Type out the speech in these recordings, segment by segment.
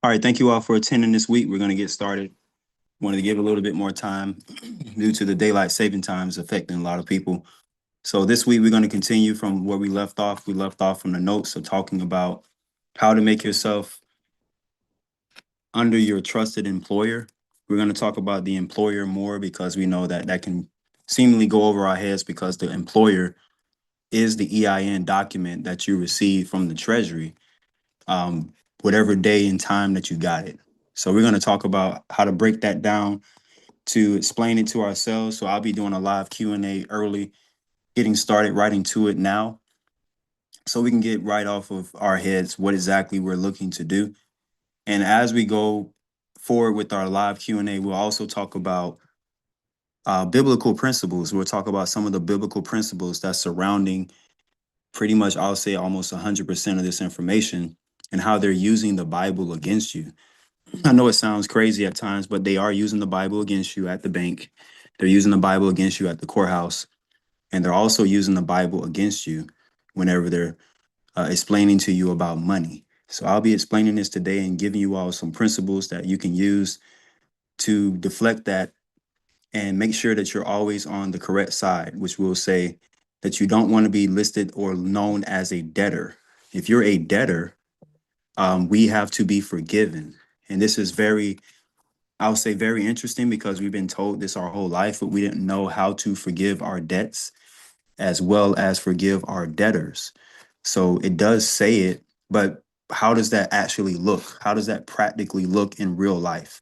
All right, thank you all for attending this week. We're going to get started. Wanted to give a little bit more time due to the daylight saving times affecting a lot of people. So this week we're going to continue from where we left off. We left off from the notes of talking about how to make yourself under your trusted employer. We're going to talk about the employer more because we know that that can seemingly go over our heads because the employer is the EIN document that you receive from the Treasury, whatever day and time that you got it. So we're going to talk about how to break that down to explain it to ourselves. So I'll be doing a live Q&A early, getting started right into it now, so we can get right off of our heads what exactly we're looking to do. And as we go forward with our live Q&A, we'll also talk about biblical principles. We'll talk about some of the biblical principles that's surrounding pretty much, I'll say, almost 100% of this information and how they're using the Bible against you. I know it sounds crazy at times, but they are using the Bible against you at the bank. They're using the Bible against you at the courthouse. And they're also using the Bible against you whenever they're explaining to you about money. So I'll be explaining this today and giving you all some principles that you can use to deflect that and make sure that you're always on the correct side, which will say that you don't want to be listed or known as a debtor. If you're a debtor, we have to be forgiven. And this is very, I would say, very interesting because we've been told this our whole life, but we didn't know how to forgive our debts as well as forgive our debtors. So it does say it, but how does that actually look? How does that practically look in real life?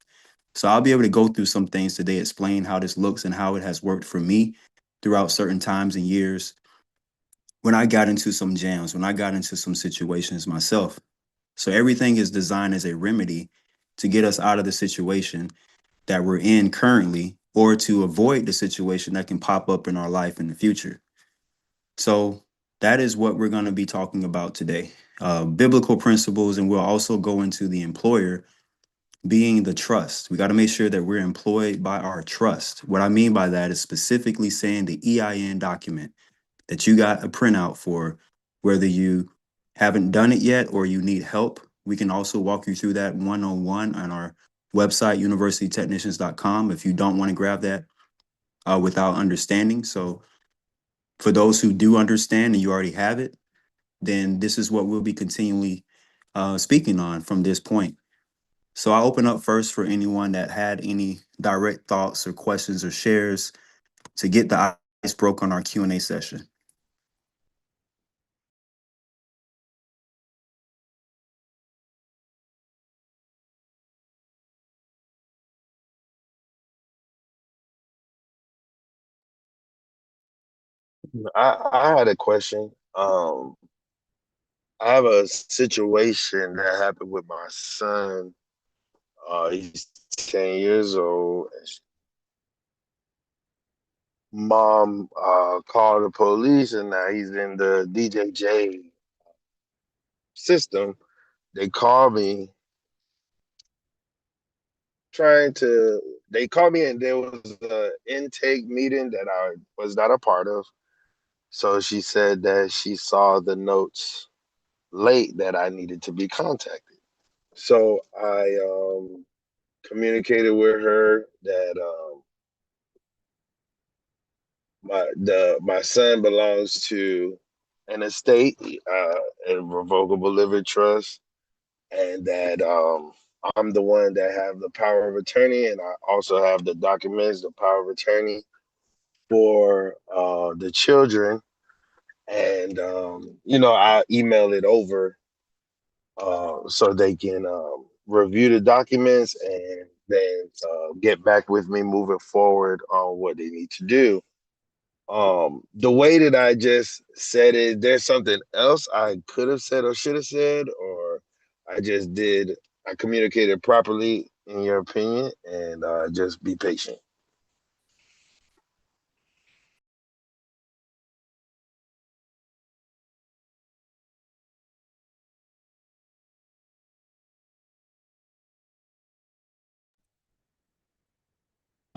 So I'll be able to go through some things today, explain how this looks and how it has worked for me throughout certain times and years when I got into some jams, when I got into some situations myself. So everything is designed as a remedy to get us out of the situation that we're in currently or to avoid the situation that can pop up in our life in the future. So that is what we're going to be talking about today. Biblical principles, and we'll also go into the employer being the trust. We got to make sure that we're employed by our trust. What I mean by that is specifically saying the EIN document that you got a printout for, whether you haven't done it yet or you need help. We can also walk you through that one-on-one on our website, universitytechnicians.com, if you don't want to grab that without understanding. So for those who do understand and you already have it, then this is what we'll be continually speaking on from this point. So I'll open up first for anyone that had any direct thoughts or questions or shares to get the ice broke on our Q&A session. I had a question. I have a situation that happened with my son. He's 10 years old. Mom called the police, and now he's in the DJJ system. They called me trying to. They called me, and there was an intake meeting that I was not a part of. So she said that she saw the notes late that I needed to be contacted. So I communicated with her that my son belongs to an estate, a revocable living trust, and that I'm the one that have the power of attorney, and I also have the documents, the power of attorney for the children. And I email it over so they can review the documents and then get back with me moving forward on what they need to do. The way that I just said it, there's something else I could have said or should have said, or I just did. I communicated properly, in your opinion, and just be patient.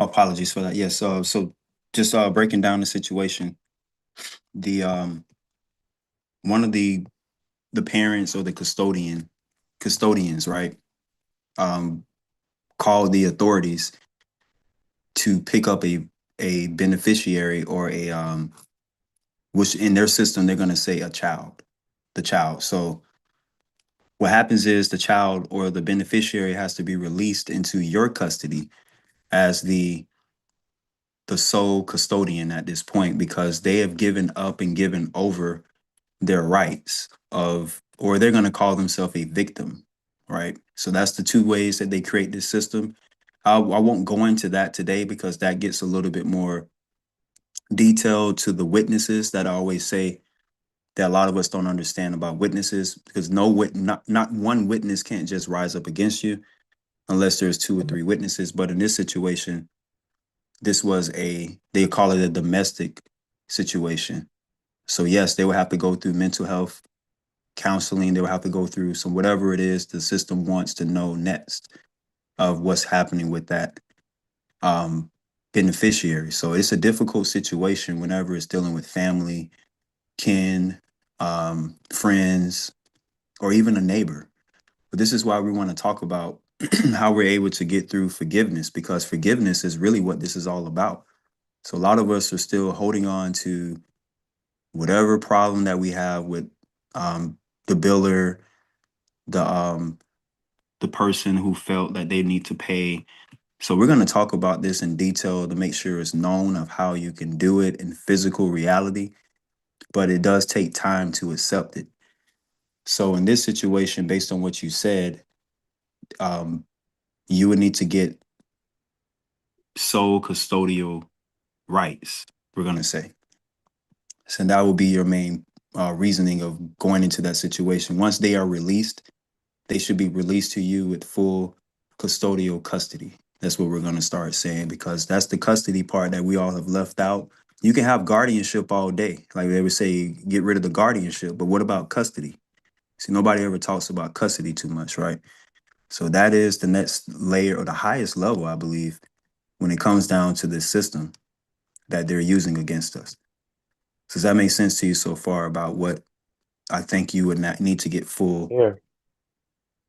Apologies for that. Yes. So just breaking down the situation, the one of the parents or the custodians, right? call the authorities to pick up a beneficiary or a which in their system they're going to say the child. So what happens is the child or the beneficiary has to be released into your custody as the sole custodian at this point, because they have given up and given over their rights of, or they're going to call themselves a victim, right? So that's the two ways that they create this system. I won't go into that today because that gets a little bit more detailed to the witnesses that I always say that a lot of us don't understand about witnesses, because not one witness can't just rise up against you unless there's two or three witnesses. But in this situation, this was they call it a domestic situation. So yes, they would have to go through mental health counseling. They would have to go through some whatever it is the system wants to know next of what's happening with that um, beneficiary. So it's a difficult situation whenever it's dealing with family, kin, friends, or even a neighbor. But this is why we want to talk about how we're able to get through forgiveness, because forgiveness is really what this is all about. So a lot of us are still holding on to whatever problem that we have with um, the biller, the the person who felt that they need to pay. So we're going to talk about this in detail to make sure it's known of how you can do it in physical reality, but it does take time to accept it. So in this situation, based on what you said, um, you would need to get sole custodial rights, we're going to say. So that will be your main reasoning of going into that situation. Once they are released, they should be released to you with full custodial custody. That's what we're going to start saying, because that's the custody part that we all have left out. You can have guardianship all day. Like they would say, get rid of the guardianship. But what about custody? See, nobody ever talks about custody too much, right? So that is the next layer or the highest level, I believe, when it comes down to this system that they're using against us. Does that make sense to you so far about what I think you would not need to get full? Yeah.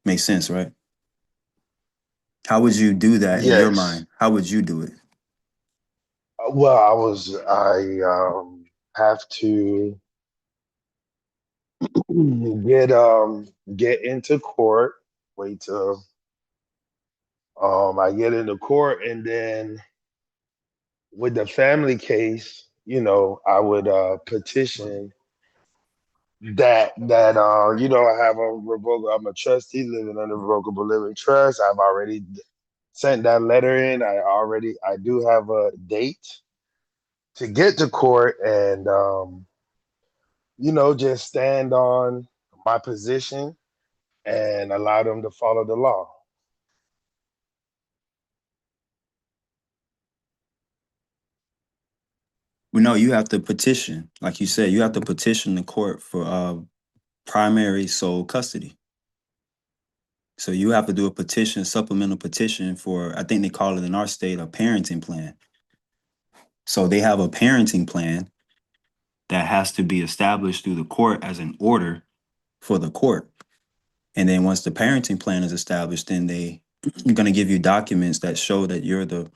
Makes sense, right? How would you do that in your Yes. mind? How would you do it? Well, I have to get get into court, wait till I get into court, and then with the family case, I would petition I have a revocable, I'm a trustee living under revocable living trust. I've already sent that letter in. I do have a date to get to court, and just stand on my position and allow them to follow the law. Well, no, you have to petition. Like you said, you have to petition the court for primary sole custody. So you have to do a petition, supplemental petition for, I think they call it in our state, a parenting plan. So they have a parenting plan that has to be established through the court as an order for the court. And then once the parenting plan is established, then they're going to give you documents that show that you're the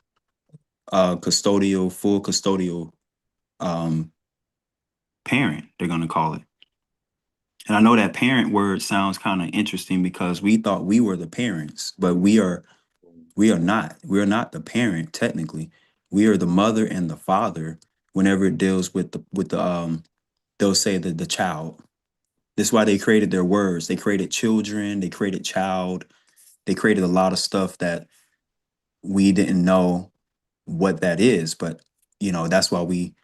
full custodial um, parent, they're going to call it. And I know that parent word sounds kind of interesting because we thought we were the parents, but we are not. We are not the parent technically. We are the mother and the father whenever it deals with the they'll say the child. That's why they created their words. They created children, they created child, they created a lot of stuff that we didn't know what that is, but that's why we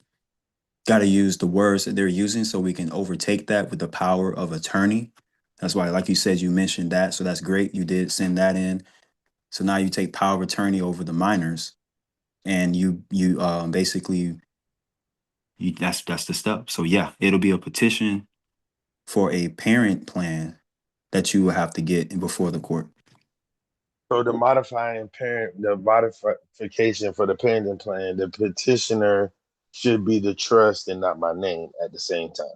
got to use the words that they're using so we can overtake that with the power of attorney. That's why, like you said, you mentioned that. So that's great. You did send that in. So now you take power of attorney over the minors, and you basically that's the step. So yeah, it'll be a petition for a parent plan that you will have to get before the court. So the modification for the parenting plan, the petitioner should be the trust and not my name at the same time.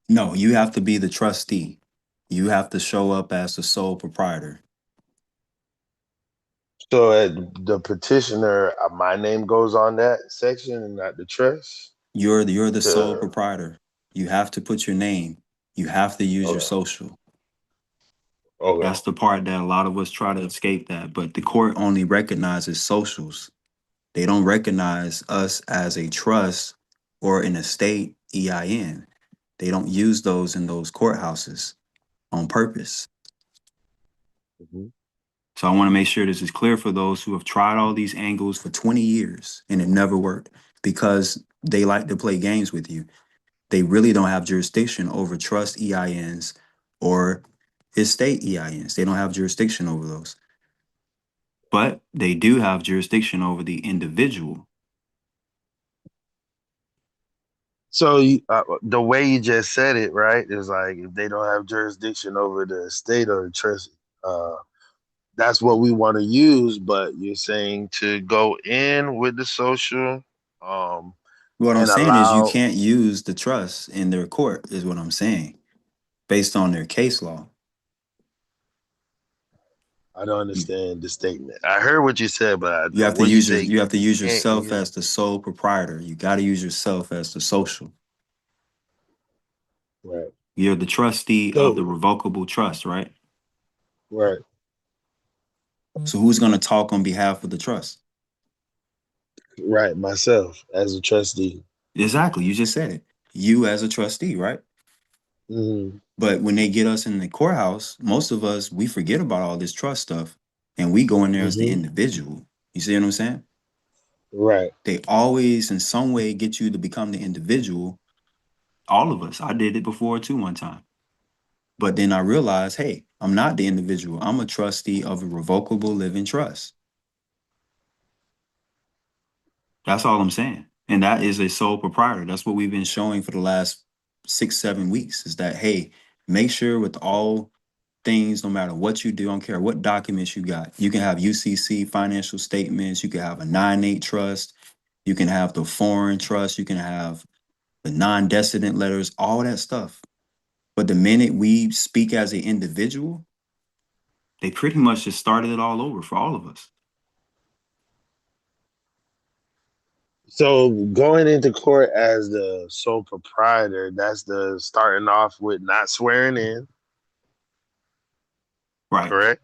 No, you have to be the trustee. You have to show up as the sole proprietor. So at the petitioner, my name goes on that section and not the trust. You're the sole To proprietor. You have to put your name. You have to use your okay, social. okay, That's the part that a lot of us try to escape that, but the court only recognizes socials. They don't recognize us as a trust or an estate EIN. They don't use those in those courthouses on purpose. hmm So I want to make sure this is clear for those who have tried all these angles for 20 years and it never worked because they like to play games with you. They really don't have jurisdiction over trust EINs or estate EINs. They don't have jurisdiction over those. But they do have jurisdiction over the individual. So the way you just said it, right, is like if they don't have jurisdiction over the estate or the trust, uh, that's what we want to use. But you're saying to go in with the social, um, What I'm and saying is you allow. can't use the trust in their court, is what I'm saying, based on their case law. I don't You, understand the statement. I heard what you said, but you have to what you use say you have to use can't yourself use. as the sole proprietor. You got to use yourself as the social. Right. You're the trustee of the So revocable trust, right? right, So who's going to talk on behalf of the trust? right. Myself as a trustee. Exactly. You just said it. You as a trustee, right? Hmm But when they get us in the courthouse, most of us, we forget about all this trust stuff and we go in there as the hmm individual. You see what I'm saying? Right. They always, in some way, get you to become the individual. All of us. I did it before too one time. But then I realized, hey, I'm not the individual. I'm a trustee of a revocable living trust. That's all I'm saying. And that is a sole proprietor. That's what we've been showing for the last 6, 7 weeks is that, hey, make sure with all things, no matter what you do, I don't care what documents you got. You can have UCC financial statements. You can have a 9(8) trust. You can have the foreign trust. You can have the non-decedent letters, all that stuff. But the minute we speak as an individual, they pretty much just started it all over for all of us. So going into court as the sole proprietor, that's the starting off with not swearing in, Right. correct?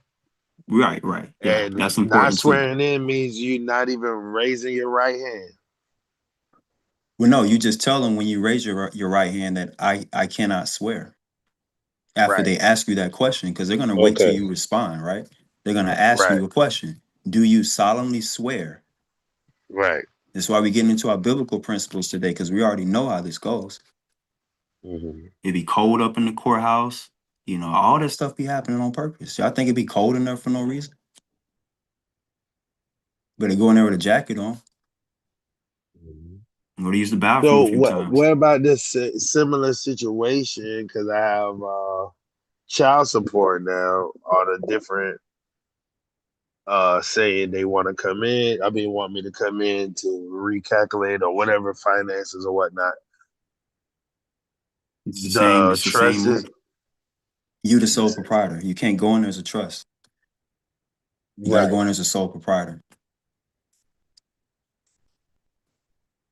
Right, right. Yeah, And that's not important too. swearing in means you not even raising your right hand. Well, no, you just tell them when you raise your right hand that I cannot swear after Right. they ask you that question because they're going to wait till Okay. you respond, right? They're going to ask Right. you a question. Do you solemnly swear? Right. That's why we get into our biblical principles today because we already know how this goes. hmm It'd be cold up in the courthouse. You know, all that stuff be happening on purpose. Y'all think it'd be cold in there for no reason? Better go in there with a jacket on. I'm going to use the bathroom So a few times. what about this similar situation? Because I have child support now on a different saying they want to come in. I mean, want me to come in to recalculate or whatever finances or whatnot. It's the same. The It's the same trust is move. You the sole proprietor. You can't go in there as a trust. You got to right. go in as a sole proprietor.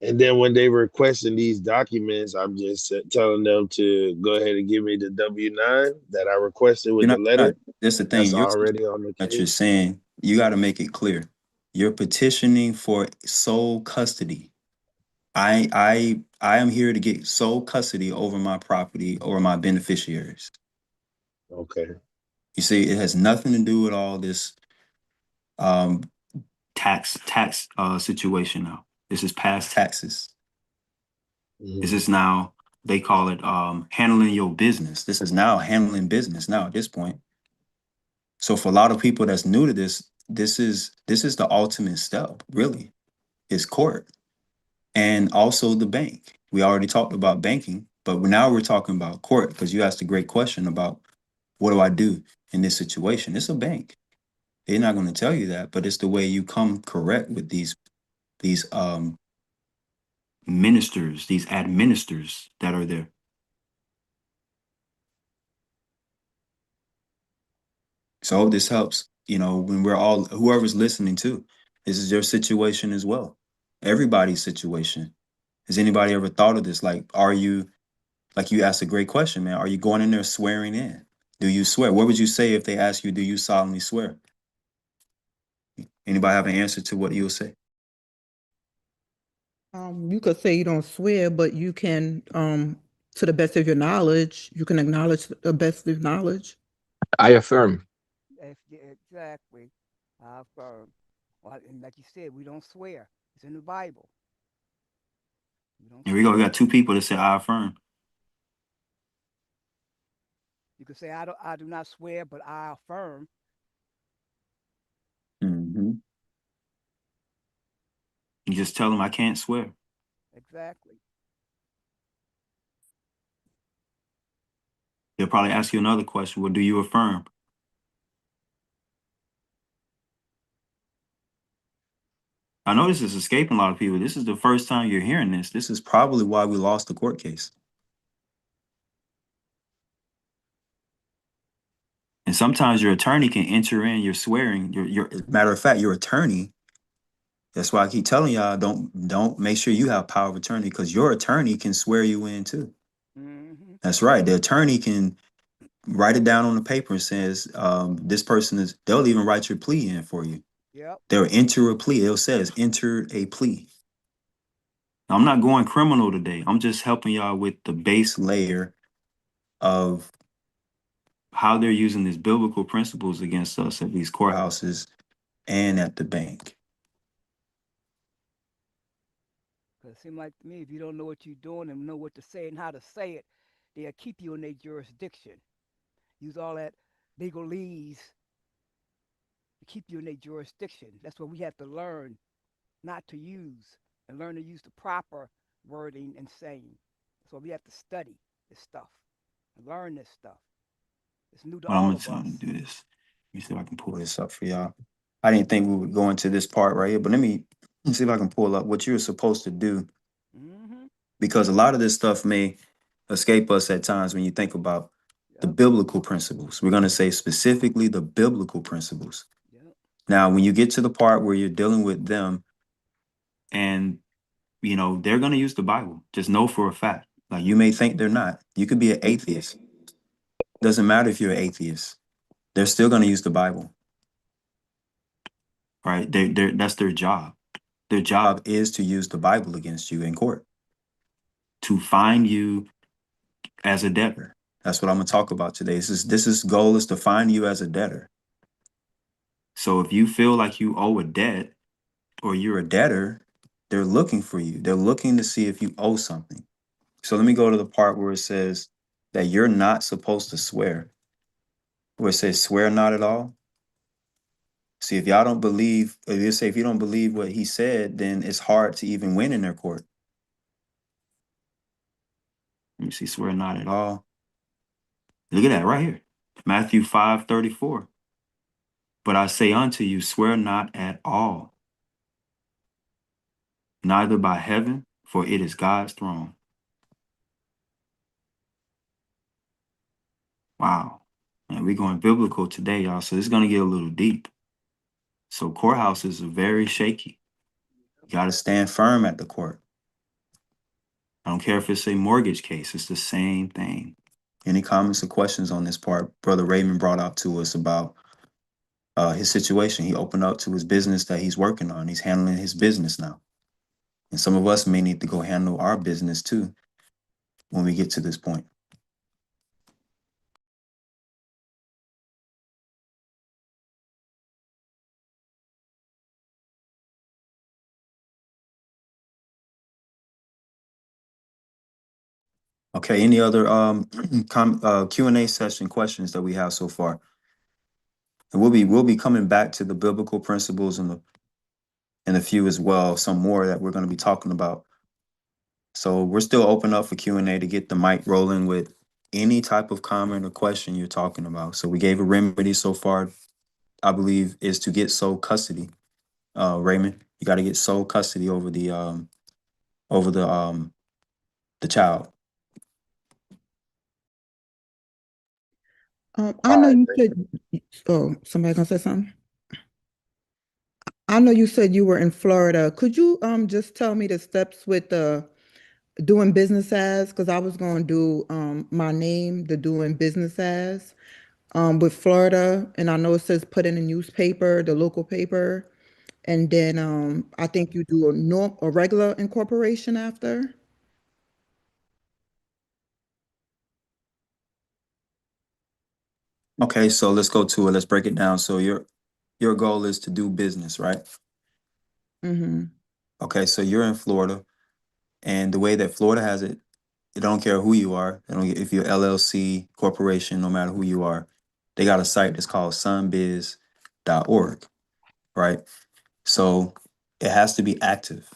And then when they requesting these documents, I'm just telling them to go ahead and give me the W-9 that I requested with the You're not. letter. That's the That's thing. You're already on the that you're case. saying. You got to make it clear. You're petitioning for sole custody. I am here to get sole custody over my property or my beneficiaries. Okay. You see, it has nothing to do with all this um tax situation now. This is past taxes. This Mhm. is now they call it handling your business. This is now handling business now at this point. So for a lot of people that's new to this, this is the ultimate step, really, is court and also the bank. We already talked about banking, but now we're talking about court because you asked a great question about what do I do in this situation? It's a bank. They're not going to tell you that, but it's the way you come correct with these ministers, these administrators that are there. So I hope this helps, you know, when we're all, whoever's listening too, this is your situation as well. Everybody's situation. Has anybody ever thought of this? Like, are you, like you asked a great question, man. Are you going in there swearing in? Do you swear? What would you say if they ask you, do you solemnly swear? Anybody have an answer to what you'll say? You could say you don't swear, but you can, to the best of your knowledge, you can acknowledge the best of knowledge. I affirm. Yeah, exactly. I affirm. Well, and like you said, we don't swear. It's in the Bible. We don't Here we go. swear. We got two people that say, I affirm. You could say I do not swear, but I affirm. Mm-hmm. You just tell them I can't swear. Exactly. They'll probably ask you another question. Well, do you affirm? I know this is escaping a lot of people. This is the first time you're hearing this. This is probably why we lost the court case. And sometimes your attorney can enter in your swearing. Your matter of fact, your attorney. That's why I keep telling y'all, don't make sure you have power of attorney, because your attorney can swear you in too. Mm-hmm. That's right. The attorney can write it down on the paper and says, this person is, they'll even write your plea in for you. Yep. They'll enter a plea. It says enter a plea. Now, I'm not going criminal today. I'm just helping y'all with the base layer of how they're using these biblical principles against us at these courthouses and at the bank. Because it seems like to me, if you don't know what you're doing and know what to say and how to say it, they'll keep you in their jurisdiction. Use all that legalese to keep you in their jurisdiction. That's what we have to learn not to use, and learn to use the proper wording and saying. So we have to study this stuff and learn this stuff. It's new to Well, I'm all gonna of tell us. them to do this. Let me see if I can pull this up for y'all. I didn't think we would go into this part right here, but let me see if I can pull up what you're supposed to do, Mm-hmm. because a lot of this stuff may escape us at times when you think about the Yep. biblical principles. We're going to say specifically the biblical principles. Yep. Now, when you get to the part where you're dealing with them and, you know, they're going to use the Bible, just know for a fact. Like, you may think they're not. You could be an atheist. Doesn't matter if you're an atheist. They're still going to use the Bible, right? That's their job. Their job is to use the Bible against you in court, to find you as a debtor. That's what I'm going to talk about today. This goal is to find you as a debtor. So if you feel like you owe a debt or you're a debtor, they're looking for you. They're looking to see if you owe something. So let me go to the part where it says that you're not supposed to swear, where it says swear not at all. See, if y'all don't believe, if you say if you don't believe what he said, then it's hard to even win in their court. Let me see, swear not at all. Look at that right here. Matthew 5:34. But I say unto you, swear not at all, neither by heaven, for it is God's throne. Wow. Man, we're going biblical today, y'all. So it's going to get a little deep. So courthouses are very shaky. You got to stand firm at the court. I don't care if it's a mortgage case. It's the same thing. Any comments or questions on this part? Brother Raymond brought out to us about his situation. He opened up to his business that he's working on. He's handling his business now. And some of us may need to go handle our business too when we get to this point. Okay, any other Q&A session questions that we have so far? And we'll be coming back to the biblical principles and a few as well, some more that we're going to be talking about. So we're still open up for Q&A to get the mic rolling with any type of comment or question you're talking about. So we gave a remedy so far, I believe, is to get sole custody. Raymond, you got to get sole custody over the child. I All know right, you thank said, oh, somebody gonna say something? I know you said you were in Florida. Could you just tell me the steps with doing business as? Because I was gonna do my name, the doing business as with Florida, and I know it says put in the newspaper, the local paper, and then I think you do a regular incorporation after. Okay, so let's go to it. Let's break it down. So your goal is to do business, right? Mm-hmm. Okay, so you're in Florida, and the way that Florida has it, they don't care who you are. They don't, if you're LLC, corporation, no matter who you are, they got a site that's called sunbiz.org, right? So it has to be active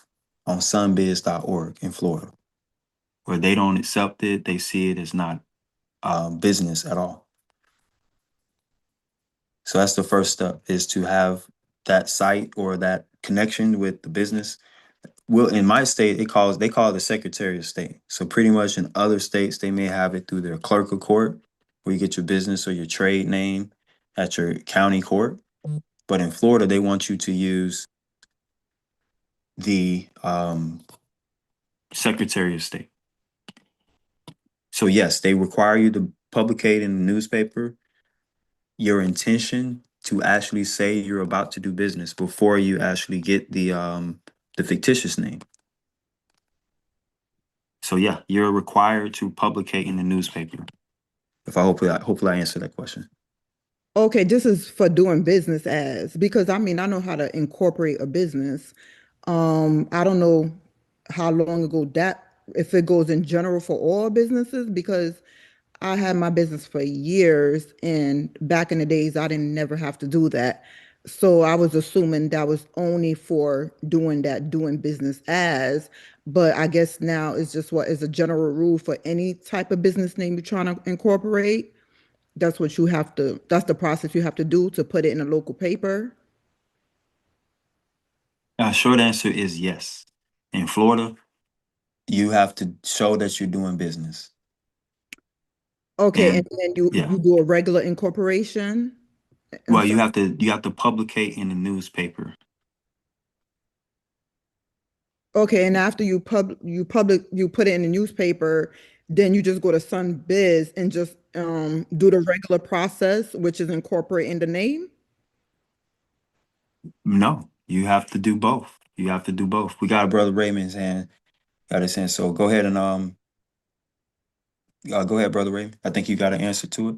on sunbiz.org in Florida, where they don't accept it. They see it as not business at all. So that's the first step, is to have that site or that connection with the business. Well, in my state, they call it the Secretary of State. So pretty much in other states, they may have it through their clerk of court, where you get your business or your trade name at your county court. But in Florida, they want you to use the Secretary of State. So yes, they require you to publicate in the newspaper your intention to actually say you're about to do business before you actually get the fictitious name. So yeah, you're required to publicate in the newspaper. If I hopefully I answered that question. Okay, this is for doing business as, because I mean, I know how to incorporate a business. I don't know how long ago that, if it goes in general for all businesses, because I had my business for years and back in the days I didn't never have to do that. So I was assuming that was only for doing that, doing business as, but I guess now it's just what is a general rule for any type of business name you're trying to incorporate. That's what you have to, that's the process you have to do to put it in a local paper. Short answer is yes. In Florida, you have to show that you're doing business. Okay, and And then you yeah, you do a regular incorporation. I'm well, sorry. you have to publicate in the newspaper. Okay, and after you put it in the newspaper, then you just go to SunBiz and just do the regular process, which is incorporating the name. No, you have to do both. You have to do both. We got a brother Raymond's hand, got his hand. So go ahead and go ahead, brother Raymond. I think you got an answer to it.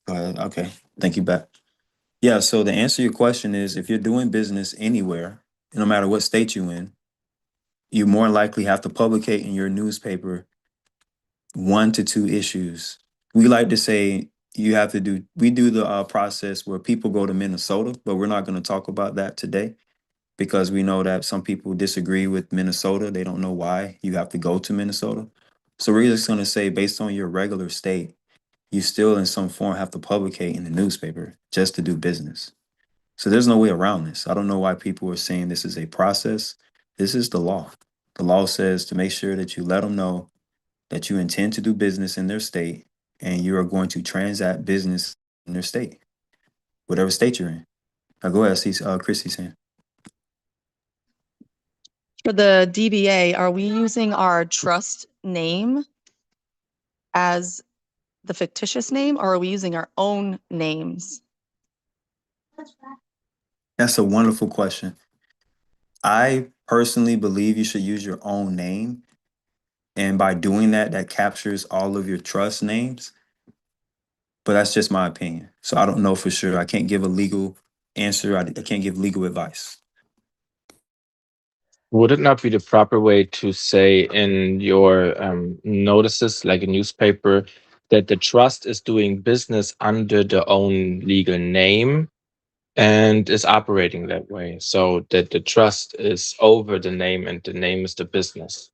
Go ahead. Okay, thank you back. Yeah, so the answer to your question is, if you're doing business anywhere, no matter what state you're in, you more likely have to publicate in your newspaper 1 to 2 issues. We like to say you have to do, we do the process where people go to Minnesota, but we're not going to talk about that today because we know that some people disagree with Minnesota. They don't know why you have to go to Minnesota. So we're just going to say, based on your regular state, you still in some form have to publicate in the newspaper just to do business. So there's no way around this. I don't know why people are saying this is a process. This is the law. The law says to make sure that you let them know that you intend to do business in their state and you are going to transact business in their state, whatever state you're in. Now go ahead, see Chrissy's saying. For the DBA, are we using our trust name as the fictitious name, or are we using our own names? That's a wonderful question. I personally believe you should use your own name. And by doing that, that captures all of your trust names. But that's just my opinion. So I don't know for sure. I can't give a legal answer. I can't give legal advice. Would it not be the proper way to say in your notices, like a newspaper, that the trust is doing business under their own legal name and is operating that way, so that the trust is over the name and the name is the business?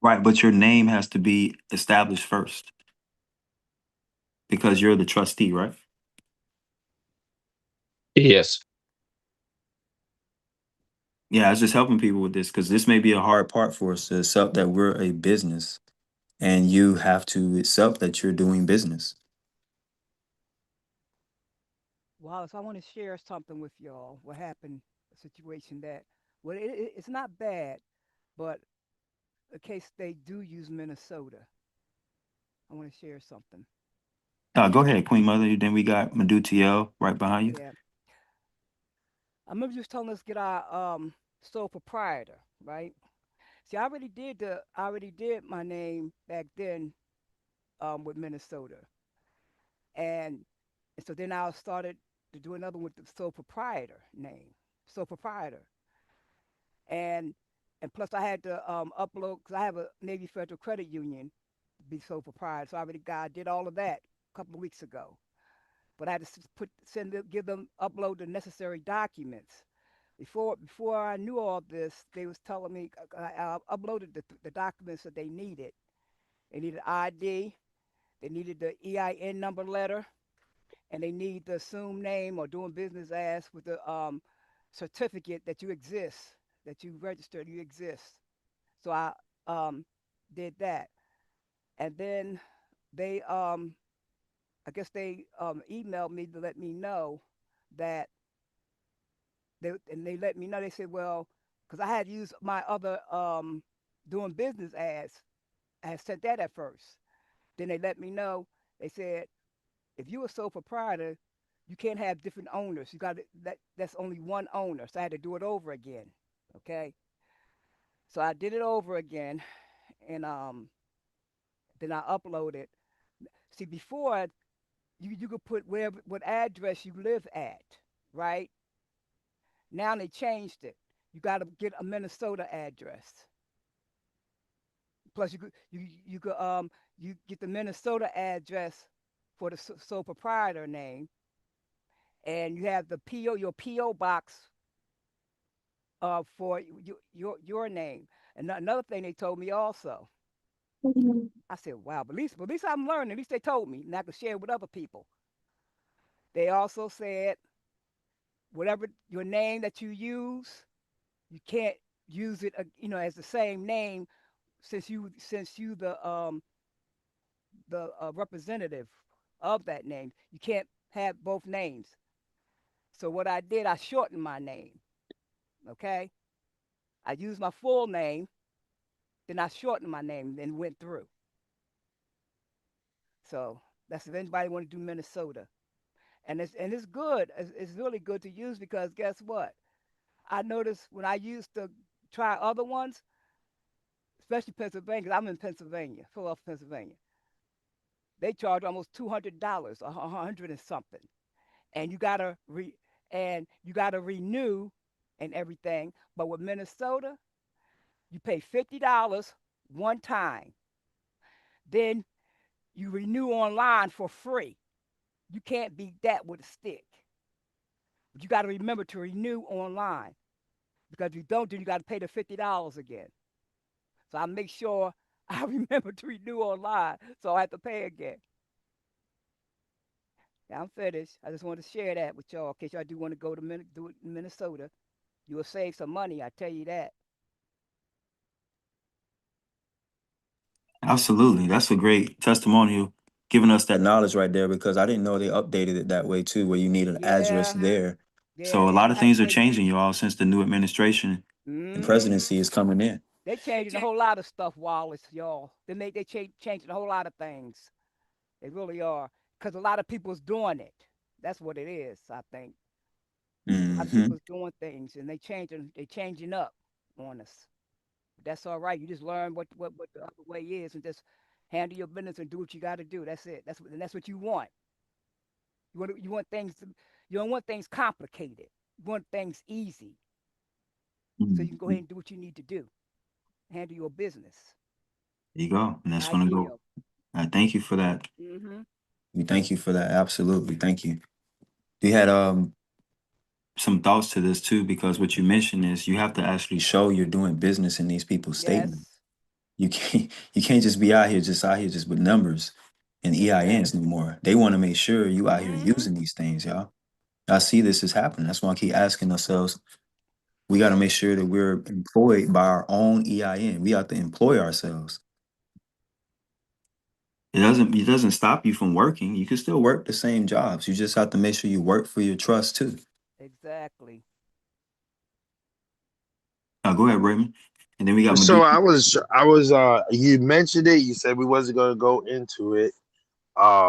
Right, but your name has to be established first because you're the trustee, right? Yes. Yeah, I was just helping people with this because this may be a hard part for us to accept that we're a business and you have to accept that you're doing business. Wallace, I want to share something with y'all. What happened? A situation that, well, it's not bad, but in case they do use Minnesota, I want to share something. Go ahead, Queen Mother. Then we got Mehduty right behind you. Yeah, I remember you was telling us get our sole proprietor, right? See, I already did my name back then with Minnesota, and so then I started to do another one with the sole proprietor name, sole proprietor, and and plus I had to upload because I have a Navy Federal Credit Union to be sole proprietor, so I did all of that a couple of weeks ago. But I had to give them upload the necessary documents. Before I knew all this, they was telling me I uploaded the documents that they needed. They needed ID, they needed the EIN number letter, and they need the assumed name or doing business as with the certificate that you exist, that you registered, you exist. So I did that, and then they I guess they emailed me to let me know that they let me know. They said, well, because I had used my other doing business ads, I had sent that at first. Then they let me know. They said, if you a sole proprietor, you can't have different owners. You got that's only one owner. So I had to do it over again. Okay. So I did it over again, and then I uploaded. See, before you could put wherever what address you live at, right? Now they changed it. You got to get a Minnesota address. Plus, you could you get the Minnesota address for the sole proprietor name, and you have the your PO box for your name. And another thing they told me also, I said, wow, but at least I'm learning. At least they told me, and I could share it with other people. They also said, whatever your name that you use, you can't use it, as the same name since you the representative of that name. You can't have both names. So what I did, I shortened my name. Okay, I used my full name, then I shortened my name, then went through. So that's if anybody want to do Minnesota, and it's good. It's really good to use because guess what? I noticed when I used to try other ones, especially Pennsylvania, 'cause I'm in Pennsylvania, Philadelphia, Pennsylvania. They charge almost $200, 100 and something, and you gotta renew and everything. But with Minnesota, you pay $50 one time, then you renew online for free. You can't beat that with a stick. But you got to remember to renew online because if you don't, then you got to pay the $50 again. So I make sure I remember to renew online, so I have to pay again. Yeah, I'm finished. I just want to share that with y'all in case y'all do want to go to do it in Minnesota. You will save some money, I tell you that. Absolutely. That's a great testimonial giving us that knowledge right there because I didn't know they updated it that way too, where you need an address Yeah, there. yeah, So a they lot of have things to are make. changing, y'all, since the new administration and Mm-hmm. presidency is coming in. They changing a whole lot of stuff, Wallace, y'all. Changing a whole lot of things. They really are, because a lot of people's doing it. That's what it is, I think. A lot of Hmm. people's doing things, and they changing up on us. But that's all right. You just learn what the other way is, and just handle your business and do what you got to do. That's it. That's what you want. You want things. You don't want things complicated. You want things easy, so you can go ahead and do what you need to do. Handle your business. There you go. And that's I gonna go. yield. I thank you for that. Mm-hmm. We thank you for that. Absolutely. Thank you. We had some thoughts to this too, because what you mentioned is you have to actually show you're doing business in these people's statements. Yes. You can't just be out here just with numbers and EINs Exactly. anymore. They want to make sure you out here Mm-hmm. using these things, y'all. I see this is happening. That's why I keep asking ourselves, We got to make sure that we're employed by our own EIN. We have to employ ourselves. It doesn't stop you from working. You can still work the same jobs. You just have to make sure you work for your trust too. Exactly. Now go ahead, Raymond. And then we got So Mehduty. I was you mentioned it, you said we wasn't gonna go into it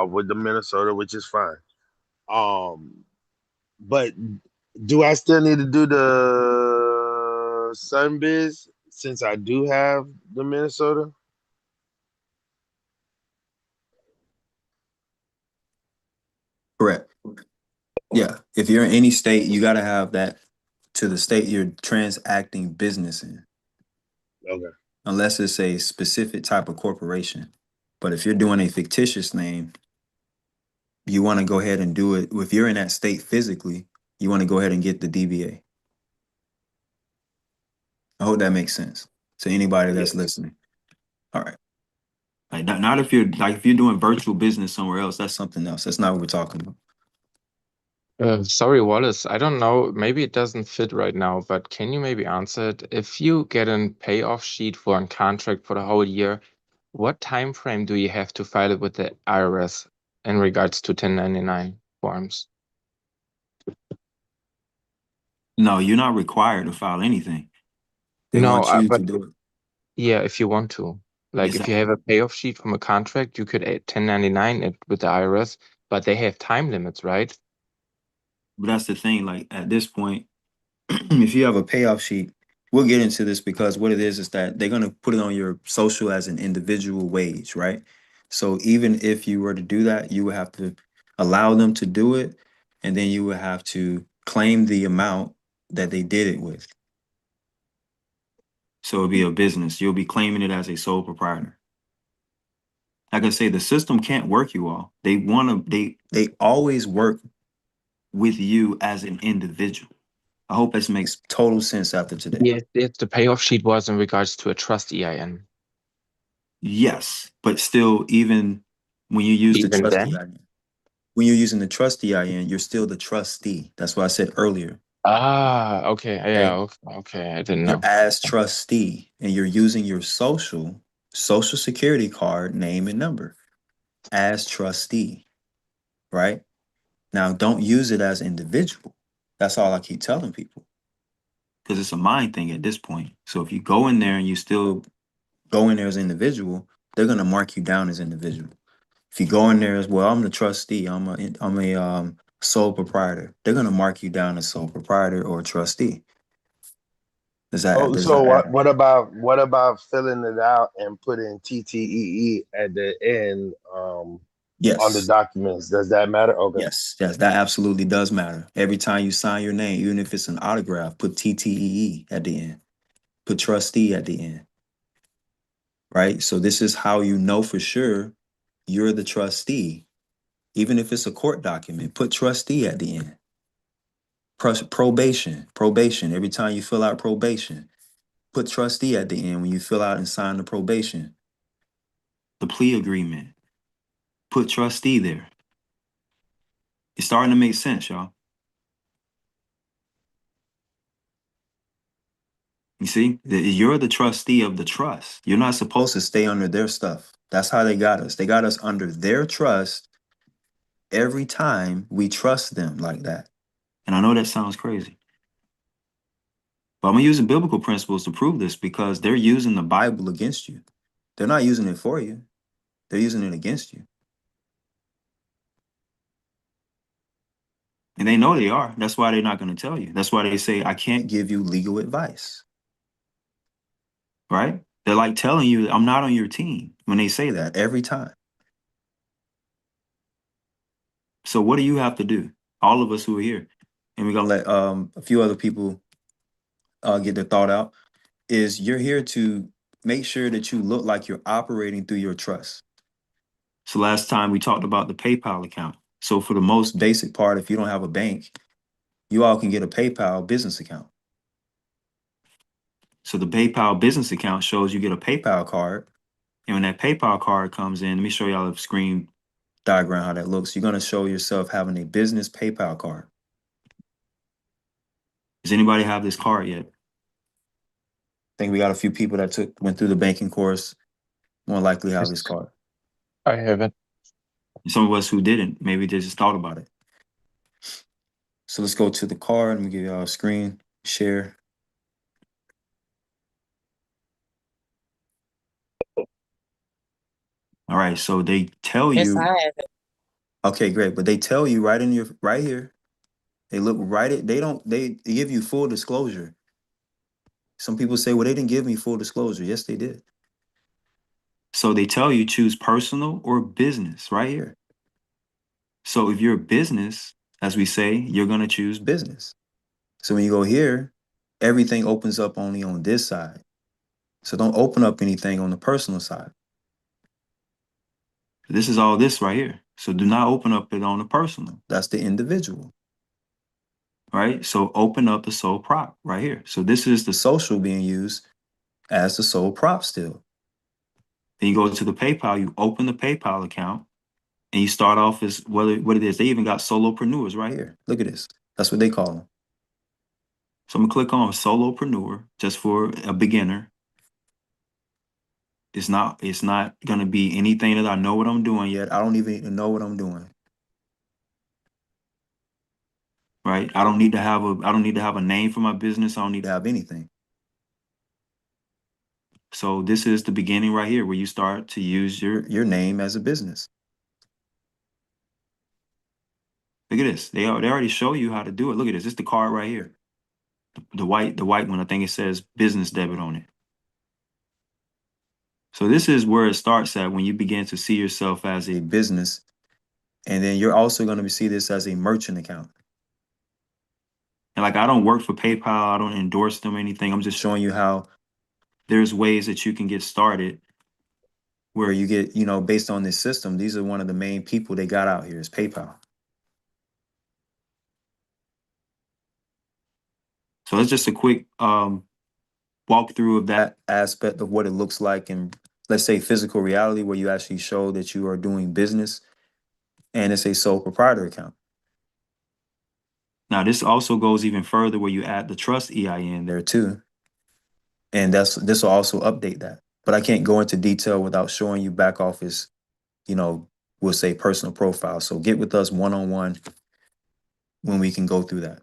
with the Minnesota, which is fine. But do I still need to do the SunBiz since I do have the Minnesota? Correct. Yeah. If you're in any state, you got to have that to the state you're transacting business in, Okay. unless it's a specific type of corporation. But if you're doing a fictitious name, you want to go ahead and do it. If you're in that state physically, you want to go ahead and get the DBA. I hope that makes sense to anybody that's listening. All right. Like not if you're doing virtual business somewhere else, that's something else. That's not what we're talking about. Sorry, Wallace. I don't know. Maybe it doesn't fit right now, but can you maybe answer it? If you get a payoff sheet for a contract for the whole year, what time frame do you have to file it with the IRS in regards to 1099 forms? No, you're not required to file anything. They No, want you but to do it. yeah, if you want to. Like if you have a payoff sheet from a contract, you could 1099 it with the IRS, but they have time limits, right? But that's the thing. Like at this point, if you have a payoff sheet, we'll get into this because what it is that they're gonna put it on your social as an individual wage, right? So even if you were to do that, you would have to allow them to do it, and then you would have to claim the amount that they did it with. So it'll be a business. You'll be claiming it as a sole proprietor. Like I say, the system can't work you all. They always work with you as an individual. I hope this makes total sense after today. Yes, the payoff sheet was in regards to a trust EIN. Yes, but still, even when you use the Even trust then? EIN, when you're using the trust EIN, you're still the trustee. That's what I said earlier. Ah, okay. Yeah, Okay. okay. I didn't You're know. as trustee, and you're using your social security card name and number as trustee, right? Now, don't use it as individual. That's all I keep telling people because it's a mind thing at this point. So if you go in there and you still go in there as individual, they're gonna mark you down as individual. If you go in there as well, I'm the trustee. I'm a sole proprietor. They're gonna mark you down as sole proprietor or trustee. Does Oh, that so add? what about filling it out and putting TTEE at the end on the Yes, documents? Does that matter? Okay. yes, that absolutely does matter. Every time you sign your name, even if it's an autograph, put TTEE at the end. Put trustee at the end. Right? So this is how you know for sure you're the trustee. Even if it's a court document, put trustee at the end. Probation. Every time you fill out probation, put trustee at the end when you fill out and sign the probation. The plea agreement, put trustee there. It's starting to make sense, y'all. You see, you're the trustee of the trust. You're not supposed to stay under their stuff. That's how they got us. They got us under their trust every time we trust them like that. And I know that sounds crazy. But I'm using biblical principles to prove this because they're using the Bible against you. They're not using it for you. They're using it against you. And they know they are. That's why they're not going to tell you. That's why they say, I can't give you legal advice. Right? They're like telling you, I'm not on your team when they say that every time. So what do you have to do? All of us who are here, and we're going to let a few other people get their thought out, is you're here to make sure that you look like you're operating through your trust. So last time we talked about the PayPal account. So for the most basic part, if you don't have a bank, you all can get a PayPal business account. So the PayPal business account shows you get a PayPal card. And when that PayPal card comes in, let me show y'all a screen diagram how that looks. You're going to show yourself having a business PayPal card. Does anybody have this card yet? I think we got a few people that went through the banking course, more likely have this card. I have it. And some of us who didn't, maybe they just thought about it. So let's go to the card. Let me give y'all a screen share. All right, so they tell you. I have it. Okay, great. But they tell you right here. They look right at, they give you full disclosure. Some people say, well, they didn't give me full disclosure. Yes, they did. So they tell you choose personal or business right here. So if you're a business, as we say, you're going to choose business. So when you go here, everything opens up only on this side. So don't open up anything on the personal side. This is all this right here. So do not open up it on the personal. That's the individual. Right? So open up the sole prop right here. So this is the social being used as the sole prop still. Then you go to the PayPal, you open the PayPal account, and you start off as what it is. They even got solopreneurs right here. Look at this. That's what they call them. So I'm gonna click on solopreneur just for a beginner. It's not gonna be anything that I know what I'm doing yet. I don't even know what I'm doing. Right? I don't need to have a name for my business. I don't need to have anything. So this is the beginning right here where you start to use your name as a business. Look at this. They already show you how to do it. Look at this. It's the card right here. The white one. I think it says business debit on it. So this is where it starts at when you begin to see yourself as a business. And then you're also going to see this as a merchant account. And like, I don't work for PayPal. I don't endorse them or anything. I'm just showing you how there's ways that you can get started where you get, based on this system. These are one of the main people they got out here is PayPal. So that's just a quick walkthrough of that aspect of what it looks like in, let's say, physical reality, where you actually show that you are doing business, and it's a sole proprietor account. Now, this also goes even further where you add the trust EIN there too, and this will also update that. But I can't go into detail without showing you back office, we'll say personal profile. So get with us one-on-one when we can go through that.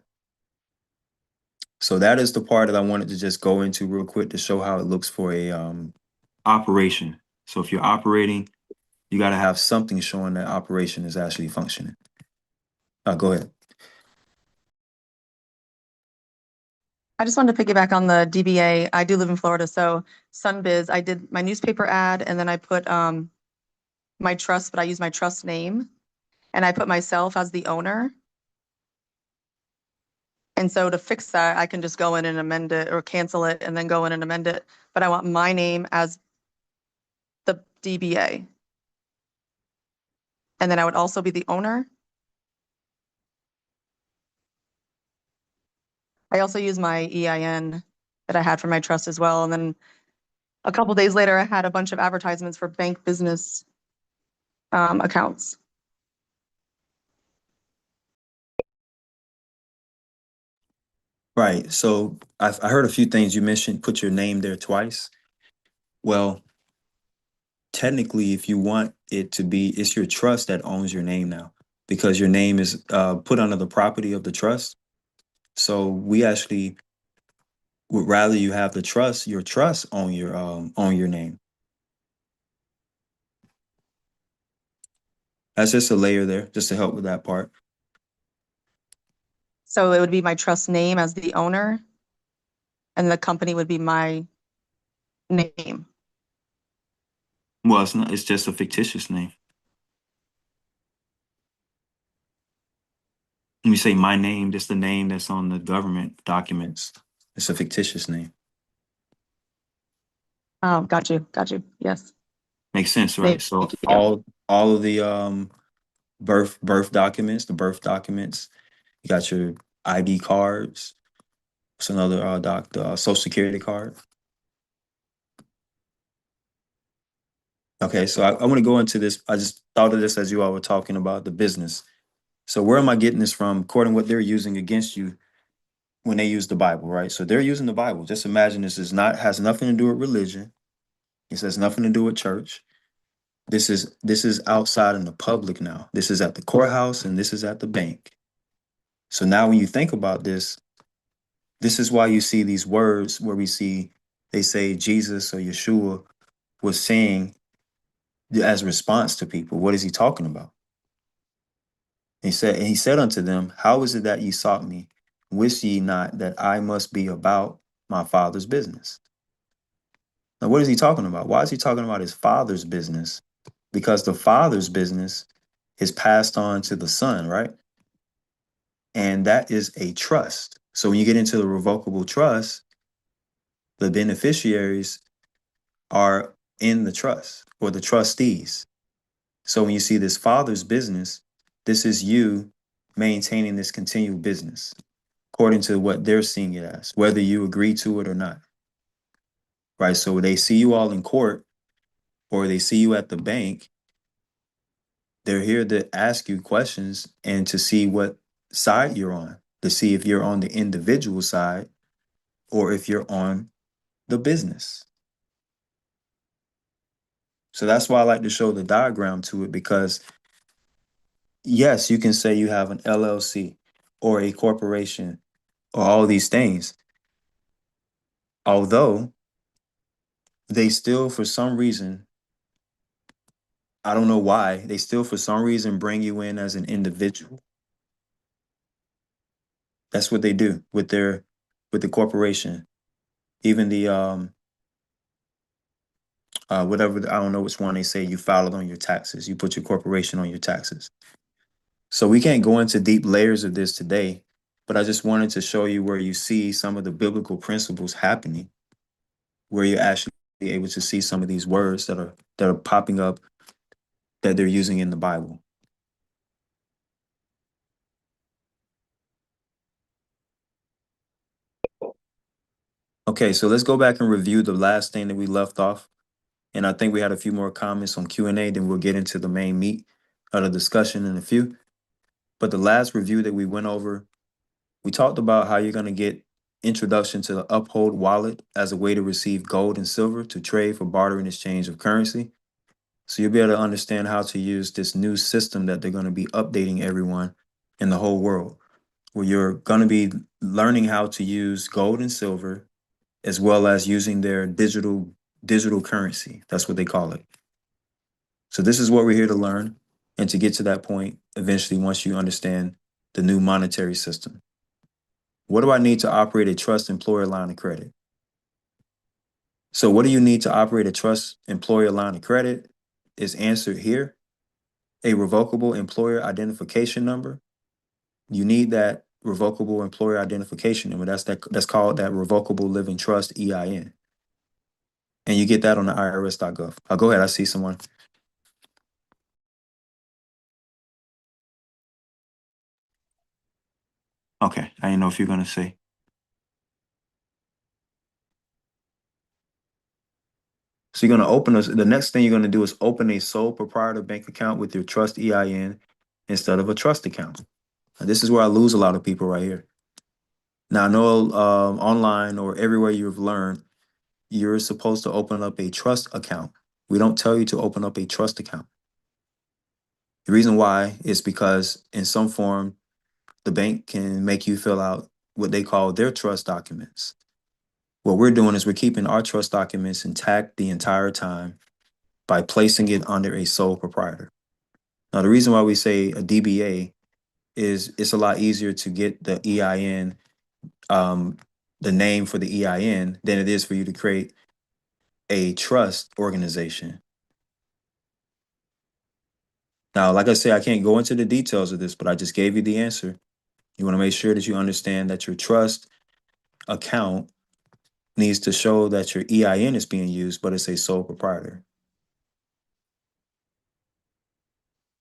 So that is the part that I wanted to just go into real quick to show how it looks for a operation. So if you're operating, you got to have something showing that operation is actually functioning. Go ahead. I just wanted to piggyback on the DBA. I do live in Florida, so SunBiz, I did my newspaper ad and then I put my trust, but I use my trust name and I put myself as the owner. And so to fix that, I can just go in and amend it or cancel it and then go in and amend it. But I want my name as the DBA. And then I would also be the owner. I also use my EIN that I had for my trust as well. And then a couple days later, I had a bunch of advertisements for bank business accounts. Right. So I heard a few things you mentioned, put your name there twice. Well, technically, if you want it to be, it's your trust that owns your name now, because your name is put under the property of the trust. So we actually would rather you have your trust on your name. That's just a layer there, just to help with that part. So it would be my trust name as the owner, and the company would be my name. Well, it's not. It's just a fictitious name. When you say my name, that's the name that's on the government documents. It's a fictitious name. Oh, got you. Yes. Makes sense, right? So Thank you. all of the birth documents, you got your ID cards. It's another the social security card. Okay, so I want to go into this. I just thought of this as you all were talking about the business. So where am I getting this from? According to what they're using against you, when they use the Bible, right? So they're using the Bible. Just imagine this has nothing to do with religion. This has nothing to do with church. This is outside in the public now. This is at the courthouse and this is at the bank. So now when you think about this, this is why you see these words where they say Jesus or Yeshua was saying as a response to people. What is he talking about? He said unto them, how is it that ye sought me? Wist ye not that I must be about my father's business? Now, what is he talking about? Why is he talking about his father's business? Because the father's business is passed on to the son, right? And that is a trust. So when you get into the revocable trust, the beneficiaries are in the trust or the trustees. So when you see this father's business, this is you maintaining this continued business according to what they're seeing it as, whether you agree to it or not. Right? So they see you all in court or they see you at the bank, they're here to ask you questions and to see what side you're on, to see if you're on the individual side or if you're on the business. So that's why I like to show the diagram to it, because yes, you can say you have an LLC or a corporation or all these things, although they still, for some reason, I don't know why, they still, for some reason, bring you in as an individual. That's what they do with the corporation. Even the whatever, I don't know which one they say you file it on your taxes. You put your corporation on your taxes. So we can't go into deep layers of this today, but I just wanted to show you where you see some of the biblical principles happening, where you're actually able to see some of these words that are popping up that they're using in the Bible. Okay, so let's go back and review the last thing that we left off. And I think we had a few more comments on Q&A, then we'll get into the main meat of the discussion in a few. But the last review that we went over, we talked about how you're going to get introduction to the Uphold wallet as a way to receive gold and silver to trade for barter and exchange of currency. So you'll be able to understand how to use this new system that they're going to be updating everyone in the whole world, where you're going to be learning how to use gold and silver as well as using their digital currency. That's what they call it. So this is what we're here to learn and to get to that point eventually once you understand the new monetary system. What do I need to operate a trust employer line of credit? So what do you need to operate a trust employer line of credit is answered here. A revocable employer identification number. You need that revocable employer identification number. That's called that revocable living trust EIN. And you get that on the irs.gov. Go ahead, I see someone. Okay, I didn't know if you're gonna say. So you're gonna the next thing you're gonna do is open a sole proprietor bank account with your trust EIN instead of a trust account. Now, this is where I lose a lot of people right here. Now I know online or everywhere you've learned, you're supposed to open up a trust account. We don't tell you to open up a trust account. The reason why is because in some form, the bank can make you fill out what they call their trust documents. What we're doing is we're keeping our trust documents intact the entire time by placing it under a sole proprietor. Now, the reason why we say a DBA is it's a lot easier to get the EIN, the name for the EIN, than it is for you to create a trust organization. Now, like I say, I can't go into the details of this, but I just gave you the answer. You want to make sure that you understand that your trust account needs to show that your EIN is being used, but it's a sole proprietor.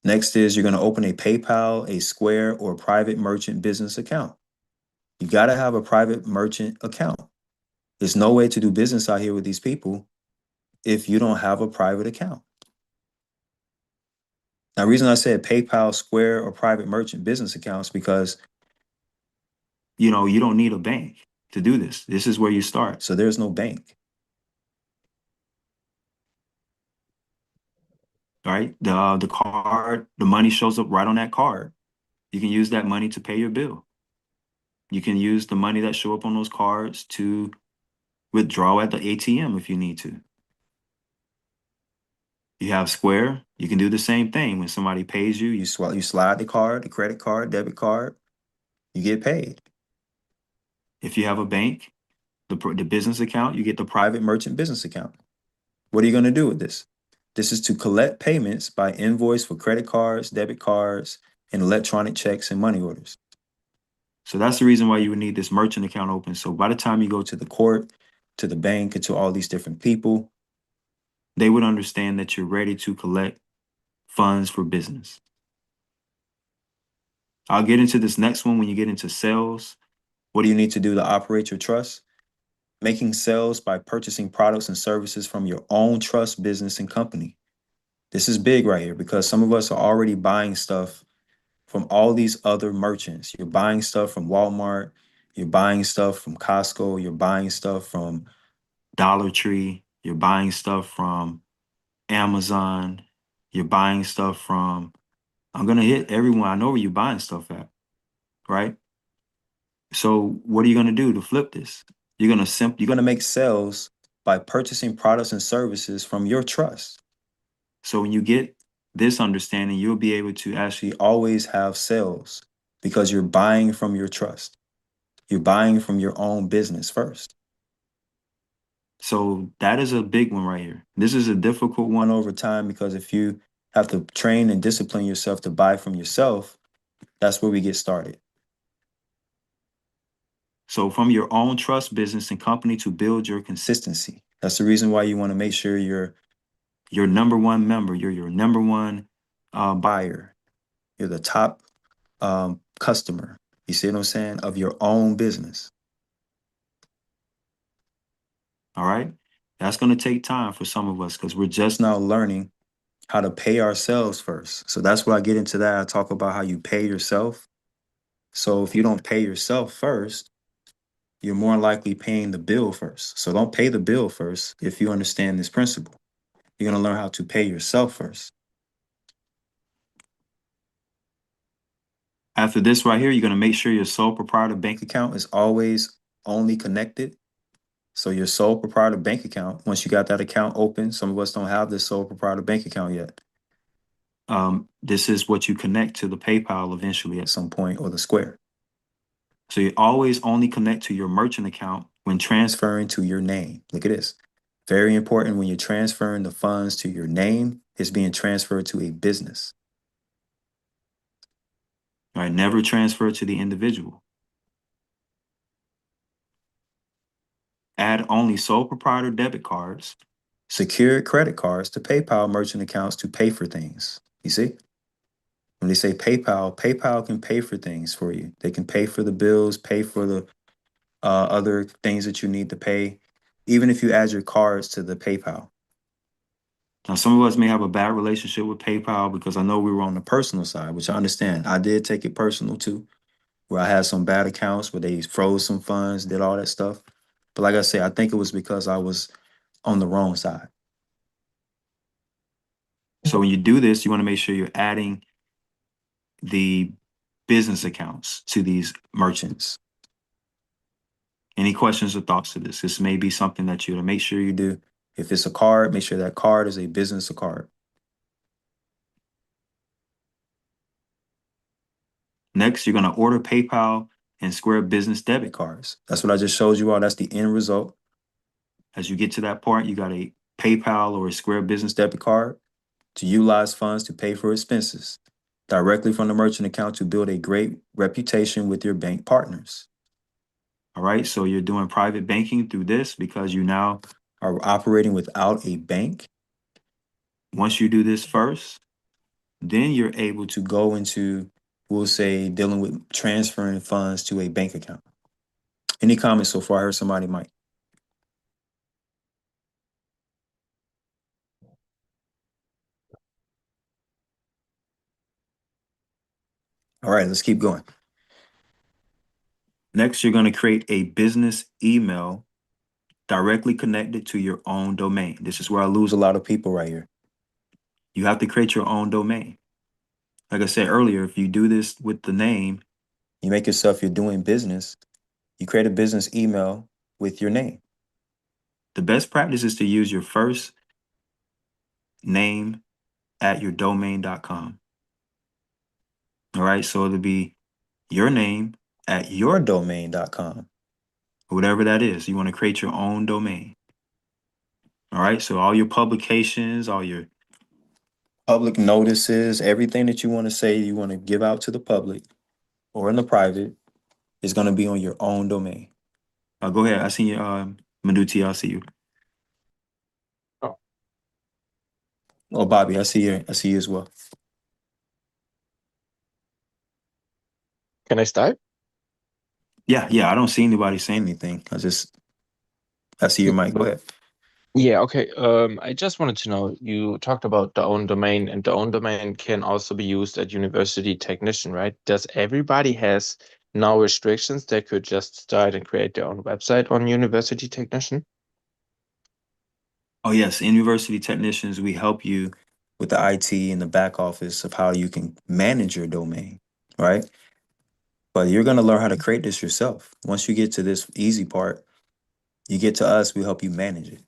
Next is you're going to open a PayPal, a Square, or private merchant business account. You got to have a private merchant account. There's no way to do business out here with these people if you don't have a private account. Now, the reason I said PayPal, Square, or private merchant business accounts because you know, you don't need a bank to do this. This is where you start. So there's no bank. Right? The card, the money shows up right on that card. You can use that money to pay your bill. You can use the money that show up on those cards to withdraw at the ATM if you need to. You have Square, you can do the same thing. When somebody pays you, you slide the card, the credit card, debit card, you get paid. If you have a bank, the business account, you get the private merchant business account. What are you going to do with this? This is to collect payments by invoice for credit cards, debit cards, and electronic checks and money orders. So that's the reason why you would need this merchant account open. So by the time you go to the court, to the bank, and to all these different people, they would understand that you're ready to collect funds for business. I'll get into this next one when you get into sales. What do you need to do to operate your trust? Making sales by purchasing products and services from your own trust business and company. This is big right here because some of us are already buying stuff from all these other merchants. You're buying stuff from Walmart. You're buying stuff from Costco. You're buying stuff from Dollar Tree. You're buying stuff from Amazon. You're buying stuff from, I'm going to hit everyone. I know where you're buying stuff at, right? So what are you going to do to flip this? You're going to make sales by purchasing products and services from your trust. So when you get this understanding, you'll be able to actually always have sales because you're buying from your trust. You're buying from your own business first. So that is a big one right here. This is a difficult one over time because if you have to train and discipline yourself to buy from yourself, that's where we get started. So from your own trust business and company to build your consistency. That's the reason why you want to make sure you're your number one member, you're your number one buyer. You're the top customer. You see what I'm saying? Of your own business. All right. That's going to take time for some of us because we're just now learning how to pay ourselves first. So that's why I get into that. I talk about how you pay yourself. So if you don't pay yourself first, you're more likely paying the bill first. So don't pay the bill first if you understand this principle. You're going to learn how to pay yourself first. After this right here, you're going to make sure your sole proprietor bank account is always only connected. So your sole proprietor bank account, once you got that account open, some of us don't have this sole proprietor bank account yet. This is what you connect to the PayPal eventually at some point or the Square. So you always only connect to your merchant account when transferring to your name. Look at this. Very important when you're transferring the funds to your name, it's being transferred to a business. All right, never transfer to the individual. Add only sole proprietor debit cards, secured credit cards to PayPal merchant accounts to pay for things. You see? When they say PayPal, PayPal can pay for things for you. They can pay for the bills, pay for the other things that you need to pay, even if you add your cards to the PayPal. Now, some of us may have a bad relationship with PayPal because I know we were on the personal side, which I understand. I did take it personal too, where I had some bad accounts where they froze some funds, did all that stuff. But like I say, I think it was because I was on the wrong side. So when you do this, you want to make sure you're adding the business accounts to these merchants. Any questions or thoughts to this? This may be something that you want to make sure you do. If it's a card, make sure that card is a business card. Next, you're going to order PayPal and Square business debit cards. That's what I just showed you all. That's the end result. As you get to that part, you got a PayPal or a Square business debit card to utilize funds to pay for expenses directly from the merchant account to build a great reputation with your bank partners. All right, so you're doing private banking through this because you now are operating without a bank. Once you do this first, then you're able to go into, we'll say, dealing with transferring funds to a bank account. Any comments so far? I heard somebody mic. All right, let's keep going. Next, you're going to create a business email directly connected to your own domain. This is where I lose a lot of people right here. You have to create your own domain. Like I said earlier, if you do this with the name, you make yourself, you're doing business, you create a business email with your name. The best practice is to use your first name at your domain.com. All right, so it'll be your name at your domain.com, whatever that is. You want to create your own domain. All right, so all your publications, all your public notices, everything that you want to say, you want to give out to the public or in the private is going to be on your own domain. Go ahead. I see you, Mehduty. I see you. Oh. Oh, Bobby, I see you. I see you as well. Can I start? Yeah. I don't see anybody saying anything. I see your mic. Go ahead. Yeah, okay. I just wanted to know, you talked about the own domain, and the own domain can also be used at university technician, right? Does everybody has no restrictions? They could just start and create their own website on university technician? Oh, yes. In University Technicians, we help you with the IT and the back office of how you can manage your domain, right? But you're going to learn how to create this yourself. Once you get to this easy part, you get to us, we help you manage it.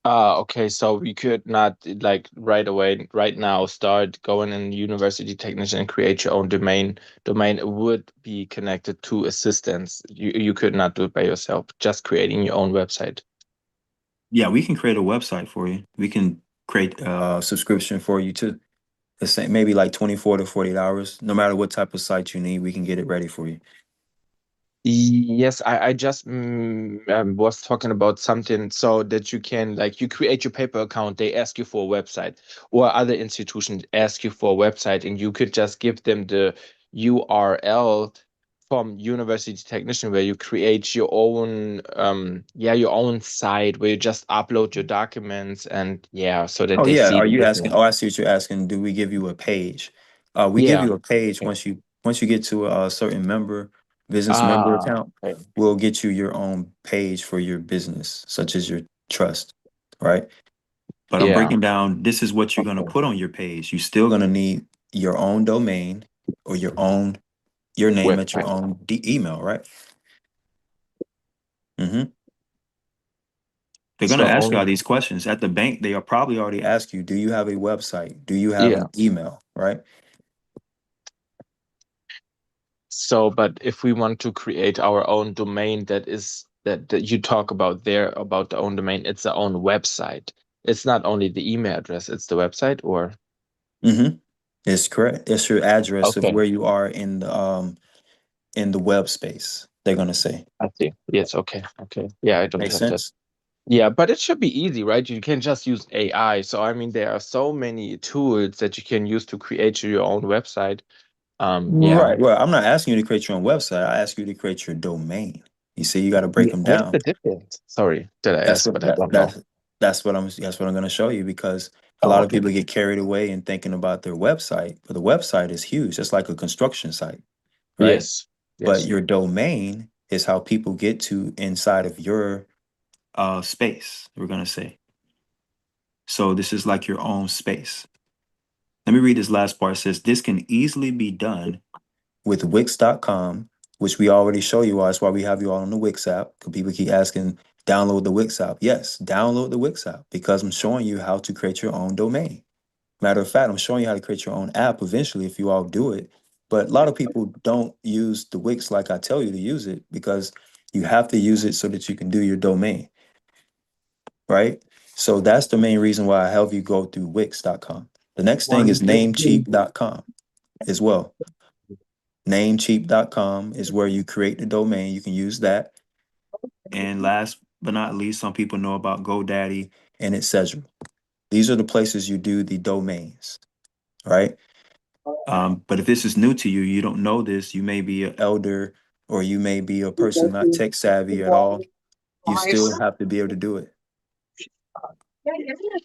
Okay, so we could not like right away, right now, start going in university technician and create your own domain. Domain would be connected to assistants. You could not do it by yourself, just creating your own website. Yeah, we can create a website for you. We can create a subscription for you too. The same, maybe like 24 to 48 hours. No matter what type of site you need, we can get it ready for you. Yes, I just was talking about something so that you can, like, you create your paper account, they ask you for a website, or other institutions ask you for a website, and you could just give them the URL from University Technician where you create your own, your own site where you just upload your documents and so that Oh they yeah, see are the you asking? business. Oh, I see what you're asking. Do we give you a page? We give Yeah. you a page Okay. once you get to a certain business member Ah, account. okay. We'll get you your own page for your business, such as your trust, right? But I'm Yeah. breaking down. This is what you're gonna Okay. put on your page. You're still gonna need your own domain or your name at your Website. own email, right? Mm-hmm. They're going to So ask you all only, these questions. At the bank, they are probably already asked you, do you have a website? Do you have yeah. an email, right? So, but if we want to create our own domain that is that you talk about there about the own domain, it's the own website. It's not only the email address, it's the website or Mm-hmm. It's correct. It's your address of okay. where you are in the web space, they're going to say. I see. Yes, okay. Okay. Yeah, I don't Makes have that. sense? Yeah, but it should be easy, right? You can just use AI. So I mean there are so many tools that you can use to create your own website. Yeah. Right. Well, I'm not asking you to create your own website. I ask you to create your domain. You see, you got to break Yeah. them What's down. the difference? Sorry, did I That's ask, what but I don't know. that's what I'm going to show you because a Oh, lot of okay. people get carried away in thinking about their website, but the website is huge. It's like a construction site, right? Yes. But Yes. your domain is how people get to inside of your space, we're going to say. So this is like your own space. Let me read this last part. It says this can easily be done with Wix.com, which we already show you all. That's why we have you all on the Wix app. Because people keep asking, download the Wix app. Yes, download the Wix app because I'm showing you how to create your own domain. Matter of fact, I'm showing you how to create your own app eventually if you all do it. But a lot of people don't use the Wix like I tell you to use it because you have to use it so that you can do your domain, right? So that's the main reason why I help you go through Wix.com. The next thing is namecheap.com as well. Namecheap.com is where you create the domain. You can use that. And last but not least, some people know about GoDaddy and etc. These are the places you do the domains, right? But if this is new to you, you don't know this, you may be an elder or you may be a person not tech savvy at all. You still have to be able to do it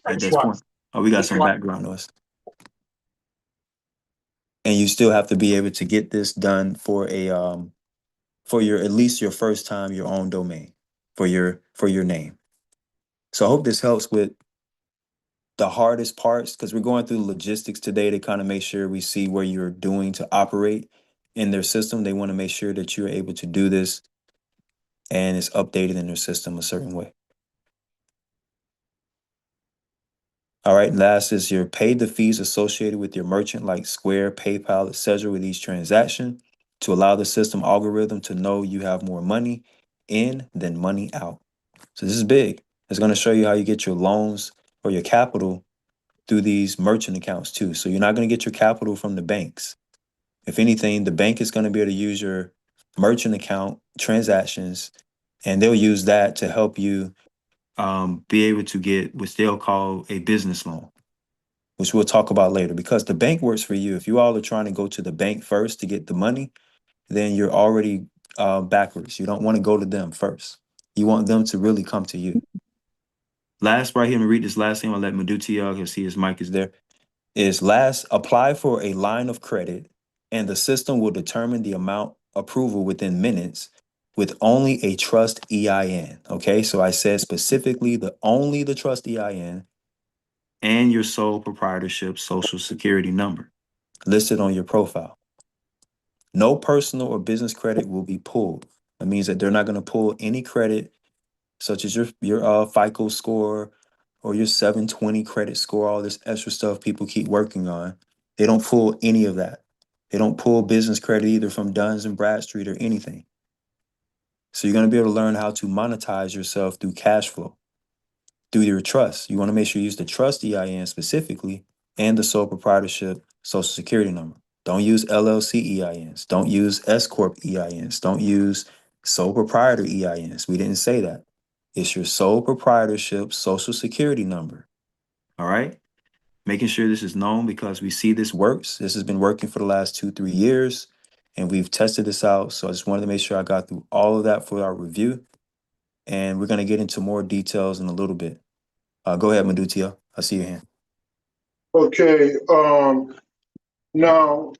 at this point. Oh, we got some background noise. And you still have to be able to get this done for a for your, at least your first time, your own domain for your name. So I hope this helps with the hardest parts, because we're going through logistics today to kind of make sure we see where you're doing to operate in their system. They want to make sure that you're able to do this and it's updated in their system a certain way. All right, last is your paid the fees associated with your merchant like Square, PayPal, etc. with each transaction to allow the system algorithm to know you have more money in than money out. So this is big. It's going to show you how you get your loans or your capital through these merchant accounts too. So you're not going to get your capital from the banks. If anything, the bank is going to be able to use your merchant account transactions, and they'll use that to help you be able to get what they'll call a business loan, which we'll talk about later, because the bank works for you. If you all are trying to go to the bank first to get the money, then you're already backwards. You don't want to go to them first. You want them to really come to you. Last, right here, I'm gonna read this last thing. I'll let Mehduty, you'll see his mic is there. Is last, apply for a line of credit and the system will determine the amount approval within minutes with only a trust EIN. Okay, so I said specifically only the trust EIN and your sole proprietorship social security number listed on your profile. No personal or business credit will be pulled. That means that they're not going to pull any credit such as your FICO score or your 720 credit score, all this extra stuff people keep working on. They don't pull any of that. They don't pull business credit either from Duns and Bradstreet or anything. So you're going to be able to learn how to monetize yourself through cash flow, through your trust. You want to make sure you use the trust EIN specifically and the sole proprietorship social security number. Don't use LLC EINs. Don't use S Corp EINs. Don't use sole proprietor EINs. We didn't say that. It's your sole proprietorship social security number. All right? Making sure this is known because we see this works. This has been working for the last 2-3 years, and we've tested this out. So I just wanted to make sure I got through all of that for our review. And we're going to get into more details in a little bit. Go ahead, Mehduty. I see your hand. Okay, now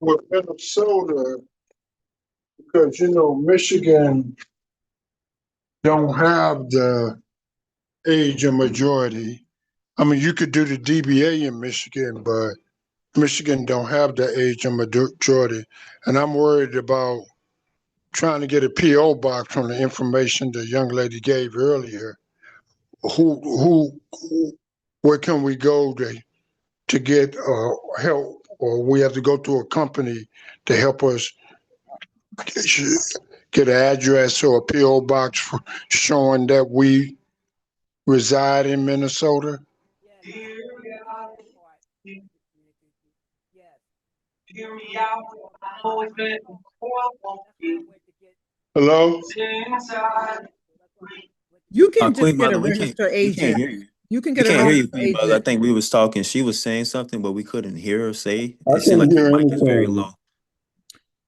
with Minnesota, because Michigan don't have the age of majority. I mean, you could do the DBA in Michigan, but Michigan don't have the age of majority. And I'm worried about trying to get a PO box from the information the young lady gave earlier. Where can we go to get help, or we have to go to a company to help us get an address or a PO box showing that we reside in Minnesota? Hello? You can just Queen get a Mother, registered we can't agent. hear you. You can We get a can't hear you, registered Queen Mother. I agent. think we was talking. She was saying something, but we couldn't hear her say. I It seemed can't like hear your mic is very anything. low.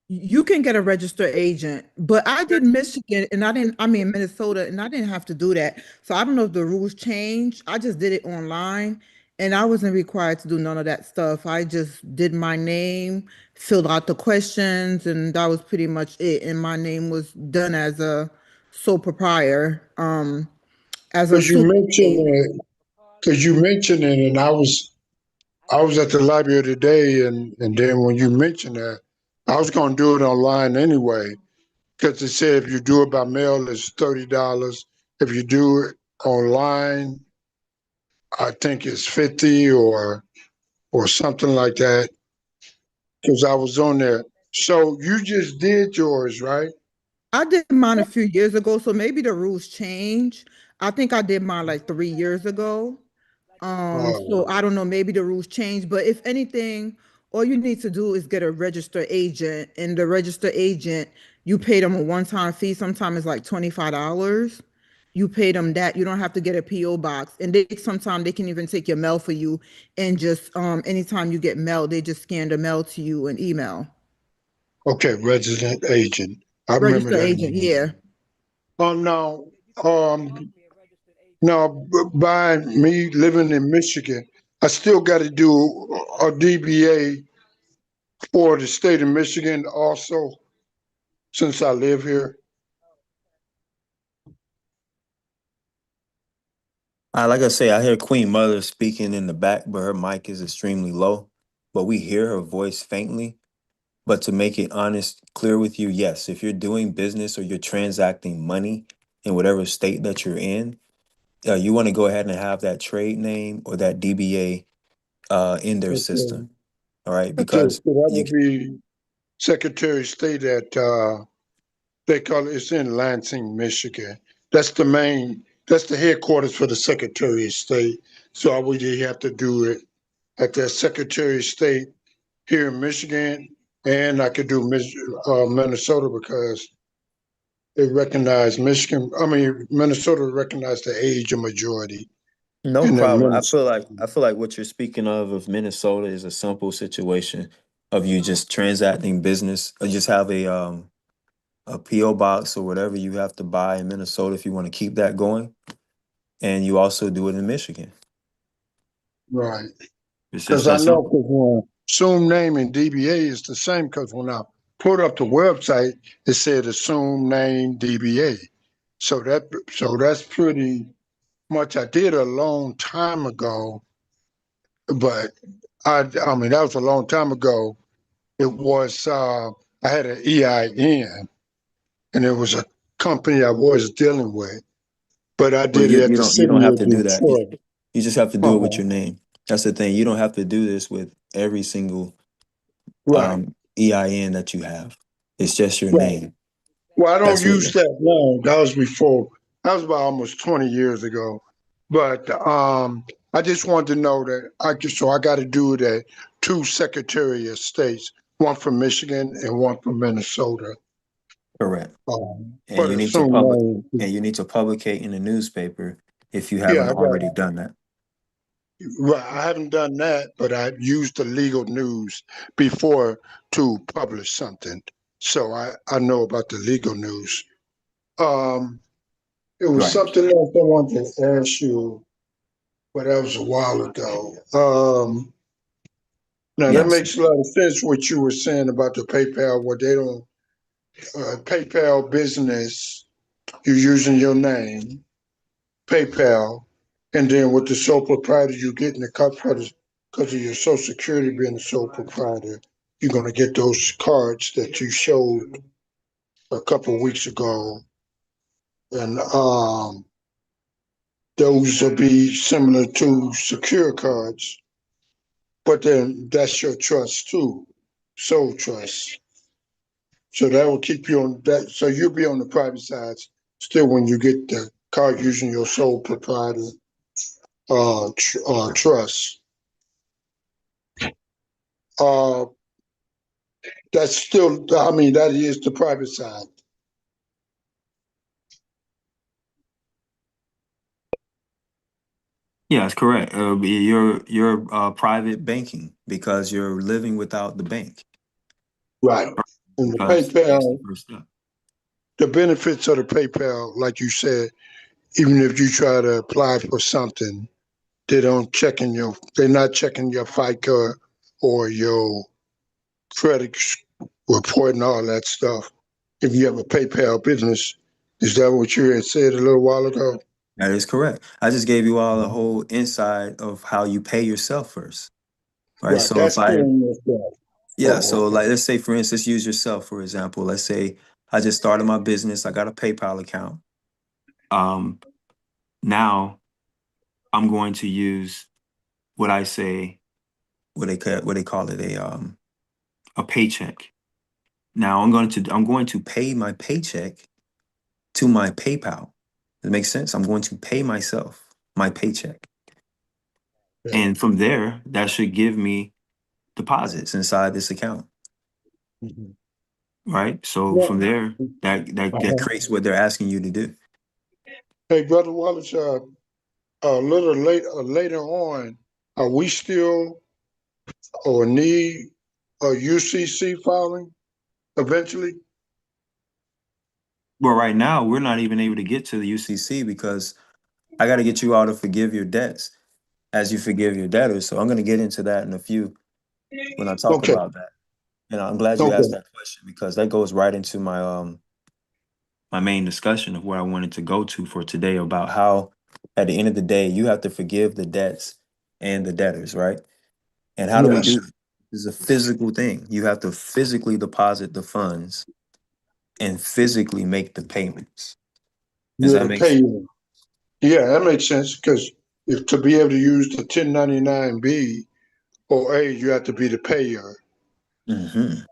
You can get a registered agent, but I did Michigan and I mean Minnesota, and I didn't have to do that. So I don't know if the rules changed. I just did it online and I wasn't required to do none of that stuff. I just did my name, filled out the questions, and that was pretty much it. And my name was done as a sole proprietor, as a Because you super mentioned name. it, and I was at the library today, and then when you mentioned that, I was going to do it online anyway, because it said if you do it by mail, it's $30. If you do it online, I think it's 50 or something like that. Because I was on there. So you just did yours, right? I did mine a few years ago, so maybe the rules change. I think I did mine like 3 years ago. So I don't know, maybe the rules change, but if anything, all you need to do is get a registered agent, and the registered agent, you pay them a one-time fee. Sometimes it's like $25. You pay them that. You don't have to get a PO box, and sometimes they can even take your mail for you, and just anytime you get mail, they just scan the mail to you and email. Okay, resident agent. I remember Registered that agent, name. yeah. Now, by me living in Michigan, I still got to do a DBA for the state of Michigan also. since I live here? Like I say, I hear Queen Mother speaking in the back, but her mic is extremely low. But we hear her voice faintly. But to make it honest, clear with you, yes, if you're doing business or you're transacting money in whatever state that you're in, you want to go ahead and have that trade name or that DBA in their Okay. system. All right, So because that you would be Secretary of State at, they call it, it's in Lansing, Michigan. That's that's the headquarters for the Secretary of State. So I would have to do it at the Secretary of State here in Michigan, and I could do Minnesota because they recognize Minnesota recognize the age of majority. no And then problem. Minnesota. I feel like what you're speaking of Minnesota is a simple situation of you just transacting business or just have a PO box or whatever you have to buy in Minnesota if you want to keep that going, and you also do it in Michigan. Right. It's just Because I that know simple. because assume name and DBA is the same because when I put up the website, it said assume name DBA. So that's pretty much I did a long time ago, but I mean that was a long time ago. It was I had an EIN and it was a company I was dealing with, but I Well, did it at the you don't city have of to do that. Detroit. You just have to do it with Uh-huh. your name. That's the thing. You don't have to do this with every single Right, EIN that you have. It's just your right. name. Well, I don't That's use it. that now. That was before. That was about almost 20 years ago. But I just wanted to know that I got to do it at two Secretary of States, one from Michigan and one from Minnesota. Correct. And But you as need to soon publicate in the newspaper if you yeah, haven't I got already done that. right. I haven't done that, but I've used the legal news before to publish something. So I know about the legal news. Um, it was Right. something else I wanted to ask you, but that was a while ago. Now that Yes. makes a lot of sense what you were saying about the PayPal, what they don't PayPal business, you're using your name, PayPal, and then with the sole proprietor, you're getting the cut because of your Social Security being a sole proprietor. You're gonna get those cards that you showed a couple of weeks ago, and those will be similar to secure cards, but then that's your trust too, sole trust. So that will keep you on that. So you'll be on the private side still when you get the card using your sole proprietor trust. Uh, that's still, I mean, that is the private side. Yeah, that's correct. Your private banking because you're living without the bank. Right. And the That's the PayPal, first step. the benefits of the PayPal, like you said, even if you try to apply for something, they're not checking your FICA or your credit report and all that stuff. If you have a PayPal business, is that what you had said a little while ago? That is correct. I just gave you all a whole insight of how you pay yourself first. Right. Right, So if that's I paying yourself. Yeah, Oh, so okay. like let's say for instance, use yourself for example. Let's say I just started my business, I got a PayPal account. Um Now I'm going to use what I say what they call it a paycheck. Now I'm going to pay my paycheck to my PayPal. Does it make sense? I'm going to pay myself my paycheck. Okay. And from there, that should give me deposits inside this account. Mhm. Right. So Well, from there, that uh-huh. creates what they're asking you to do. Hey, Brother Wallace, a little later on, are we still or need a UCC filing eventually? Well, right now, we're not even able to get to the UCC because I got to get you all to forgive your debts as you forgive your debtors. So I'm going to get into that in a few when I talk Okay, about that. And I'm glad you asked Okay. that question because that goes right into my main discussion of where I wanted to go to for today about how at the end of the day you have to forgive the debts and the debtors, right? And how do we Yes. do that? This is a physical thing. You have to physically deposit the funds and physically make the payments. Does Yeah, that to make pay sense? you. Yeah, that makes sense because if to be able to use the 1099B or A, you have to be the payer. Hmm.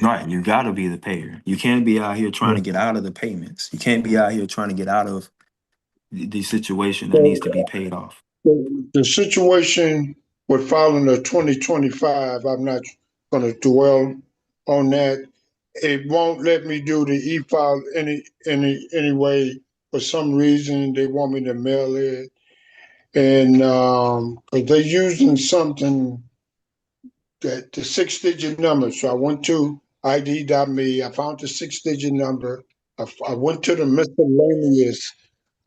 Right. You got to be the payer. You can't be out here trying Yeah. to get out of the payments. You can't be out here trying to get out of the situation that needs So to be paid off. the situation with filing the 2025, I'm not going to dwell on that. It won't let me do the e-file anyway. For some reason, they want me to mail it, and but they're using something that the 6-digit number. So I went to ID.me. I found the 6-digit number. I went to the miscellaneous.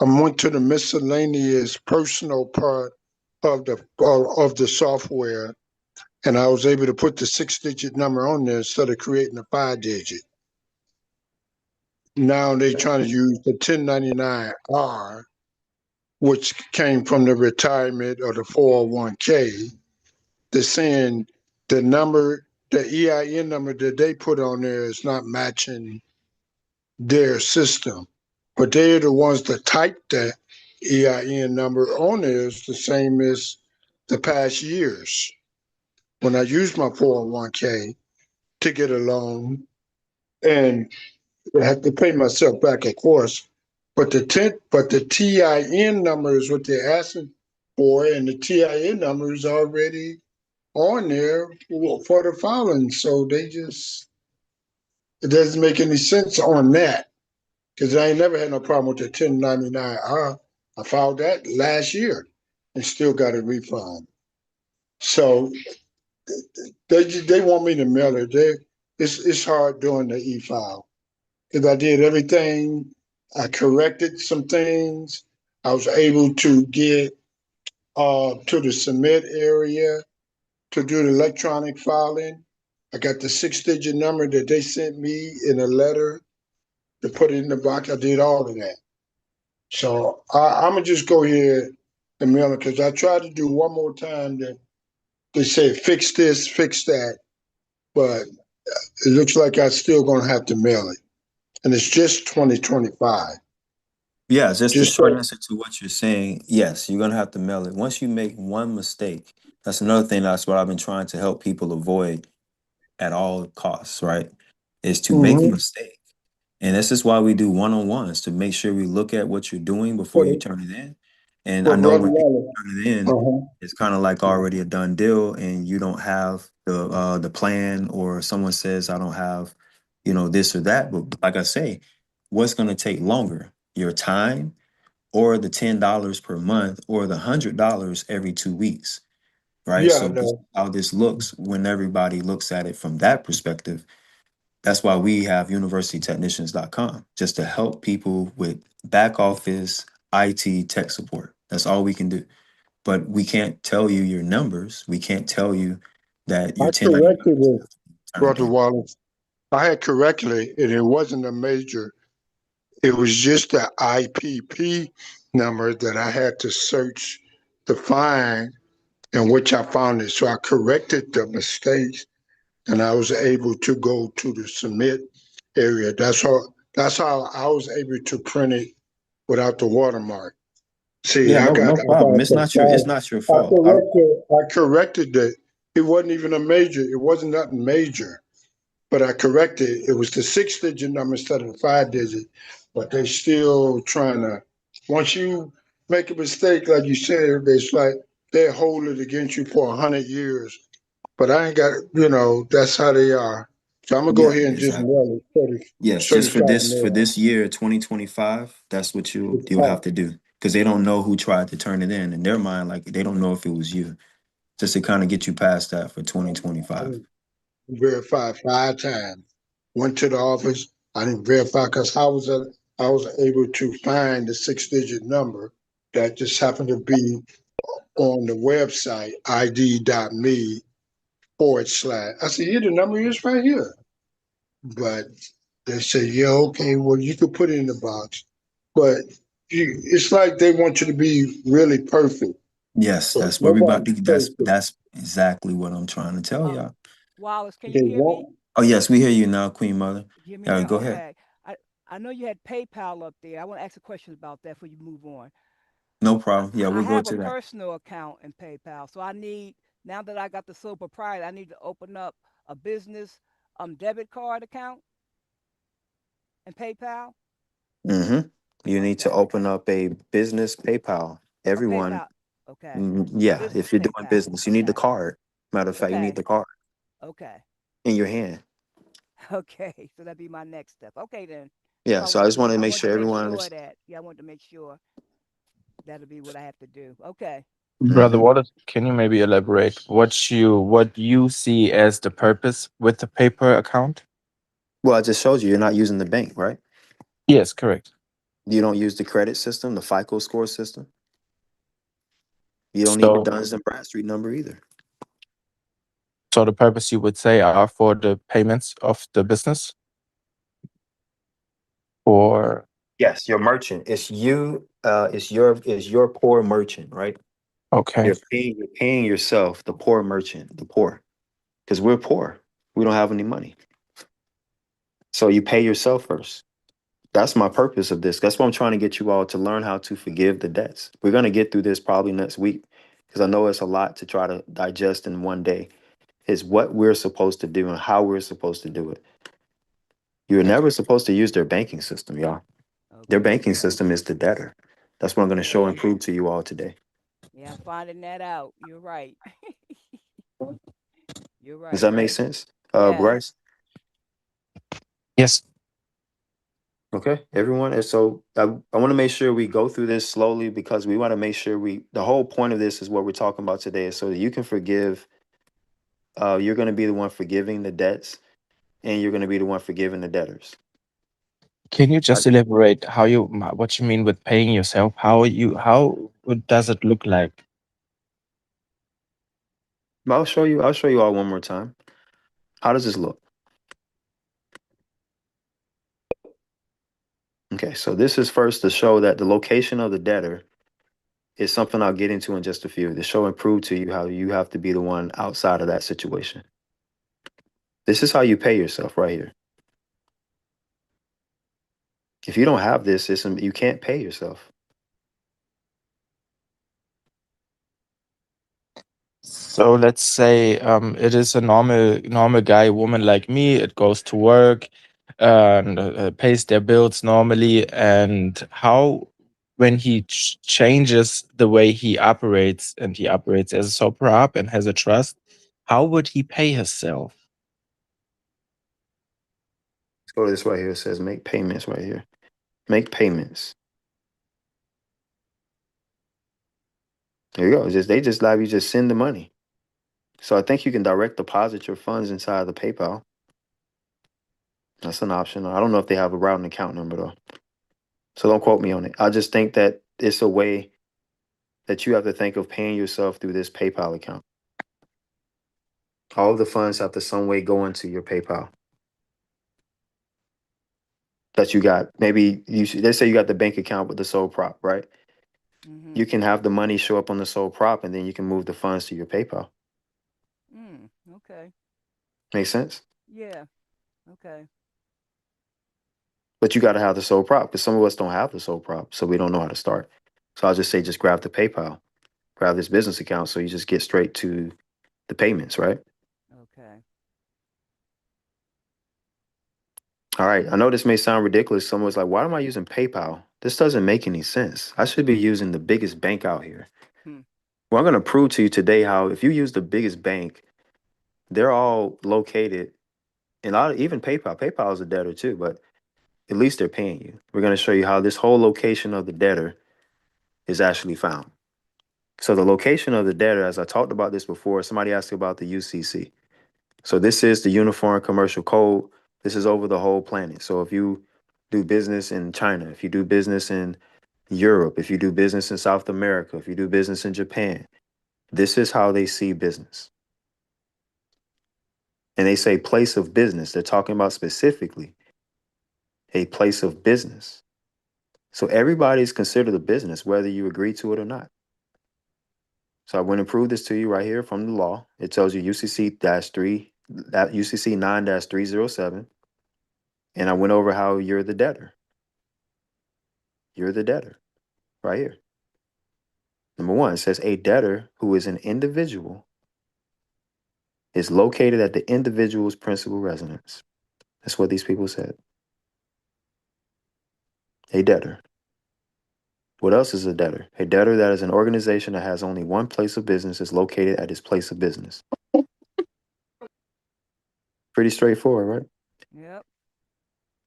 I went to the miscellaneous personal part of the software, and I was able to put the 6-digit number on there instead of creating a 5-digit. Now they're trying to use the 1099R, which came from the retirement or the 401k. They're saying the number, the EIN number that they put on there is not matching their system. But they're the ones that type that EIN number on there is the same as the past years. When I used my 401k to get a loan and I had to pay myself back, of course, but the TIN number is what they're asking for, and the TIN number is already on there for the filing. So it doesn't make any sense on that because I ain't never had no problem with the 1099R. I filed that last year and still got a refund. So they want me to mail it. It's hard doing the e-file because I did everything. I corrected some things. I was able to get to the submit area to do the electronic filing. I got the 6-digit number that they sent me in a letter to put it in the box. I did all of that. So I'm gonna just go here and mail it because I tried to do one more time that they said fix this, fix that, but it looks like I'm still gonna have to mail it, and it's just 2025. Yeah, just the Just short so, answer to what you're saying, yes, you're gonna have to mail it. Once you make one mistake, that's another thing that's what I've been trying to help people avoid at all costs, right? Is to make a mhm. mistake. And this is why we do one-on-ones to make sure we look at what you're doing before you turn it in. And I But know Brother when people Wallace, turn it in, uh-huh. it's kind of like already a done deal, and you don't have the plan, or someone says I don't have, this or that. But like I say, what's going to take longer? Your time, or the $10 per month, or the $100 every 2 weeks, right? Yeah, I So this is know. how this looks when everybody looks at it from that perspective. That's why we have universitytechnicians.com, just to help people with back office IT tech support. That's all we can do. But we can't tell you your numbers. We can't tell you that I your 1099 corrected it, turned Brother in. Wallace. I had correctly, and it wasn't a major. It was just the IPP number that I had to search to find, in which I found it. So I corrected the mistakes, and I was able to go to the submit area. That's how I was able to print it without the watermark. See, Yeah, I no, got no I problem. got It's the not your I fault. corrected it. It wasn't even a major. It wasn't nothing major, but I corrected it. It was the 6-digit number instead of the 5-digit. But they still trying to. Once you make a mistake, like you said, it's like they hold it against you for 100 years. But I ain't got. That's how they are. So I'm gonna go Yeah, ahead and just exactly. mail it Yes, just for certified mail. this year, 2025, that's what It's you'll have fine. to do. Because they don't know who tried to turn it in their mind, like they don't know if it was you. Just to kind of get you past that for I 2025. didn't verify 5 times. Went to the office. I didn't verify because I was able to find the 6-digit number that just happened to be on the website ID.me, / I said, yeah, the number is right here. But they say, yeah, okay, well, you could put it in the box. But it's like they want you to be really perfect. Yes, But that's where we about to. nobody's perfect. That's exactly what I'm trying to tell y'all. Wallace, can They you hear me? want, Oh yes, we hear you now, Queen Mother. Hear me Yeah, now? go ahead. Okay. I know you had PayPal up there. I want to ask a question about that before you move on. No problem. Yeah, I we'll go have a to that. personal account in PayPal, so I need, now that I got the sole proprietor, I need to open up a business debit card account in PayPal. Mm-hmm. You need to Okay. open up a business PayPal. A Everyone, PayPal. Okay. A yeah, if business you're doing PayPal. business, you need the Okay. card. Matter of fact, you need Okay. the card Okay. in your hand. Okay. So that'd be my next step. Okay then. That's Yeah, what I so I wanted to just want know. to I make wanted to sure make everyone sure understands. that. Yeah, I wanted to make sure that'll be what I have to do. Okay. Brother Wallace, can you maybe elaborate what you see as the purpose with the paper account? Well, I just showed you, you're not using the bank, right? Yes, correct. You don't use the credit system, the FICO score system. You don't need the So, Duns and Bradstreet number either. so the purpose you would say are for the payments of the business, or Yes, your merchant. It's you. It's your poor merchant, right? okay. You're paying yourself, the poor merchant, the poor, because we're poor. We don't have any money. So you pay yourself first. That's my purpose of this. That's why I'm trying to get you all to learn how to forgive the debts. We're gonna get through this probably next week because I know it's a lot to try to digest in one day. Is what we're supposed to do and how we're supposed to do it. You're never supposed to use their banking system, y'all. Their Okay. banking system is the debtor. That's what I'm going to show and prove to you all today. Yeah, I'm finding that out. You're right. You're Does right. that make sense? Yes. Bryce? Yes. Okay, everyone. And so I want to make sure we go through this slowly because we want to make sure the whole point of this is what we're talking about today is so that you can forgive. You're going to be the one forgiving the debts and you're going to be the one forgiving the debtors. Can you just elaborate what you mean with paying yourself? What does it look like? I'll show you all one more time. How does this look? Okay, so this is first to show that the location of the debtor is something I'll get into in just a few to show and prove to you how you have to be the one outside of that situation. This is how you pay yourself right here. If you don't have this, you can't pay yourself. So let's say it is a normal guy, woman like me. It goes to work and pays their bills normally. And how, when he changes the way he operates, and he operates as a sole prop and has a trust, how would he pay himself? Let's go to this right here. It says make payments right here. Make payments. There you go. They just allow you just send the money. So I think you can direct deposit your funds inside the PayPal. That's an option. I don't know if they have a routing account number though. So don't quote me on it. I just think that it's a way that you have to think of paying yourself through this PayPal account. All of the funds have to some way go into your PayPal that you got. Maybe they say you got the bank account with the sole prop, right? Mm-hmm. You can have the money show up on the sole prop and then you can move the funds to your PayPal. Okay. Make sense? Yeah. Okay. But you got to have the sole prop because some of us don't have the sole prop, so we don't know how to start. So I'll just say, just grab the PayPal, grab this business account, so you just get straight to the payments, right? Okay. All right. I know this may sound ridiculous. Someone's like, why am I using PayPal? This doesn't make any sense. I should be using the biggest bank out here. Hmm. Well, I'm going to prove to you today how if you use the biggest bank, they're all located in even PayPal. PayPal is a debtor too, but at least they're paying you. We're going to show you how this whole location of the debtor is actually found. So the location of the debtor, as I talked about this before, somebody asked about the UCC. So this is the Uniform Commercial Code. This is over the whole planet. So if you do business in China, if you do business in Europe, if you do business in South America, if you do business in Japan, this is how they see business. And they say place of business. They're talking about specifically a place of business. So everybody is considered a business, whether you agree to it or not. So I went and proved this to you right here from the law. It tells you UCC-3, that UCC 9-307. And I went over how you're the debtor. You're the debtor right here. Number one, it says a debtor who is an individual is located at the individual's principal residence. That's what these people said. A debtor. What else is a debtor? A debtor that is an organization that has only one place of business is located at its place of business. Pretty straightforward, right? Yep.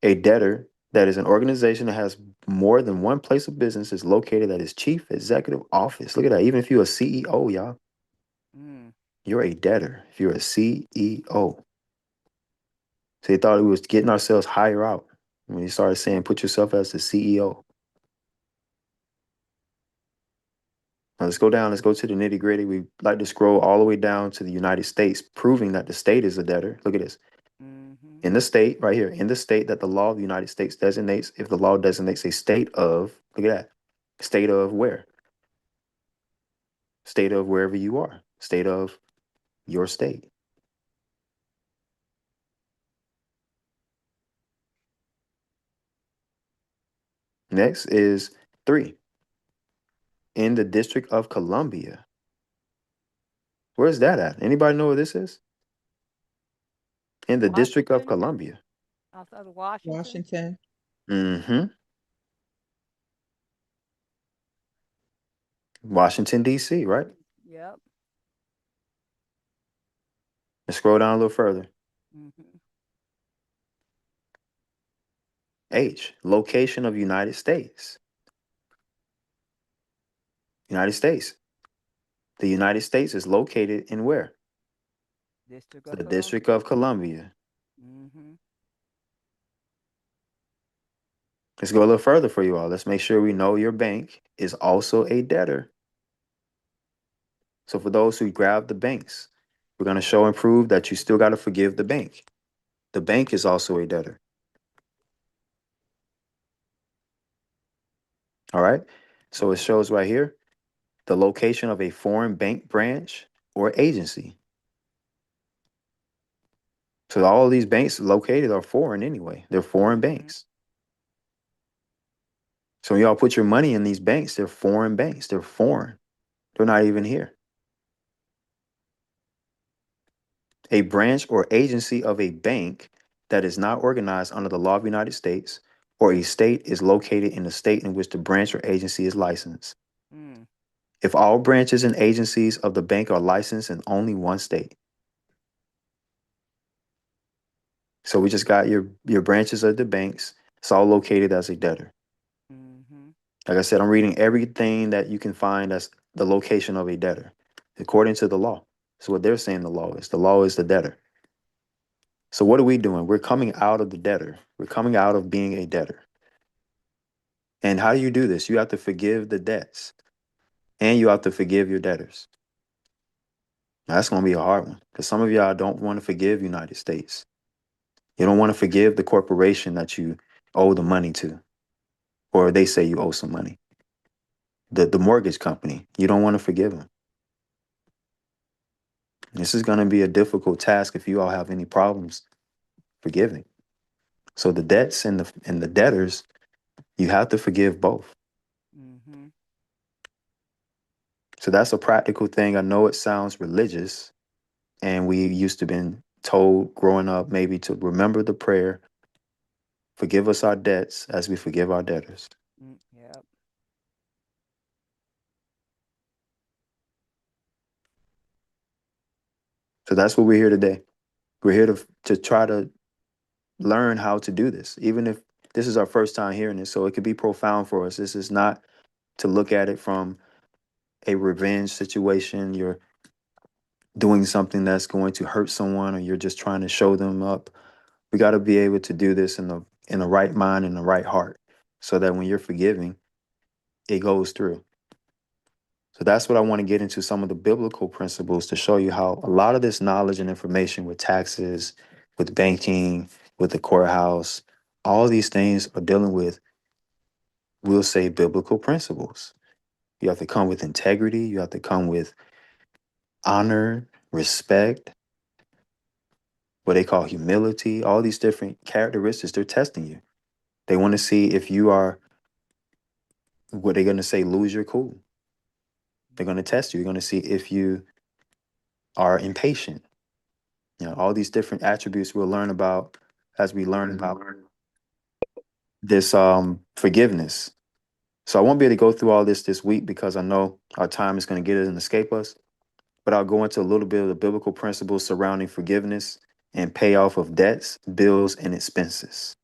A debtor that is an organization that has more than one place of business is located at its chief executive office. Look at that. Even if you're a CEO, y'all, Mm. you're a debtor if you're a CEO. So they thought we was getting ourselves higher out when he started saying, put yourself as the CEO. Now let's go down. Let's go to the nitty gritty. We like to scroll all the way down to the United States, proving that the state is a debtor. Look at this. Mm-hmm. In the state, right here, in the state that the law of the United States designates, if the law designates a state of, look at that, state of where? State of wherever you are, state of your state. Next is 3. In the District of Columbia. Where's that at? Anybody know where this is? In the District of Washington? Columbia. Outside of Washington? Washington. Mm-hmm. Washington, D.C., right? Yep. Let's scroll down a little further. Mm-hmm. H, location of United States. United States. The United States is located in where? District of The Columbia. District of Columbia. Mm-hmm. Let's go a little further for you all. Let's make sure we know your bank is also a debtor. So for those who grab the banks, we're going to show and prove that you still got to forgive the bank. The bank is also a debtor. All right. So it shows right here the location of a foreign bank branch or agency. So all of these banks located are foreign anyway. They're foreign banks. So when y'all put your money in these banks, they're foreign banks. They're foreign. They're not even here. A branch or agency of a bank that is not organized under the law of the United States or a state is located in the state in which the branch or agency is licensed. Mm. If all branches and agencies of the bank are licensed in only one state. So we just got your branches of the banks. It's all located as a debtor. Mm-hmm. Like I said, I'm reading everything that you can find as the location of a debtor, according to the law. So what they're saying the law is. The law is the debtor. So what are we doing? We're coming out of the debtor. We're coming out of being a debtor. And how do you do this? You have to forgive the debts. And you have to forgive your debtors. Now, that's going to be a hard one because some of y'all don't want to forgive United States. You don't want to forgive the corporation that you owe the money to, or they say you owe some money. The mortgage company, you don't want to forgive them. This is going to be a difficult task if you all have any problems forgiving. So the debts and the debtors, you have to forgive both. Mm-hmm. So that's a practical thing. I know it sounds religious, and we used to been told growing up maybe to remember the prayer, forgive us our debts as we forgive our debtors. Mm, yep. So that's what we're here today. We're here to try to learn how to do this, even if this is our first time hearing this. So it could be profound for us. This is not to look at it from a revenge situation. You're doing something that's going to hurt someone, or you're just trying to show them up. We got to be able to do this in the right mind and the right heart, so that when you're forgiving, it goes through. So that's what I want to get into, some of the biblical principles to show you how a lot of this knowledge and information with taxes, with banking, with the courthouse, all these things are dealing with, we'll say, biblical principles. You have to come with integrity. You have to come with honor, respect, what they call humility, all these different characteristics. They're testing you. They want to see if you are, what they're going to say, lose your cool. They're going to test you. You're going to see if you are impatient. All these different attributes we'll learn about as we learn about this forgiveness. So I won't be able to go through all this week because I know our time is going to get it and escape us. But I'll go into a little bit of the biblical principles surrounding forgiveness and payoff of debts, bills, and expenses.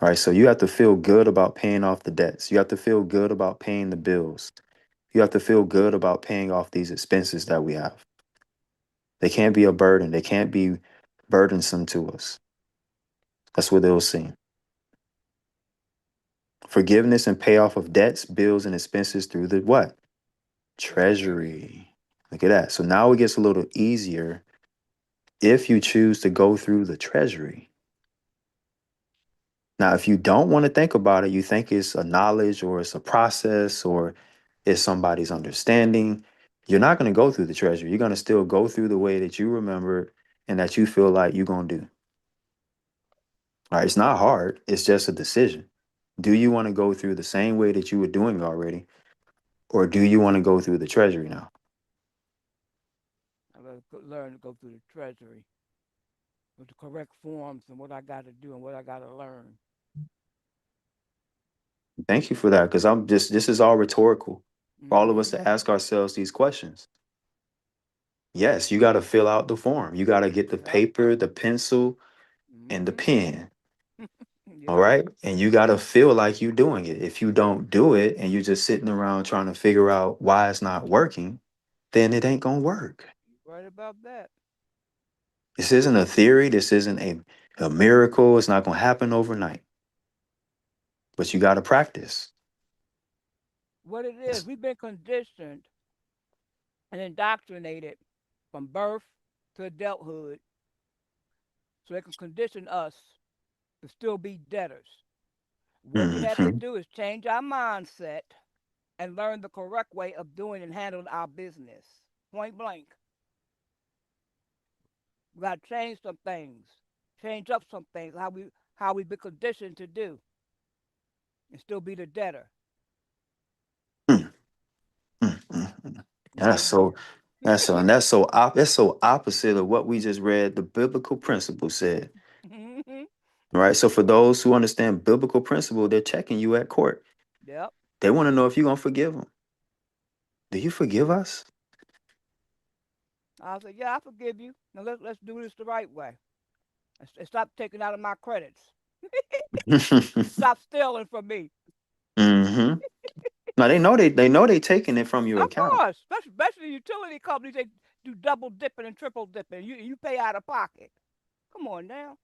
All right, so you have to feel good about paying off the debts. You have to feel good about paying the bills. You have to feel good about paying off these expenses that we have. They can't be a burden. They can't be burdensome to us. That's what they'll see. Forgiveness and payoff of debts, bills, and expenses through the what? Treasury. Look at that. So now it gets a little easier if you choose to go through the treasury. Now, if you don't want to think about it, you think it's a knowledge or it's a process or it's somebody's understanding, you're not going to go through the treasury. You're going to still go through the way that you remember and that you feel like you're going to do. All right, it's not hard. It's just a decision. Do you want to go through the same way that you were doing already, or do you want to go through the treasury now? I gotta learn to go through the treasury with the correct forms and what I got to do and what I got to learn. Thank you for that, because this is all rhetorical for all of us Mhm. to ask ourselves these questions. Yes, you got to fill out the form. You got to get the Yep. paper, the pencil, and the Mhm. pen. All Yep. right. And you got to feel like you're doing it. If you don't do it and you're just sitting around trying to figure out why it's not working, then it ain't going to work. Right about that. This isn't a theory. This isn't a miracle. It's not going to happen overnight. But you got to practice. What it is, we've been conditioned and indoctrinated from birth to adulthood so they can condition us to still be debtors. What we have to Hmm. do is change our mindset and learn the correct way of doing and handling our business. Point blank. We got to change some things, change up some things, how we've been conditioned to do, and still be the debtor. That's Right so there. that's so opposite of what we just read. The biblical principle said. Mhm. Right. So for those who understand biblical principle, they're checking you at court. Yep. They want to know if you're gonna forgive them. Do you forgive us? I said, yeah, I forgive you. Now let's do this the right way. And stop taking out of my credits. Stop stealing from me. Hmm. Now they know they taking it from your Of account. course, especially utility companies, they do double dipping and triple dipping. You pay out of pocket. Come on now.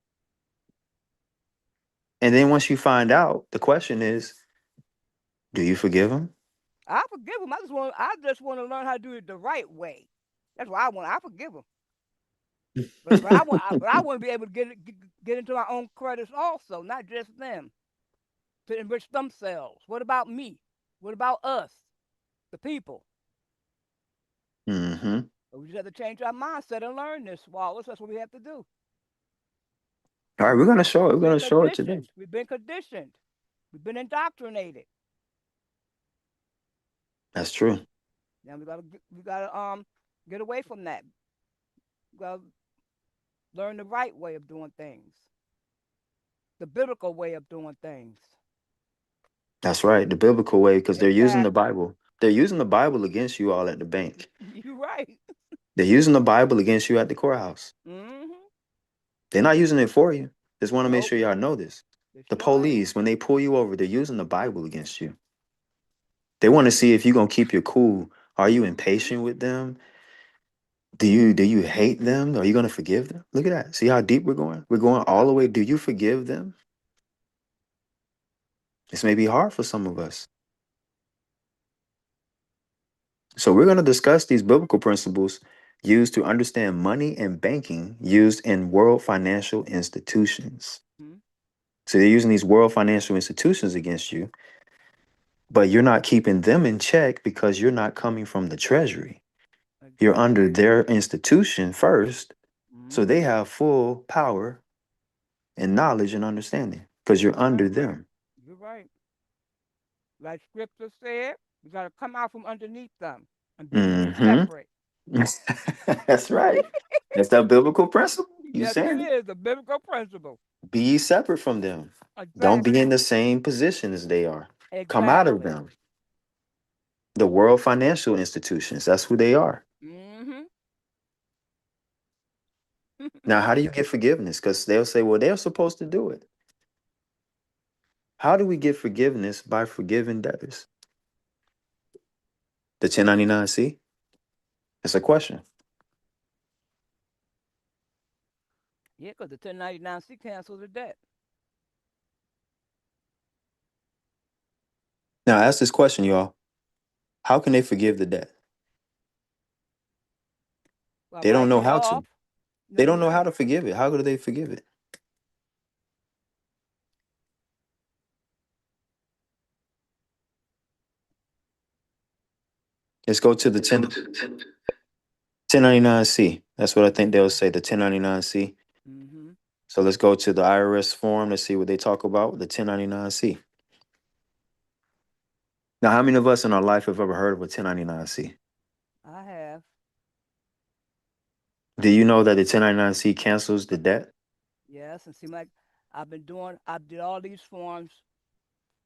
And then once you find out, the question is, do you forgive them? I forgive them. I just want to learn how to do it the right way. That's why I want. I forgive them. But I want to be able to get into my own credits also, not just them, to enrich themselves. What about me? What about us, the people? Hmm. We just have to change our mindset and learn this, Wallace. That's what we have to do. All right, we're gonna show it. We're We've been gonna show it today. conditioned. We've been conditioned. We've been indoctrinated. That's true. Now we gotta get away from that. We gotta learn the right way of doing things, the biblical way of doing things. That's right. The biblical way, because they're using the Exactly. Bible. They're using the Bible against you all at the bank. You're right. They're using the Bible against you at the courthouse. Mm-hmm. They're not using it for you. Just want to make Nope. sure y'all know this. They The sure ain't. police, when they pull you over, they're using the Bible against you. They want to see if you're gonna keep your cool. Are you Mm-hmm. impatient with them? Do you hate them? Are you gonna forgive them? Look at that. See how deep we're going? We're going all Yep. the way. Do you forgive them? This may be hard for some of us. So we're going to discuss these biblical principles used to understand money and banking used in world financial institutions. Hmm? So they're using these world financial institutions against you, but you're not keeping them in check because you're not coming from the treasury. You're under Exactly. their institution first, so they Hmm. have full power and knowledge and understanding because you're You're under right. them. You're right. Like scripture said, we got to come out from underneath them and be ye Hmm. separate. That's right. That's that biblical principle. You Yes, saying it it? is a biblical principle. Be ye separate from them. Don't be in Exactly. the same position as they are. Come out of Exactly. them. The world financial institutions, that's who they are. Hmm. Now, how do you get forgiveness? Because they'll say, well, they're supposed to do it. How do we get forgiveness? By forgiving debtors? The 1099-C? It's a question. Yeah, because the 1099-C cancels the debt. Now, ask this question, y'all. How can they forgive the debt? By They don't writing know it how off. to. No, They don't you're know how right. to forgive it. How do they forgive it? Let's go to the 1099-C. That's what I think they'll say, the 1099-C. Hmm. So let's go to the IRS form. Let's see what they talk about, the 1099-C. Now, how many of us in our life have ever heard of a 1099-C? I have. Do you know that the 1099-C cancels the debt? Yes, and seem like I did all these forms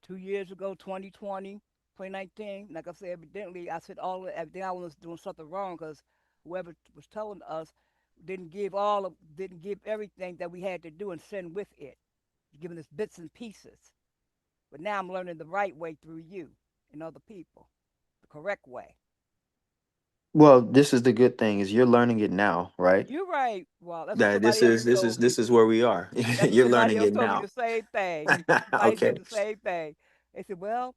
2 years ago, 2020, 2019. Like I said, evidently, I said everything I was doing something wrong because whoever was telling us didn't give everything that we had to do and send with it, giving us bits and pieces. But now I'm learning the right way through you and other people, the correct way. Well, this is the good thing is you're learning it now, right? You're right. Well, that's what That this somebody else is this is told me. this is where we are. That's what You're somebody learning else it told me now. the same thing. Somebody Okay. said the same thing. They said, well,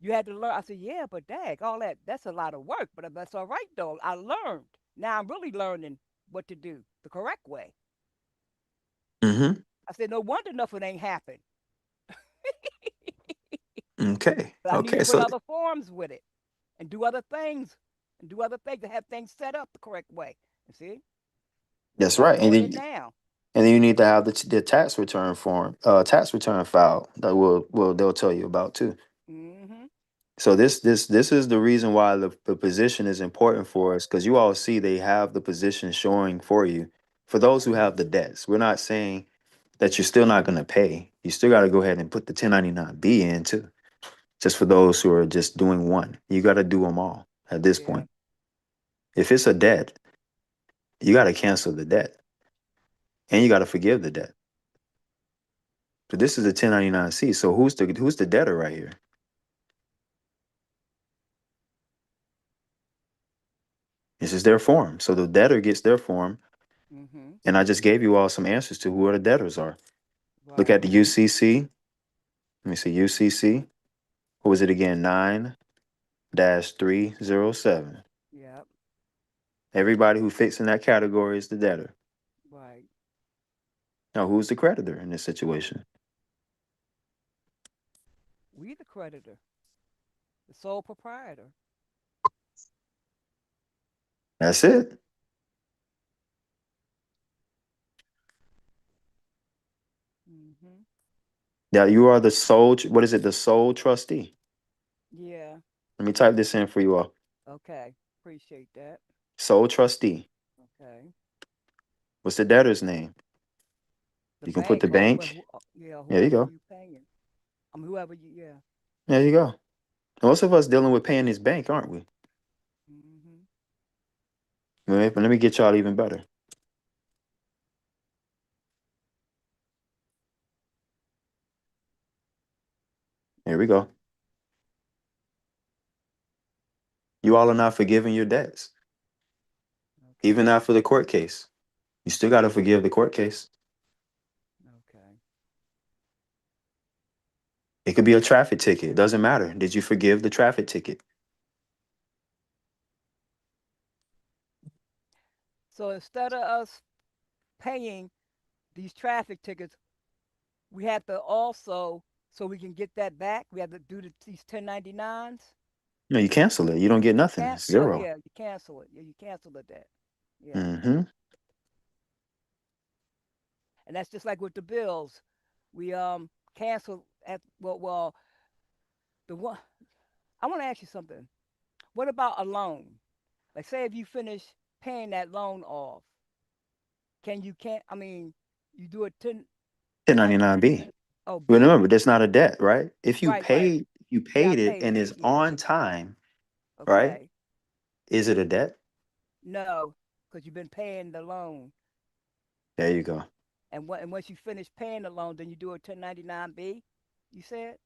you had to learn. I said, yeah, but dag, that's a lot of work. But that's all right, though. I learned. Now I'm really learning what to do the correct way. Mm-hmm. I said, no wonder nothing ain't happened. Okay. But I need to Okay. put So other forms with it and do other things to have things set up the correct way. You see? that's But I'm right. doing it now. And then you need to have the tax return form, tax return file that will they'll tell you about too. Hmm. So this is the reason why the position is important for us because you all see they have the position showing for you. For those who have the debts, we're not saying that you're still not going to pay. You still got to go ahead and put the 1099-B in too. Just for those who are just doing one, you got to do them all at this Yeah. point. If it's a debt, you got to cancel the debt and you got to forgive the debt. So this is a 1099-C. So who's the debtor right here? This is their form. So the debtor gets their form, Hmm. and I just gave you all some answers to who the debtors are. Look at Right. the UCC. Let me see UCC. What was it again? 9-307. Yep. Everybody who fits in that category is the debtor. Right. Now, who's the creditor in this situation? We the creditor, the sole proprietor. That's it. Hmm. Now you are the sole. What is it? The sole trustee. Yeah. Let me type this in for you all. Okay. Appreciate that. Sole trustee. Okay. What's the debtor's name? The You can put bank the or bank. yeah, There you whoever go. you paying. Whoever you, yeah. There you go. Most of us dealing with paying this bank, aren't we? Hmm. Let me get y'all even better. Here we go. You all are not forgiving your debts, even Okay. after the court case. You still got to forgive the court case. Okay. It could be a traffic ticket. It doesn't matter. Did you forgive the traffic ticket? So instead of us paying these traffic tickets, we have to also, so we can get that back, we have to do these 1099s. No, you cancel it. You don't get nothing. It's Oh zero. yeah, you cancel it. Yeah, you cancel the debt. Yeah, Mm-hmm. and that's just like with the bills. We cancel at well the one. I want to ask you something. What about a loan? Like, say if you finish paying that loan off, can you can't? I mean, you do it 1099B. oh B. Remember, that's not a debt, right? If you Right. paid, you Yeah, I paid it paid and it. it's Yeah. on time, right? Okay. Is it a debt? No, because you've been paying the loan, There you go. and once you finish paying the loan, then you do a 1099B. You said?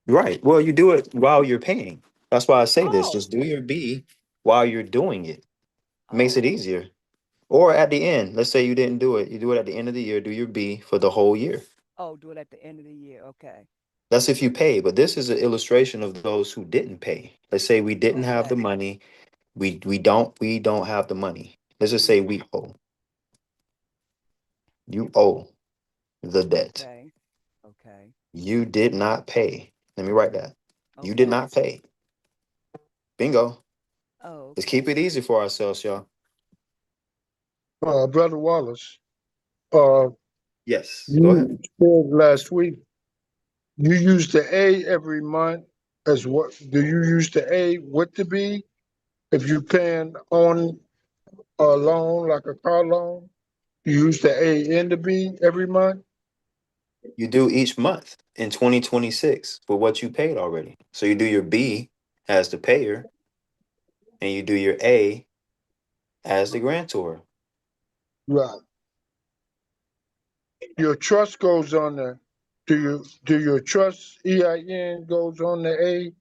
Right. Well, you do it while you're paying. That's why I say this. Oh. Just do your B while you're doing it. Makes it Oh. easier. Or at the end, let's say you didn't do it. You do it at the end of the year, do your B for the whole year. Oh, do it at the end of the year. Okay. That's if you pay. But this is an illustration of those who didn't pay. Let's say we didn't have the Okay. money. We don't have the money. Let's just say Mhm. we owe. You owe the debt. Okay. Okay. You did not pay. Let me write that. You did Okay. not pay. Bingo. Oh, Let's keep okay. it easy for ourselves, y'all. Brother Wallace, uh, Yes. Go ahead. you said last week you use the A every month as what? Do you use the A with the B if you paying on a loan like a car loan? You use the A and the B every month? You do each month in 2026 for what you paid already. So you do your B as the payer and you do your A as the grantor. Right. Your trust goes on the, do your trust EIN goes on the A?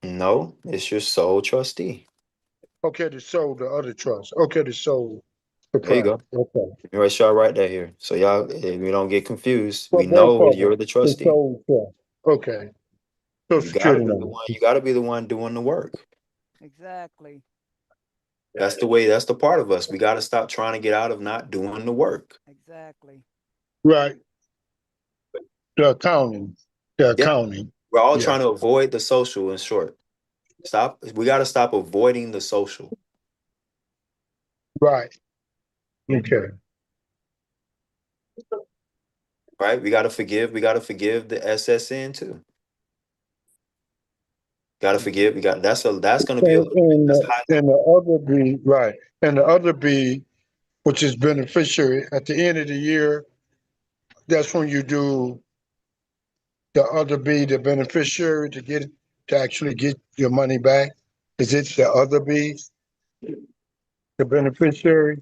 No, it's your sole trustee. Okay, the soul, the other trust. Okay, the soul, the There you private. go. Okay. Let me write y'all right there here. So y'all, we don't get confused. For We both know of you're them, the the trustee. soul trust. Okay. Social You gotta security be the number. one. You gotta be the one doing the work. Exactly. That's the way. That's the part of us. We gotta stop trying to get out of not doing the work. Exactly. Right. The accounting. The Yeah, accounting. we're all Yeah. trying to avoid the social. In short, stop. We gotta stop avoiding the social. Right. Okay. Right? We gotta forgive. We gotta forgive the SSN too. Gotta forgive. We got. That's gonna be a little bit. That's high And level. the other B, right. And the other B, which is beneficiary at the end of the year, that's when you do the other B, the beneficiary to actually get your money back. Is it the other B, the beneficiary?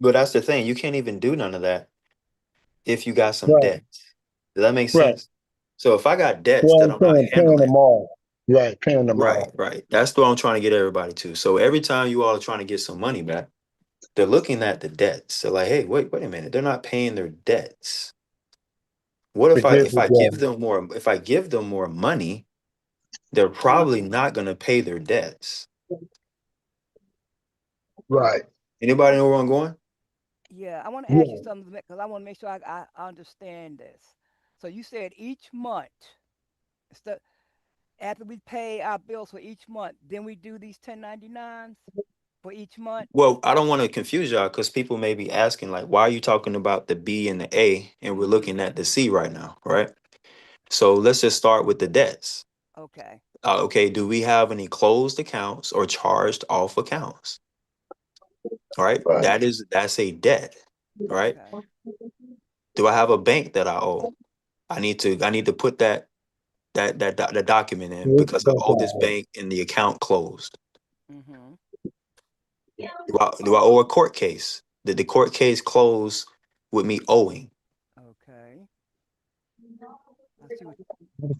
But that's the thing. You can't even do none of that if you got some Right. debt. Does that make Right. sense? So if I got debts Well, that I'm I'm not saying paying handling. them all. Right. Paying them Right, all. right. That's what I'm trying to get everybody to. So every time you all are trying to get some money back, they're looking at the debts. They're like, hey, wait a minute. They're not paying their debts. What if I Forgive if the I give debt. them more if I give them more money, they're probably not gonna pay their debts. Right. Anybody know where I'm going? Yeah, I want to ask you Yeah. something because I want to make sure I understand this. So you said each month, instead after we pay our bills for each month, then we do these 1099s for each month. Well, I don't want to confuse y'all because people may be asking, like, why are you talking about the B and the A and we're looking at the C right now, right? So let's just start with the debts. Okay. Okay, do we have any closed accounts or charged off accounts? All right, Right. that's a debt, right? Okay. Do I have a bank that I owe? I need to put the document in because I owe this bank and the account closed. Mm-hmm. Do I owe a court case? Did the court case close with me owing? Okay. I see what.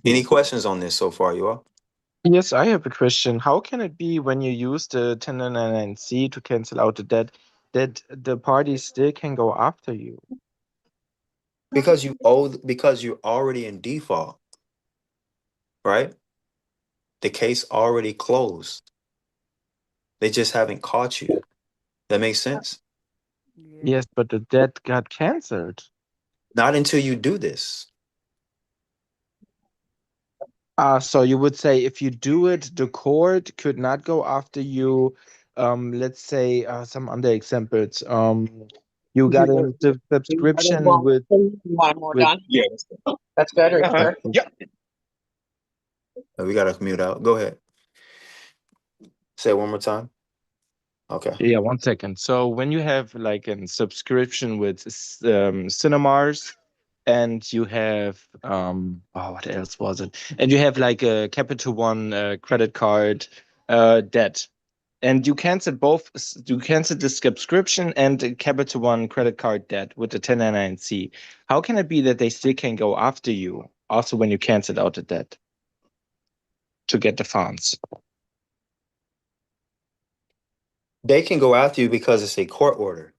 Any questions on this so far, you all? Yes, I have a question. How can it be when you use the 1099C to cancel out the debt that the parties still can go after you? Because you're already in default, right? The case already closed. They just haven't caught you. That makes sense? Yeah. Yes, but the debt got canceled. Not until you do this. So you would say if you do it, the court could not go after you. Let's say some other examples. You got a subscription with Yeah. That's good. Are you Okay. sure? Yeah. We gotta mute out. Go ahead. Say it one more time. Okay. Yeah, 1 second. So when you have like a subscription with cinemas, and you have what else was it? And you have like a Capital One credit card debt, and you cancel you cancel the subscription and the Capital One credit card debt with the 1099-C. How can it be that they still can go after you also when you canceled out the debt to get the funds? They can go after you because it's a court order.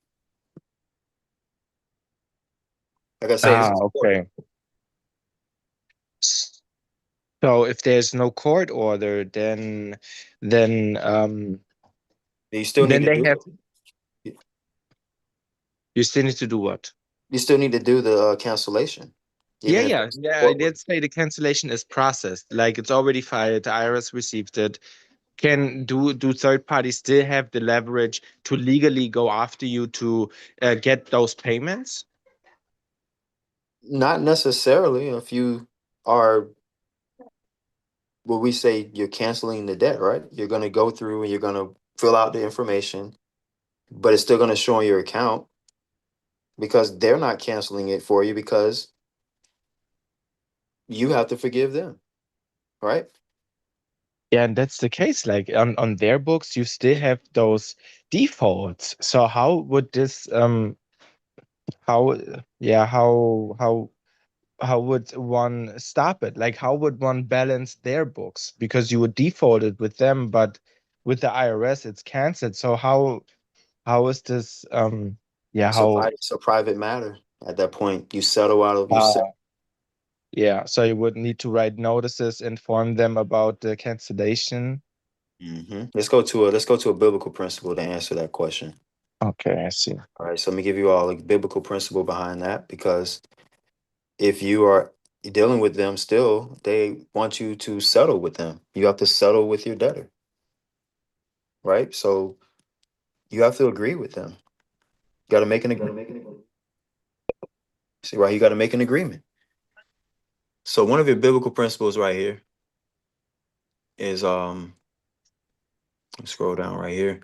Like I say, it's a court order. Okay. So if there's no court order, then You still need then to they do have it. you still need to do what? You still need to do the cancellation. Even if Yeah. it's a I court order. did say the cancellation is processed, like it's already filed, the IRS received it. Can do third parties still have the leverage to legally go after you to get those payments? Not necessarily if you are, well, we say you're canceling the debt, right? You're going to go through and you're going to fill out the information, but it's still going to show on your account because they're not canceling it for you because you have to forgive them, right? Yeah, and that's the case. Like on their books, you still have those defaults. So how would this how yeah how would one stop it? Like how would one balance their books? Because you would default it with them, but with the IRS it's canceled. So how is this yeah how It's a private matter. At that point, you settle out of uh, your yeah, so you would need to write notices, inform them about the cancellation. Let's go to a biblical principle to answer that question. Okay, I see. All right, so let me give you all a biblical principle behind that because if you are dealing with them still, they want you to settle with them. You have to settle with your debtor, right? So you have to agree with them. You got to make an agreement. See, right? You got to make an agreement. So one of your biblical principles right here is scroll down right here.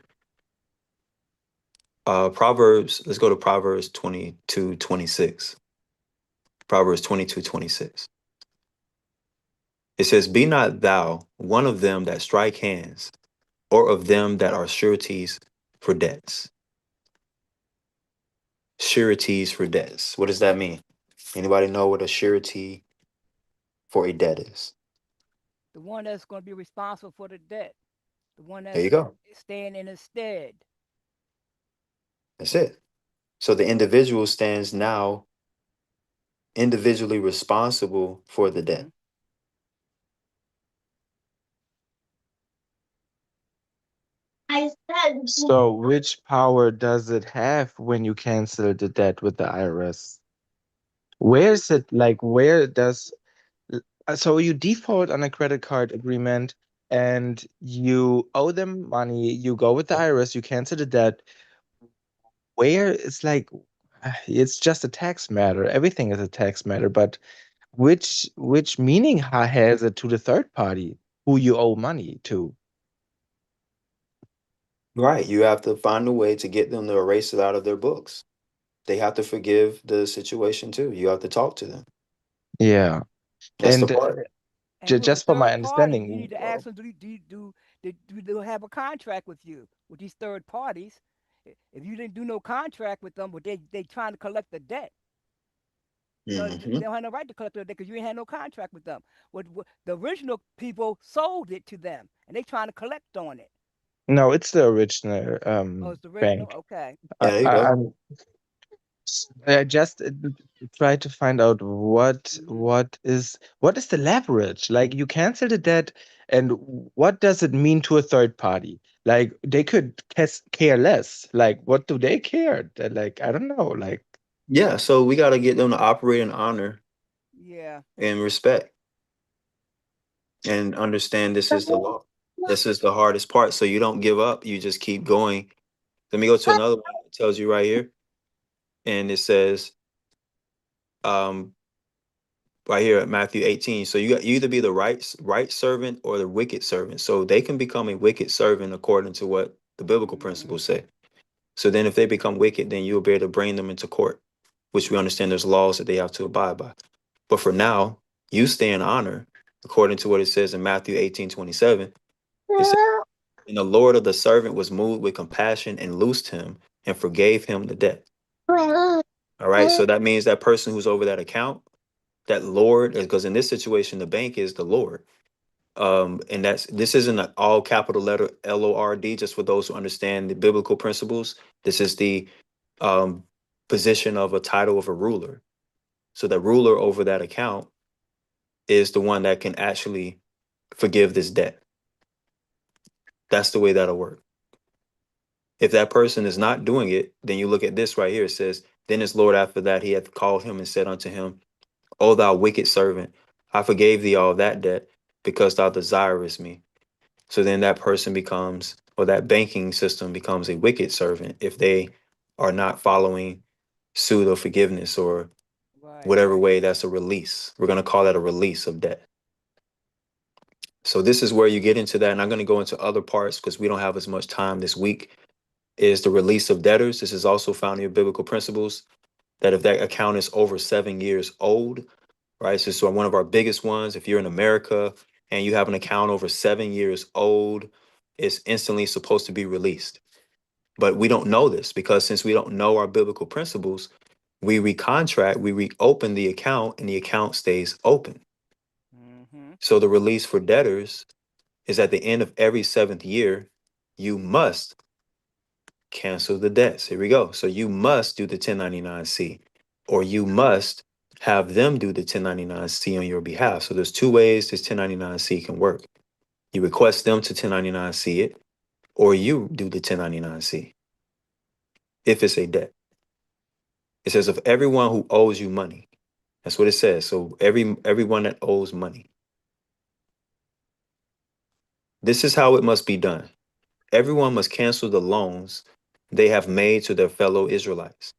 Proverbs, let's go to Proverbs 22:26. Proverbs 22:26. It says, "Be not thou one of them that strike hands, or of them that are sureties for debts." Sureties for debts. What does that mean? Anybody know what a surety for a debt is? The one that's going to be responsible for the debt. The one There that's you go. staying in his stead. That's it. So the individual stands now individually responsible for the debt. So which power does it have when you cancel the debt with the IRS? Where is it like where does so you default on a credit card agreement and you owe them money, you go with the IRS, you cancel the debt. Where it's like it's just a tax matter. Everything is a tax matter, but which meaning has it to the third party who you owe money to? Right. You have to find a way to get them to erase it out of their books. They have to forgive the situation too. You have to talk to them. Yeah. That's the And part. And who's the just for my third party? You understanding, need to ask them, do they have a contract with you, with these third parties? If you didn't do no contract with them, but they trying to collect the debt. No, they don't have no right to collect the debt because you ain't had no contract with them. What the original people sold it to them, and they trying to collect on it. no, it's the original Oh, it's the original. bank. Okay. Yeah, there you I, go. I'm I just try to find out what is the leverage? Like you cancel the debt, and what does it mean to a third party? Like they could care less. Like what do they care? Like I don't know. Like Yeah, so we got to get them to operate in honor Yeah. and respect and understand this is the law. This is the hardest part. So you don't give up. You just keep going. Let me go to another one. It tells you right here. And it says, um, right here at Matthew 18. So you either be the right servant or the wicked servant. So they can become a wicked servant according to what the biblical principles say. So then if they become wicked, then you'll be able to bring them into court, which we understand there's laws that they have to abide by. But for now, you stay in honor, according to what it says in Matthew 18:27. It says, and the Lord of the servant was moved with compassion and loosed him and forgave him the debt. All right. So that means that person who's over that account, that Lord, because in this situation, the bank is the Lord. And this isn't an all capital letter LORD, just for those who understand the biblical principles. This is the um, position of a title of a ruler. So the ruler over that account is the one that can actually forgive this debt. That's the way that'll work. If that person is not doing it, then you look at this right here. It says, then his Lord after that, he hath called him and said unto him, O thou wicked servant, I forgave thee all that debt because thou desirest me. So then that person becomes, or that banking system becomes a wicked servant if they are not following suit of forgiveness or Right. whatever way. That's a release. We're going to call that a release of debt. So this is where you get into that. And I'm going to go into other parts because we don't have as much time this week, is the release of debtors. This is also found in your biblical principles, that if that account is over 7 years old, right? So one of our biggest ones, if you're in America and you have an account over 7 years old, it's instantly supposed to be released. But we don't know this because since we don't know our biblical principles, we recontract, we reopen the account and the account stays open. Mm-hmm. So the release for debtors is at the end of every 7th year, you must cancel the debts. Here we go. So you must do the 1099-C, or you must have them do the 1099-C on your behalf. So there's two ways this 1099-C can work. You request them to 1099-C it, or you do the 1099-C if it's a debt. It says of everyone who owes you money. That's what it says. So everyone that owes money. This is how it must be done. Everyone must cancel the loans they have made to their fellow Israelites.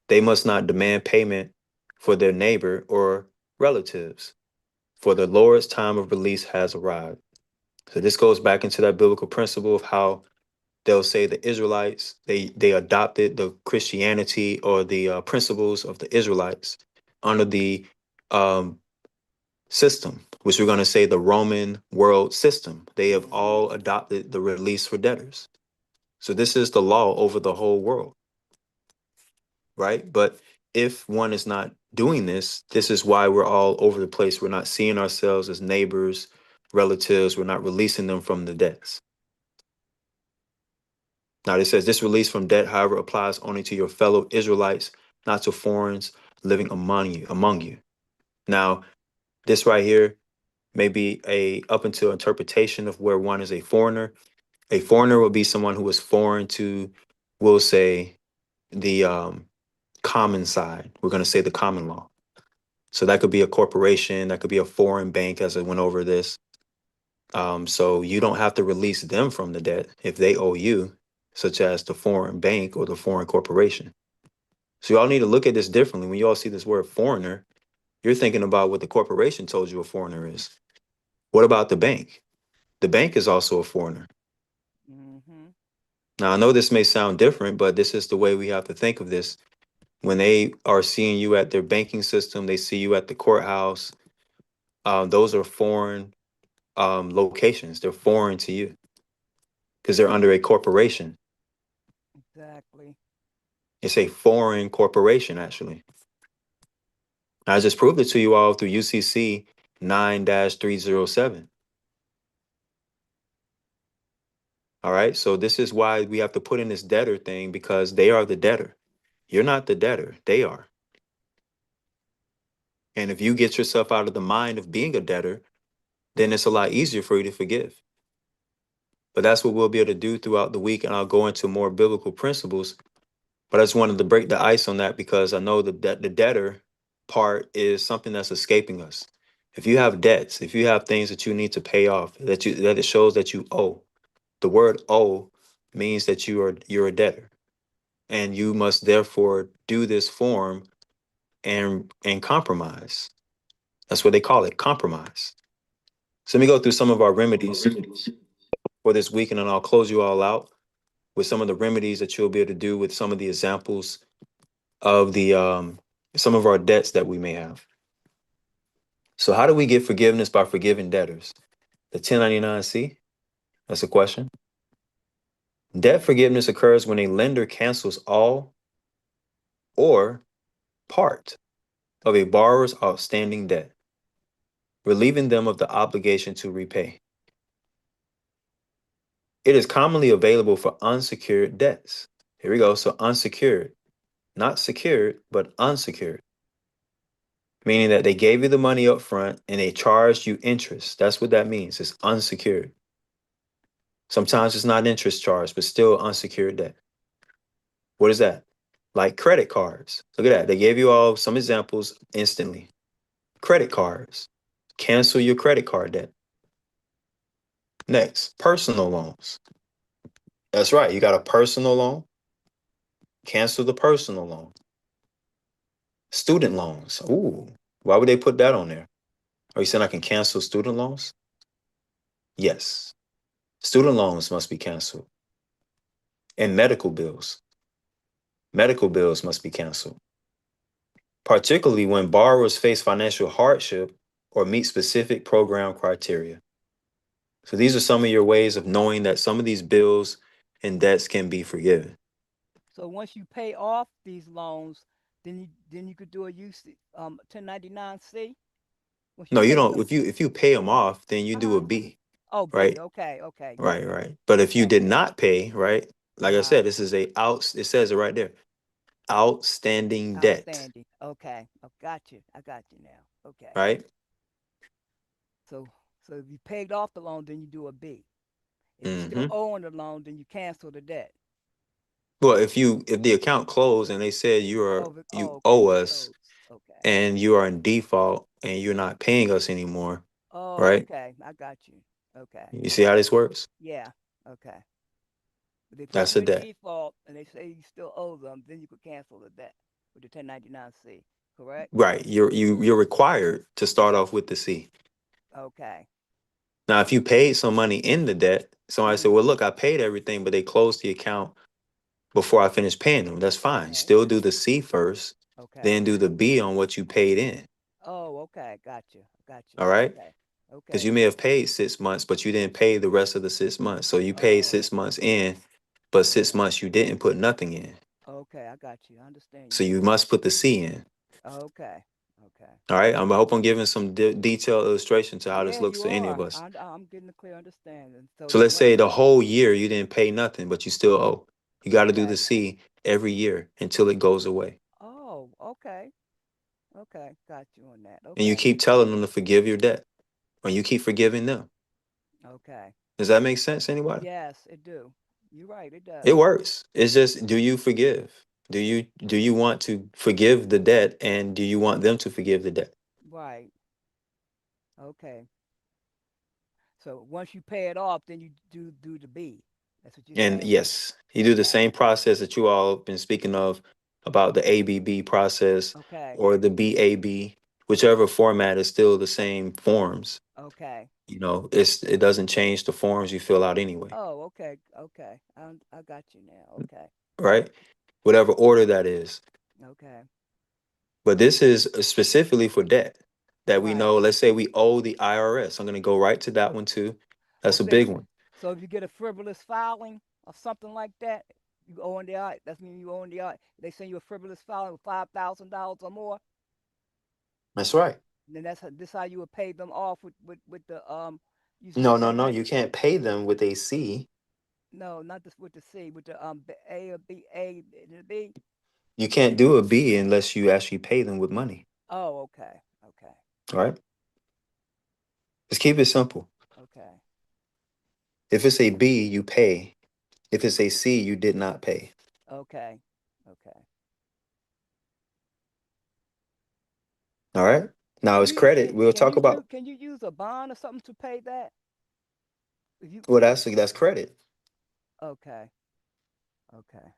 They must not demand payment for their neighbor or relatives, for the Lord's time of release has arrived. So this goes back into that biblical principle of how they'll say the Israelites, they adopted the Christianity or the principles of the Israelites under the um, system, which we're going to say the Roman world system. They have all adopted the release for debtors. So this is the law over the whole world, right? But if one is not doing this, this is why we're all over the place. We're not seeing ourselves as neighbors, relatives. We're not releasing them from the debts. Now it says this release from debt, however, applies only to your fellow Israelites, not to foreigners living among you. Now, this right here may be a up until interpretation of where one is a foreigner. A foreigner would be someone who is foreign to, we'll say, the common side. We're going to say the common law. So that could be a corporation, that could be a foreign bank, as I went over this. So you don't have to release them from the debt if they owe you, such as the foreign bank or the foreign corporation. So y'all need to look at this differently. When you all see this word foreigner, you're thinking about what the corporation told you a foreigner is. What about the bank? The bank is also a foreigner. Mm-hmm. Now, I know this may sound different, but this is the way we have to think of this. When they are seeing you at their banking system, they see you at the courthouse. Those are foreign locations. They're foreign to you because they're under a corporation. Exactly. It's a foreign corporation, actually. I just proved it to you all through UCC 9-307. All right. So this is why we have to put in this debtor thing, because they are the debtor. You're not the debtor. They are. And if you get yourself out of the mind of being a debtor, then it's a lot easier for you to forgive. But that's what we'll be able to do throughout the week. And I'll go into more biblical principles. But I just wanted to break the ice on that because I know the debtor part is something that's escaping us. If you have debts, if you have things that you need to pay off, that it shows that you owe. The word owe means that you're a debtor. And you must therefore do this form and compromise. That's what they call it, compromise. So let me go through some of our remedies for this week, and then I'll close you all out with some of the remedies that you'll be able to do with some of the examples of the some of our debts that we may have. So how do we get forgiveness by forgiving debtors? The 1099-C? That's a question. Debt forgiveness occurs when a lender cancels all or part of a borrower's outstanding debt, relieving them of the obligation to repay. It is commonly available for unsecured debts. Here we go. So unsecured, not secured, but unsecured, meaning that they gave you the money up front and they charged you interest. That's what that means. It's unsecured. Sometimes it's not interest charged, but still unsecured debt. What is that? Like credit cards. Look at that. They gave you all some examples instantly. Credit cards. Cancel your credit card debt. Next, personal loans. That's right. You got a personal loan. Cancel the personal loan. Student loans. Ooh, why would they put that on there? Are you saying I can cancel student loans? Yes. Student loans must be canceled. And medical bills. Medical bills must be canceled. Particularly when borrowers face financial hardship or meet specific program criteria. So these are some of your ways of knowing that some of these bills and debts can be forgiven. So once you pay off these loans, then you could do a use 1099-C. Once you No, you pay don't. them. If you pay them off, then you do a Uh-huh. B, Oh, right? B. Okay. Okay. Right, right. But if you Okay. did not pay, right? Like I Uh-huh. said, this is it says it right there. Outstanding debt, Outstanding. Okay. I got you. I got you now. Okay. right? So if you paid off the loan, then you do a B. If you still Mm-hmm. owe on the loan, then you cancel the debt. Well, if the account closed and they said you Okay. owe It's us closed. Okay. and you are in default and you're not paying us anymore, Oh, right? okay. I got you. Okay. You see how this works? Yeah. Okay. But they put That's you a in debt. default and they say you still owe them, then you could cancel the debt with the 1099-C. Correct? Right. You're required to start off with the C. Okay. Now, if you paid some money in the debt, somebody said, Mhm. well, look, I paid everything, but they closed the account before I finished paying them. That's fine. Okay. Still do the C first, Okay. then do the B on what you paid in. Oh, okay. Got you. Got you. All right. Okay. Because Okay. you may have paid 6 months, but you didn't pay the rest of the 6 months. So you paid Oh, 6 months in, but okay. 6 months you didn't put nothing in. Okay. I got you. I understand So you you now. must put the C in. Okay. Okay. All right. I hope I'm giving some detailed illustration to how this Yeah, looks you to any are. of us. I'm getting a clear understanding. So So then let's what? say the whole year you didn't pay nothing, but you still owe. You got to do the Okay. C every year until it goes away. Oh, okay. Okay. Got you on that. And you Okay. keep telling them to forgive your debt, or you keep forgiving them. Okay. Does that make sense, anybody? Yes, it do. You're right. It It does. works. It's just, do you forgive? Do you want to forgive the debt, and do you want them to forgive the debt? Right. Okay. So once you pay it off, then you do the B. That's what you're And saying? yes, you do the Okay. same process that you all been speaking of about the ABB process Okay. or the BAB, whichever format is still the same forms. Okay. It doesn't change the forms you fill out anyway, Oh, okay. Okay. I got you now. Okay. right? Whatever order that is. Okay. But this is specifically for debt that we Right. know. Let's say we owe the IRS. I'm going to go right to that one too. Oh, That's a say big one. so if you get a frivolous filing or something like that, you owe on the art. That's mean you owe on the art. They send you a frivolous filing with $5,000 or more. That's right. Then this how you would pay them off with the use the No, no, no. 1090. You can't pay them with a C. No, not this with the C, with the A or B, A and the B. You can't do a B unless you actually pay them with money. Oh, okay. Okay. All right. Just keep it simple. Okay. If it's a B, you pay. If it's a C, you did not pay. Okay. Okay. All right. Now it's credit. We'll talk about. Can you use a bond or something to pay that? If you Well, that's credit. okay. Okay.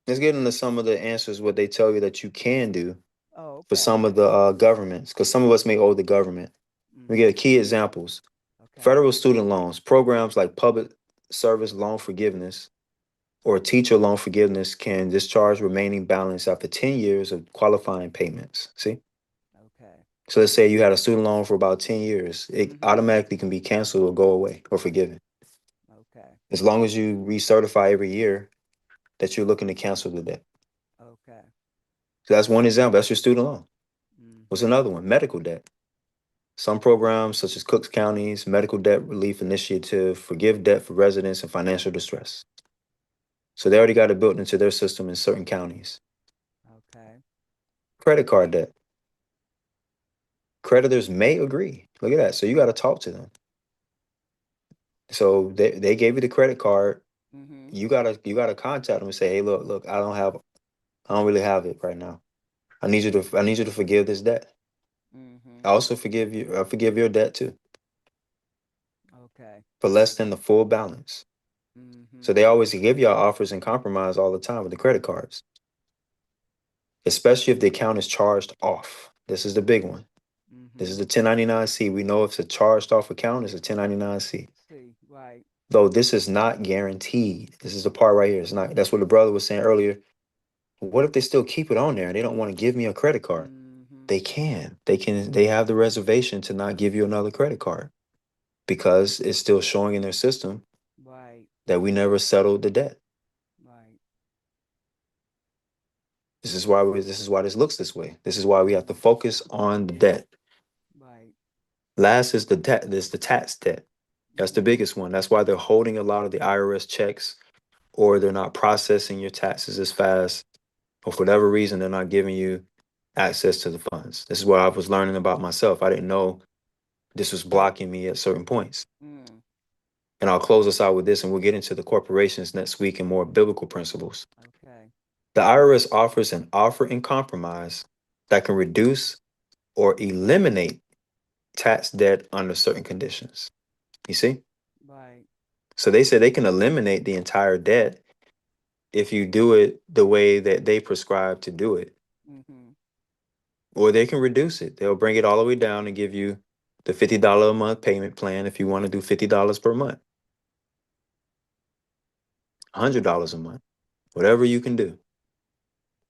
Let's get into some of the answers. What they tell you that you can do Oh, for okay. some of the governments, because some of us may owe the government. We get key examples. Okay. Federal student loans, programs like public service loan forgiveness or teacher loan forgiveness can discharge remaining balance after 10 years of qualifying payments. See? Okay. So let's say you had a student loan for about 10 years. It automatically can be canceled or go away or forgiven. Okay. As long as you recertify every year that you're looking to cancel the debt. Okay. So that's one example. That's your student loan. Mm. What's another one? Medical debt. Some programs, such as Cook County's Medical Debt Relief Initiative, forgive debt for residents in financial distress. So they already got it built into their system in certain counties. Okay. Credit card debt. Creditors may agree. Look at that. So you got to talk to them. So they gave you the credit card. Mm-hmm. You gotta contact them and say, hey, look, I don't really have it right now. I need you to forgive this debt. Mm-hmm. I also forgive you. I forgive your debt too Okay. for less than the full balance. Mm-hmm. So they always give y'all offers and compromise all the time with the credit cards, especially if the account is charged off. This is the big one. This is the 1099-C. We know if it's a charged off account, it's a 1099-C. See, right. Though this is not guaranteed. This is the part right here. It's not. That's what the brother was saying earlier. What if they still keep it on there and they don't want to give me a credit card? They can. They have the reservation to not give you another credit card because it's still showing in their system Right. that we never settled the debt. Right. This is why this looks this way. This is why we have to focus on the debt. Right. Last is the debt. This the tax debt. That's the biggest one. That's why they're holding a lot of the IRS checks, or they're not processing your taxes as fast, or for whatever reason they're not giving you access to the funds. This is what I was learning about myself. I didn't know this was blocking me at certain points. Mm. And I'll close us out with this, and we'll get into the corporations next week and more biblical principles. Okay. The IRS offers an offer in compromise that can reduce or eliminate tax debt under certain conditions. You see? Right. So they said they can eliminate the entire debt if you do it the way that they prescribe to do it. Mm-hmm. Or they can reduce it. They'll bring it all the way down and give you the $50 a month payment plan if you want to do $50 per month. $100 a month. Whatever you can do.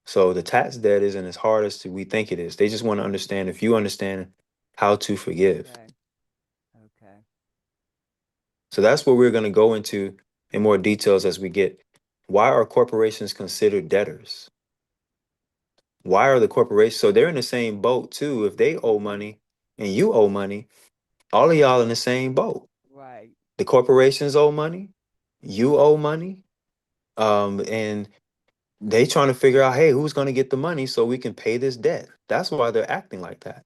So the tax debt isn't as hard as we think it is. They just want to understand if you understand how to forgive. Okay. Okay. So that's what we're going to go into in more details as we get. Why are corporations considered debtors? Why are the corporations? So they're in the same boat too. If they owe money and you owe money, all of y'all in the same boat. Right. The corporations owe money, you owe money, and they trying to figure out, hey, who's going to get the money so we can pay this debt. That's why they're acting like that.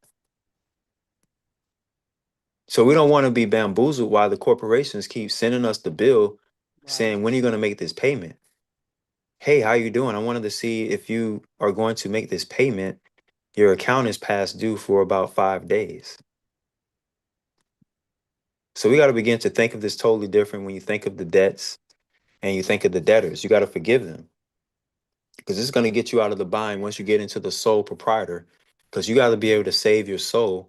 So we don't want to be bamboozled while the corporations keep sending us the bill saying, when are you going to make this payment? Hey, how you doing? I wanted to see if you are going to make this payment. Your account is past due for about 5 days. So we got to begin to think of this totally different when you think of the debts and you think of the debtors. You got to forgive them because this is going to get you out of the bind once you get into the sole proprietor, because you got to be able to save your soul.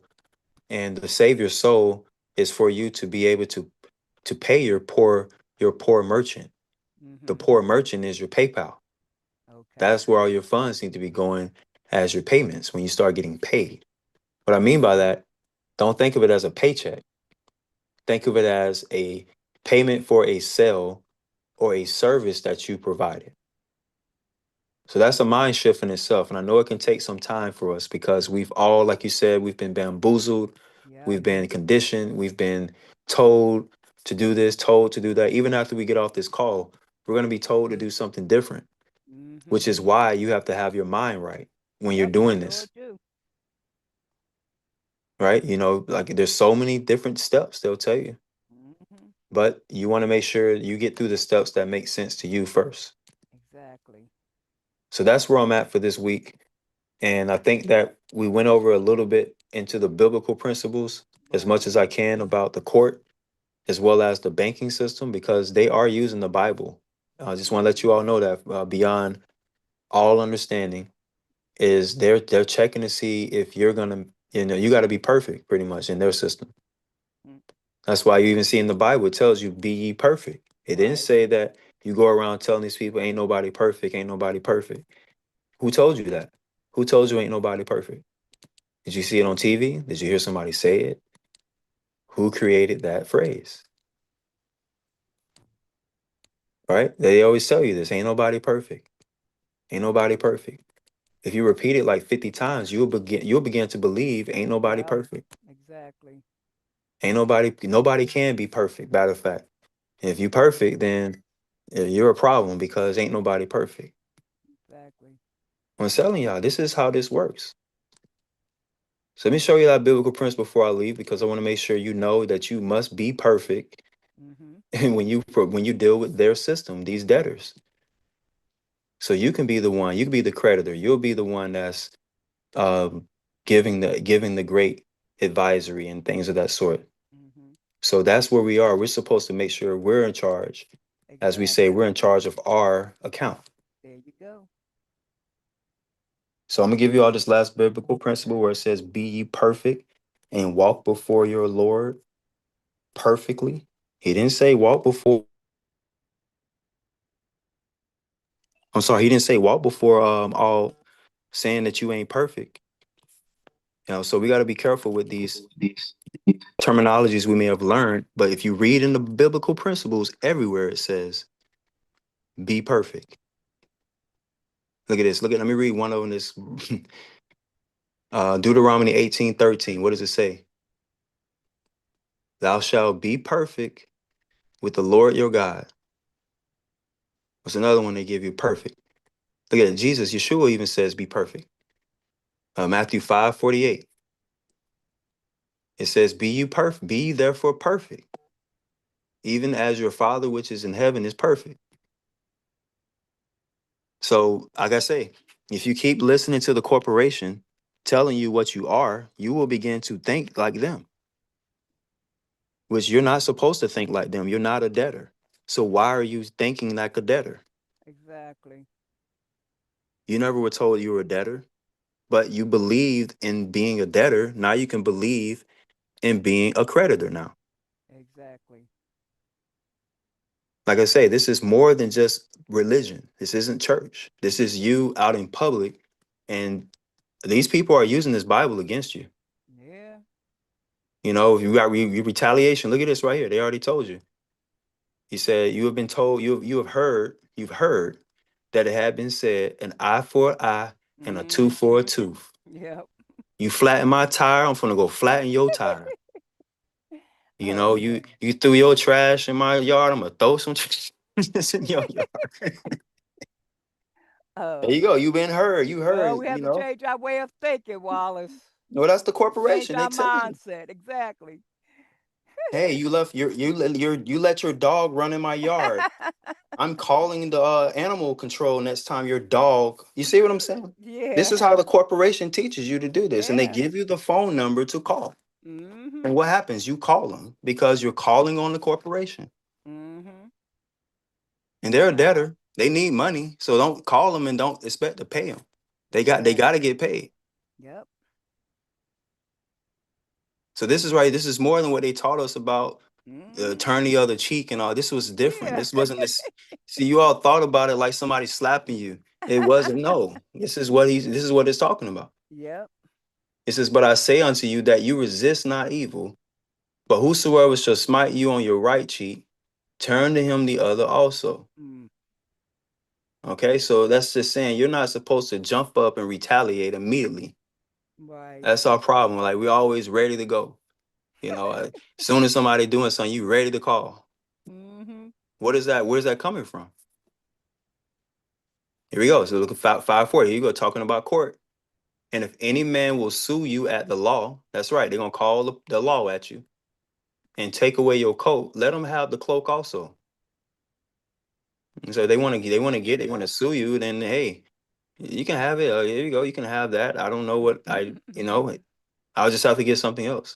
And to save your soul is for you to be able to pay your poor merchant. The poor merchant is your PayPal. Okay. That's where all your funds need to be going as your payments when you start getting paid. What I mean by that, don't think of it as a paycheck. Think of it as a payment for a sale or a service that you provided. So that's a mind shift in itself. And I know it can take some time for us because we've all, like you said, we've been bamboozled. Yeah. We've been conditioned. We've been told to do this, told to do that. Even after we get off this call, we're going to be told to do something different. which is why you have to have your mind right when you're Yep, doing sure this, do. right? You know, like there's so many different steps they'll tell you, Mhm. but you want to make sure you get through the steps that make sense to you first. Exactly. So that's where I'm at for this week. And I think that we went over a little bit into the biblical principles as much Right. as I can about the court as well as the banking system, because they are using the Bible. I just want to let you all know that beyond all understanding is they're checking to see if you're gonna, you know, you got to be perfect pretty much in their system. Mm. That's why you even see in the Bible it tells you be ye perfect. It didn't Right. say that you go around telling these people ain't nobody perfect, ain't nobody perfect. Who told you that? Who told you ain't nobody perfect? Did you see it on TV? Did you hear somebody say it? Who created that phrase? Right? They always tell you this, ain't nobody perfect. Ain't nobody perfect. If you repeat it like 50 times, you'll begin to believe ain't nobody Yep. perfect. Exactly. Ain't nobody can be perfect, matter of fact. If you perfect, then you're a problem because ain't nobody perfect. Exactly. I'm telling y'all, this is how this works. So let me show you that biblical principle before I leave, because I want to make sure you know that you must be perfect Mhm. and when you deal with their system, these debtors. So you can be the one, you can be the creditor. You'll be the one that's um, giving the great advisory and things of that sort. Mhm. So that's where we are. We're supposed to make sure we're in charge. As we say, Exactly. we're in charge of our account. There you go. So I'm gonna give you all this last biblical principle where it says, "Be ye perfect and walk before your Lord perfectly." He didn't say walk before. I'm sorry. He didn't say walk before all saying that you ain't perfect. You know, so we got to be careful with these terminologies we may have learned. But if you read in the biblical principles, everywhere it says, "Be perfect." Look at this. Let me read one of them. This Deuteronomy 18:13. What does it say? Thou shalt be perfect with the Lord your God. What's another one they give you? Perfect. Look at it. Jesus, Yeshua even says, "Be perfect." Matthew 5:48. It says, "Be you perfect. Be ye therefore perfect, even as your Father which is in heaven is perfect." So, like I say, if you keep listening to the corporation telling you what you are, you will begin to think like them, which you're not supposed to think like them. You're not a debtor. So why are you thinking like a debtor? Exactly. You never were told you were a debtor, but you believed in being a debtor. Now you can believe in being a creditor now. Exactly. Like I say, this is more than just religion. This isn't church. This is you out in public, and these people are using this Bible against you. Yeah. You know, if you got retaliation, look at this right here. They already told you. He said, "You have been told. You've heard that it had been said, an eye for an eye and a tooth for a Mhm. tooth. Yep. You flatten my tire, I'm gonna go flatten your tire. You know, Oh you threw your trash in my yard, I'm gonna throw some trash in your yard." There you oh. go. You've been heard. You Well, heard. we have to change our way of thinking, Wallace. Well, that's the Change corporation. They our tell you, mindset. Exactly. hey, you let your dog run in my yard. I'm calling the animal control next time your dog. You see what I'm saying? This Yeah. is how the corporation teaches you to do this, and they Yeah. give you the phone number to call. Mhm. And what happens? You call them because you're calling on the corporation, Mhm. and they're a Yep. debtor. They need money, so don't call them and don't expect to pay them. They Right. got to get paid. Yep. So this is right. This is more than what they taught us about Mhm. turn the other cheek and all. This was different. Yeah. This wasn't this. See, you all thought about it like somebody slapping you. It wasn't. No, This is what it's talking about. Yep. It says, "But I say unto you that you resist not evil, but whosoever shall smite you on your right cheek, turn to him the other also." Mm. Okay, so that's just saying you're not supposed to jump up and retaliate immediately. Right. That's our problem. Like we're always ready to go. You know, as soon as somebody doing something, you ready to call. Mhm. What is that? Where's that coming from? Here we go. So look at 540. Here you go, talking about court. And if any man will sue you at the law, that's right, they're gonna call the law at you and take away your coat, let them have the cloak also. And so they want to sue you, then hey, you can have it. Here you go, you can have that. I don't know what I'll just have to get something else.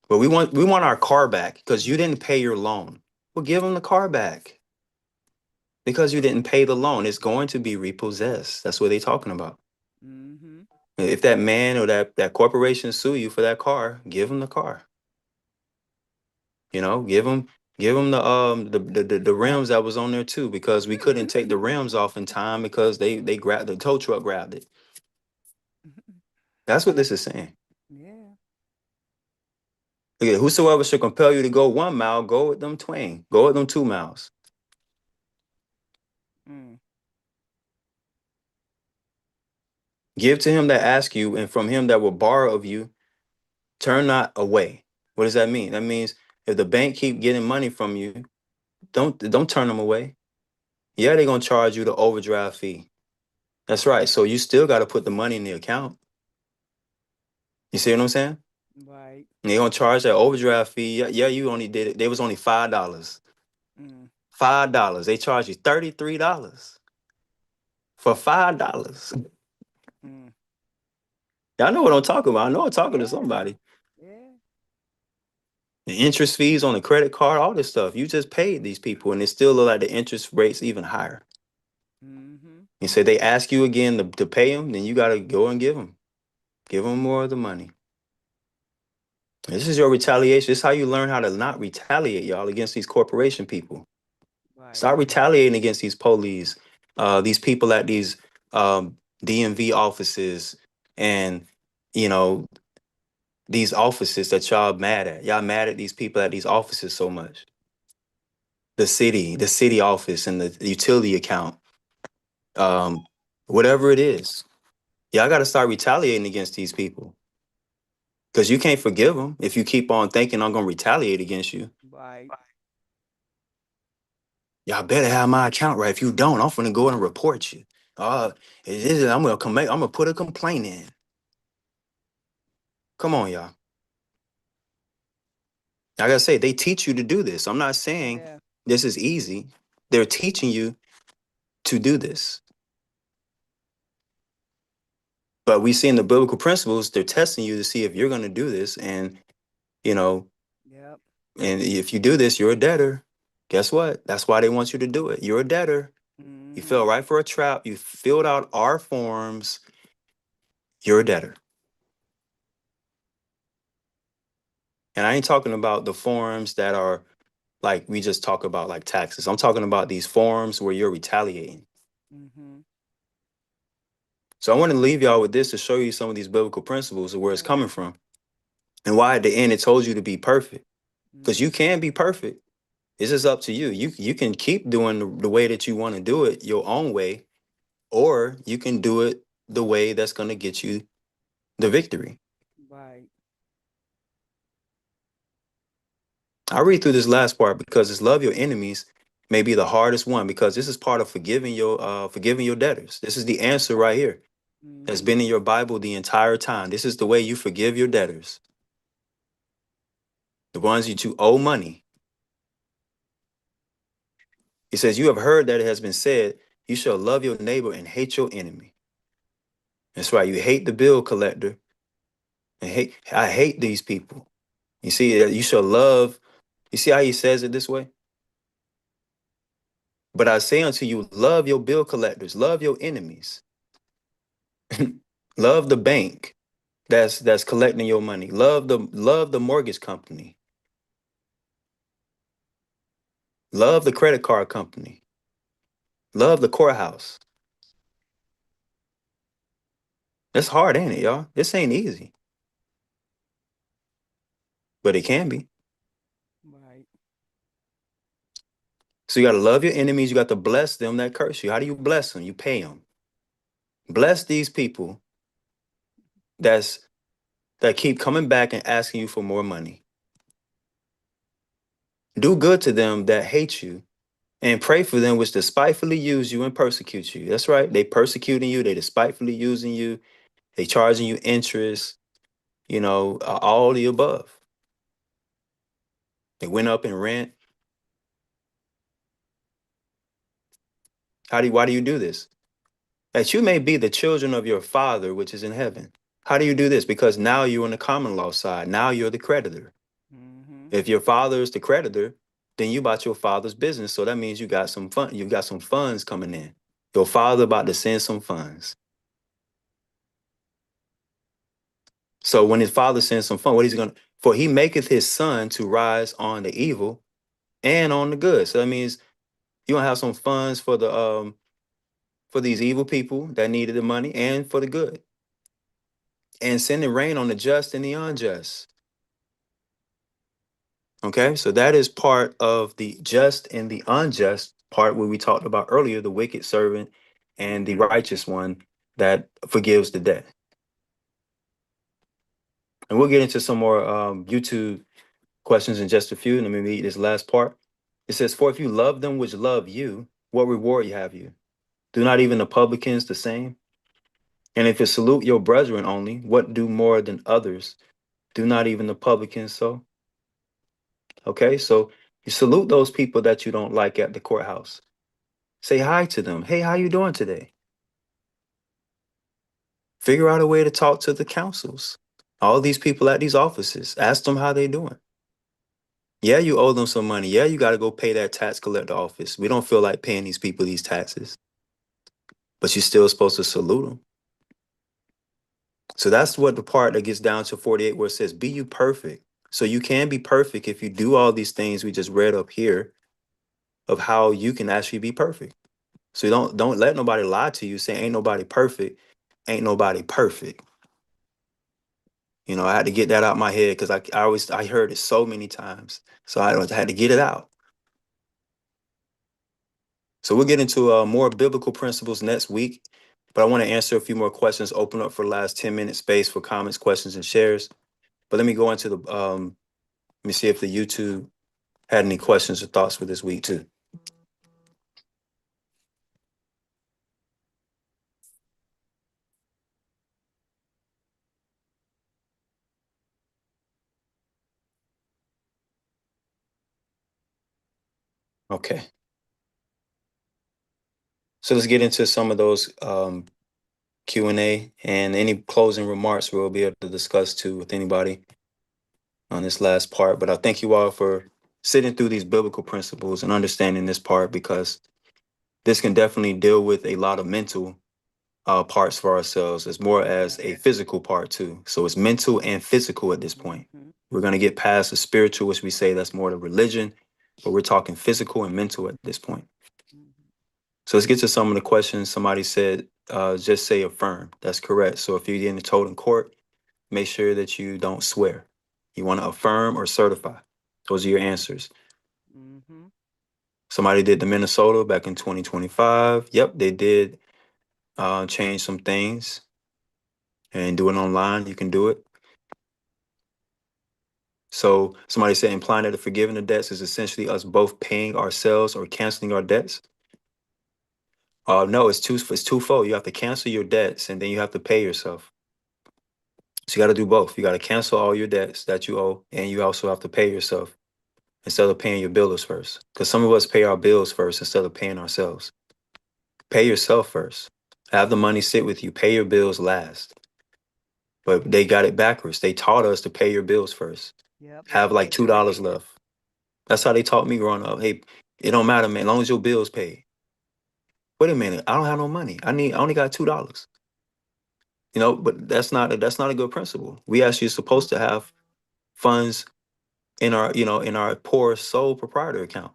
But we want our car back because you didn't pay your loan. Well, give them the car back. Because you didn't pay the loan, it's going to be repossessed. That's what they're talking about. Mm-hmm. If that man or that corporation sue you for that car, give them the car. Give them the rims that was on there too, because we couldn't take the rims off in time because they grabbed the tow truck grabbed it. That's what this is saying. Yeah. Look at whosoever should compel you to go 1 mile, go with them twain. Go with them 2 miles. Mm. Give to him that ask you, and from him that will borrow of you, turn not away. What does that mean? That means if the bank keep getting money from you, don't turn them away. Yeah, they're gonna charge you the overdraft fee. That's right. So you still got to put the money in the account. You see what I'm saying? Right. And they're gonna charge that overdraft fee. Yeah, you only did it. They was only $5. Mm. $5. They charge you $33 for $5. Mm. Y'all know what I'm talking about. I know I'm talking to Yeah. somebody. Yeah. The interest fees on the credit card, all this stuff. You just paid these people, and it still look like the interest rate's even higher. Mm-hmm. You say they ask you again to pay them, then you got to go and give them. Give them more of the money. This is your retaliation. This is how you learn how to not retaliate, y'all, against these corporation people. Right. Start retaliating against these police, these people at these DMV offices, and these offices that y'all mad at. Y'all mad at these people at these offices so much. The city office and the utility account, whatever it is. Y'all got to start retaliating against these people. Because you can't forgive them if you keep on thinking I'm going to retaliate against you. Right. Y'all better have my account right. If you don't, I'm going to go and report you. I'm going to put a complaint in. Come on, y'all. Like I say, they teach you to do this. I'm not saying Yeah. this is easy. They're teaching you to do this. But we see in the biblical principles, they're testing you to see if you're going to do this. And, Yep. and if you do this, you're a debtor. Guess what? That's why they want you to do it. You're a debtor. Mm-hmm. You fell right for a trap. You filled out our forms. You're a debtor. And I ain't talking about the forms that are like we just talk about like taxes. I'm talking about these forms where you're retaliating. Mm-hmm. So I want to leave y'all with this to show you some of these biblical principles of where it's coming from and why at the end it told you to be perfect. Because you can be perfect. It's just up to you. You can keep doing the way that you want to do it your own way, or you can do it the way that's going to get you the victory. Right. I'll read through this last part because it's love your enemies may be the hardest one, because this is part of forgiving your debtors. This is the answer right here that's been in your Bible the entire time. This is the way you forgive your debtors, the ones that you owe money. He says, you have heard that it has been said, you shall love your neighbor and hate your enemy. That's right. You hate the bill collector and I hate these people. You see, you shall love. You see how he says it this way? But I say unto you, love your bill collectors, love your enemies, love the bank that's collecting your money, love the mortgage company, love the credit card company, love the courthouse. That's hard, ain't it, y'all? This ain't easy, but it can be. Right. So you got to love your enemies. You got to bless them that curse you. How do you bless them? You pay them. Bless these people that keep coming back and asking you for more money. Do good to them that hate you And pray for them which despitefully use you and persecute you. That's right. They persecuting you. They despitefully using you. They charging you interest, all the above. They went up in rent. Why do you do this? That you may be the children of your Father, which is in heaven. How do you do this? Because now you're on the common law side. Now you're the creditor. Mm-hmm. If your father is the creditor, then you about your father's business. So that means you got some fun. You got some funds coming in. Your father about to send some funds. So when his father sends some fund, what he's gonna for he maketh his sun to rise on the evil and on the good. So that means you're gonna have some funds for these evil people that needed the money and for the good. And sending rain on the just and the unjust. Okay, so that is part of the just and the unjust part where we talked about earlier, the wicked servant and the righteous one that forgives the debt. And we'll get into some more YouTube questions in just a few. Let me read this last part. It says, for if you love them which love you, what reward have you? Do not even the publicans the same? And if you salute your brethren only, what do more than others? Do not even the publicans so? Okay, so you salute those people that you don't like at the courthouse. Say hi to them. Hey, how you doing today? Figure out a way to talk to the councils. All these people at these offices. Ask them how they doing. Yeah, you owe them some money. Yeah, you got to go pay that tax collector office. We don't feel like paying these people these taxes. But you're still supposed to salute them. So that's what the part that gets down to 48 where it says, be you perfect. So you can be perfect if you do all these things we just read up here of how you can actually be perfect. So don't let nobody lie to you saying ain't nobody perfect. Ain't nobody perfect. I had to get that out my head because I heard it so many times. So I had to get it out. So we'll get into more biblical principles next week. But I want to answer a few more questions, open up for the last 10-minute space for comments, questions, and shares. But let me go into let me see if the YouTube had any questions or thoughts for this week too. Okay. So let's get into some of those Q&A and any closing remarks we'll be able to discuss too with anybody on this last part. But I thank you all for sitting through these biblical principles and understanding this part, because this can definitely deal with a lot of mental parts for ourselves as more as a physical part too. So it's mental and physical at this point. We're going to get past the spiritual, which we say that's more the religion, but we're talking physical and mental at this point. So let's get to some of the questions. Somebody said, just say affirm. That's correct. So if you're getting told in court, make sure that you don't swear. You want to affirm or certify. Those are your answers. Mm-hmm. Somebody did the Minnesota back in 2025. Yep, they did change some things and do it online. You can do it. So somebody said implying that the forgiving of debts is essentially us both paying ourselves or canceling our debts. No, it's twofold. You have to cancel your debts and then you have to pay yourself. So you got to do both. You got to cancel all your debts that you owe, and you also have to pay yourself instead of paying your bills first. Because some of us pay our bills first instead of paying ourselves. Pay yourself first. Have the money sit with you. Pay your bills last. But they got it backwards. They taught us to pay your bills first. Yep. Have like $2 left. That's how they taught me growing up. Hey, it don't matter, man, as long as your bills paid. Wait a minute, I don't have no money. I only got $2. But that's not a good principle. We actually supposed to have funds in our poor sole proprietor account.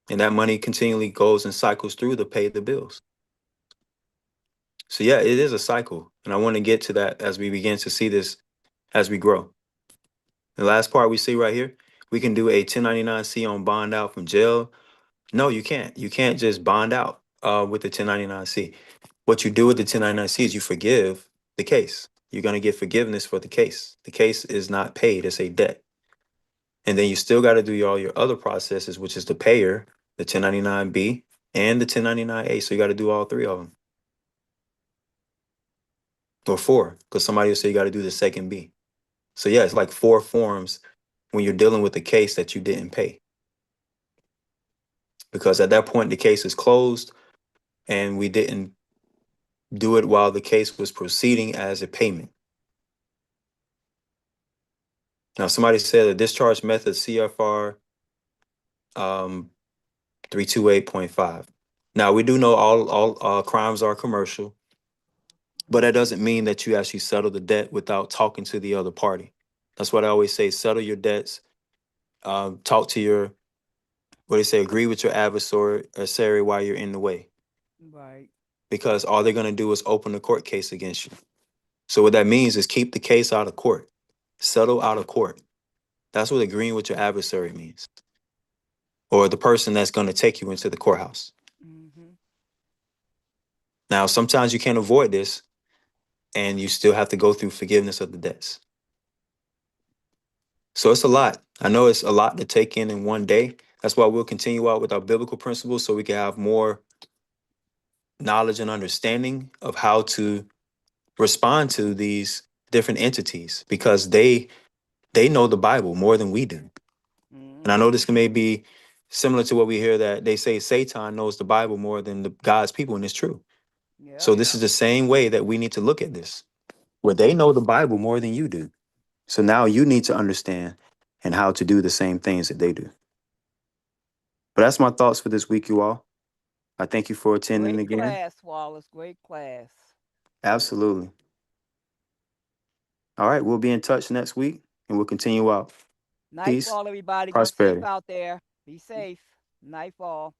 And that money continually goes and cycles through to pay the bills. So yeah, it is a cycle. And I want to get to that as we begin to see this as we grow. The last part we see right here, we can do a 1099-C on bond out from jail. No, you can't. You can't just bond out with the 1099-C. What you do with the 1099-C is you forgive the case. You're going to get forgiveness for the case. The case is not paid. It's a debt. And then you still got to do all your other processes, which is the payer, the 1099B, and the 1099A. So you got to do all three of them. Or four, because somebody will say you got to do the second B. So yeah, it's like 4 forms when you're dealing with a case that you didn't pay. Because at that point, the case is closed and we didn't do it while the case was proceeding as a payment. Now, somebody said a discharge method CFR 328.5. Now, we do know all crimes are commercial, but that doesn't mean that you actually settle the debt without talking to the other party. That's what I always say, settle your debts, talk to your, what they say, agree with your adversary while you're in the way. Right. Because all they're going to do is open a court case against you. So what that means is keep the case out of court, settle out of court. That's what agreeing with your adversary means, or the person that's going to take you into the courthouse. Mm-hmm. Now, sometimes you can't avoid this, and you still have to go through forgiveness of the debts. So it's a lot. I know it's a lot to take in one day. That's why we'll continue out with our biblical principles so we can have more knowledge and understanding of how to respond to these different entities, because they know the Bible more than we do. And I know this may be similar to what we hear, that they say Satan knows the Bible more than the God's people, and it's true. Yeah. So this is the same way that we need to look at this, where they know the Bible more than you do. So now you need to understand and how to do the same things that they do. But that's my thoughts for this week, you all. I thank you for attending Great again. class, Wallace. Great class. Absolutely. All right, we'll be in touch next week, and we'll continue out. Peace. Nightfall, everybody. Be Prosperity. safe out there. Be safe. Nightfall.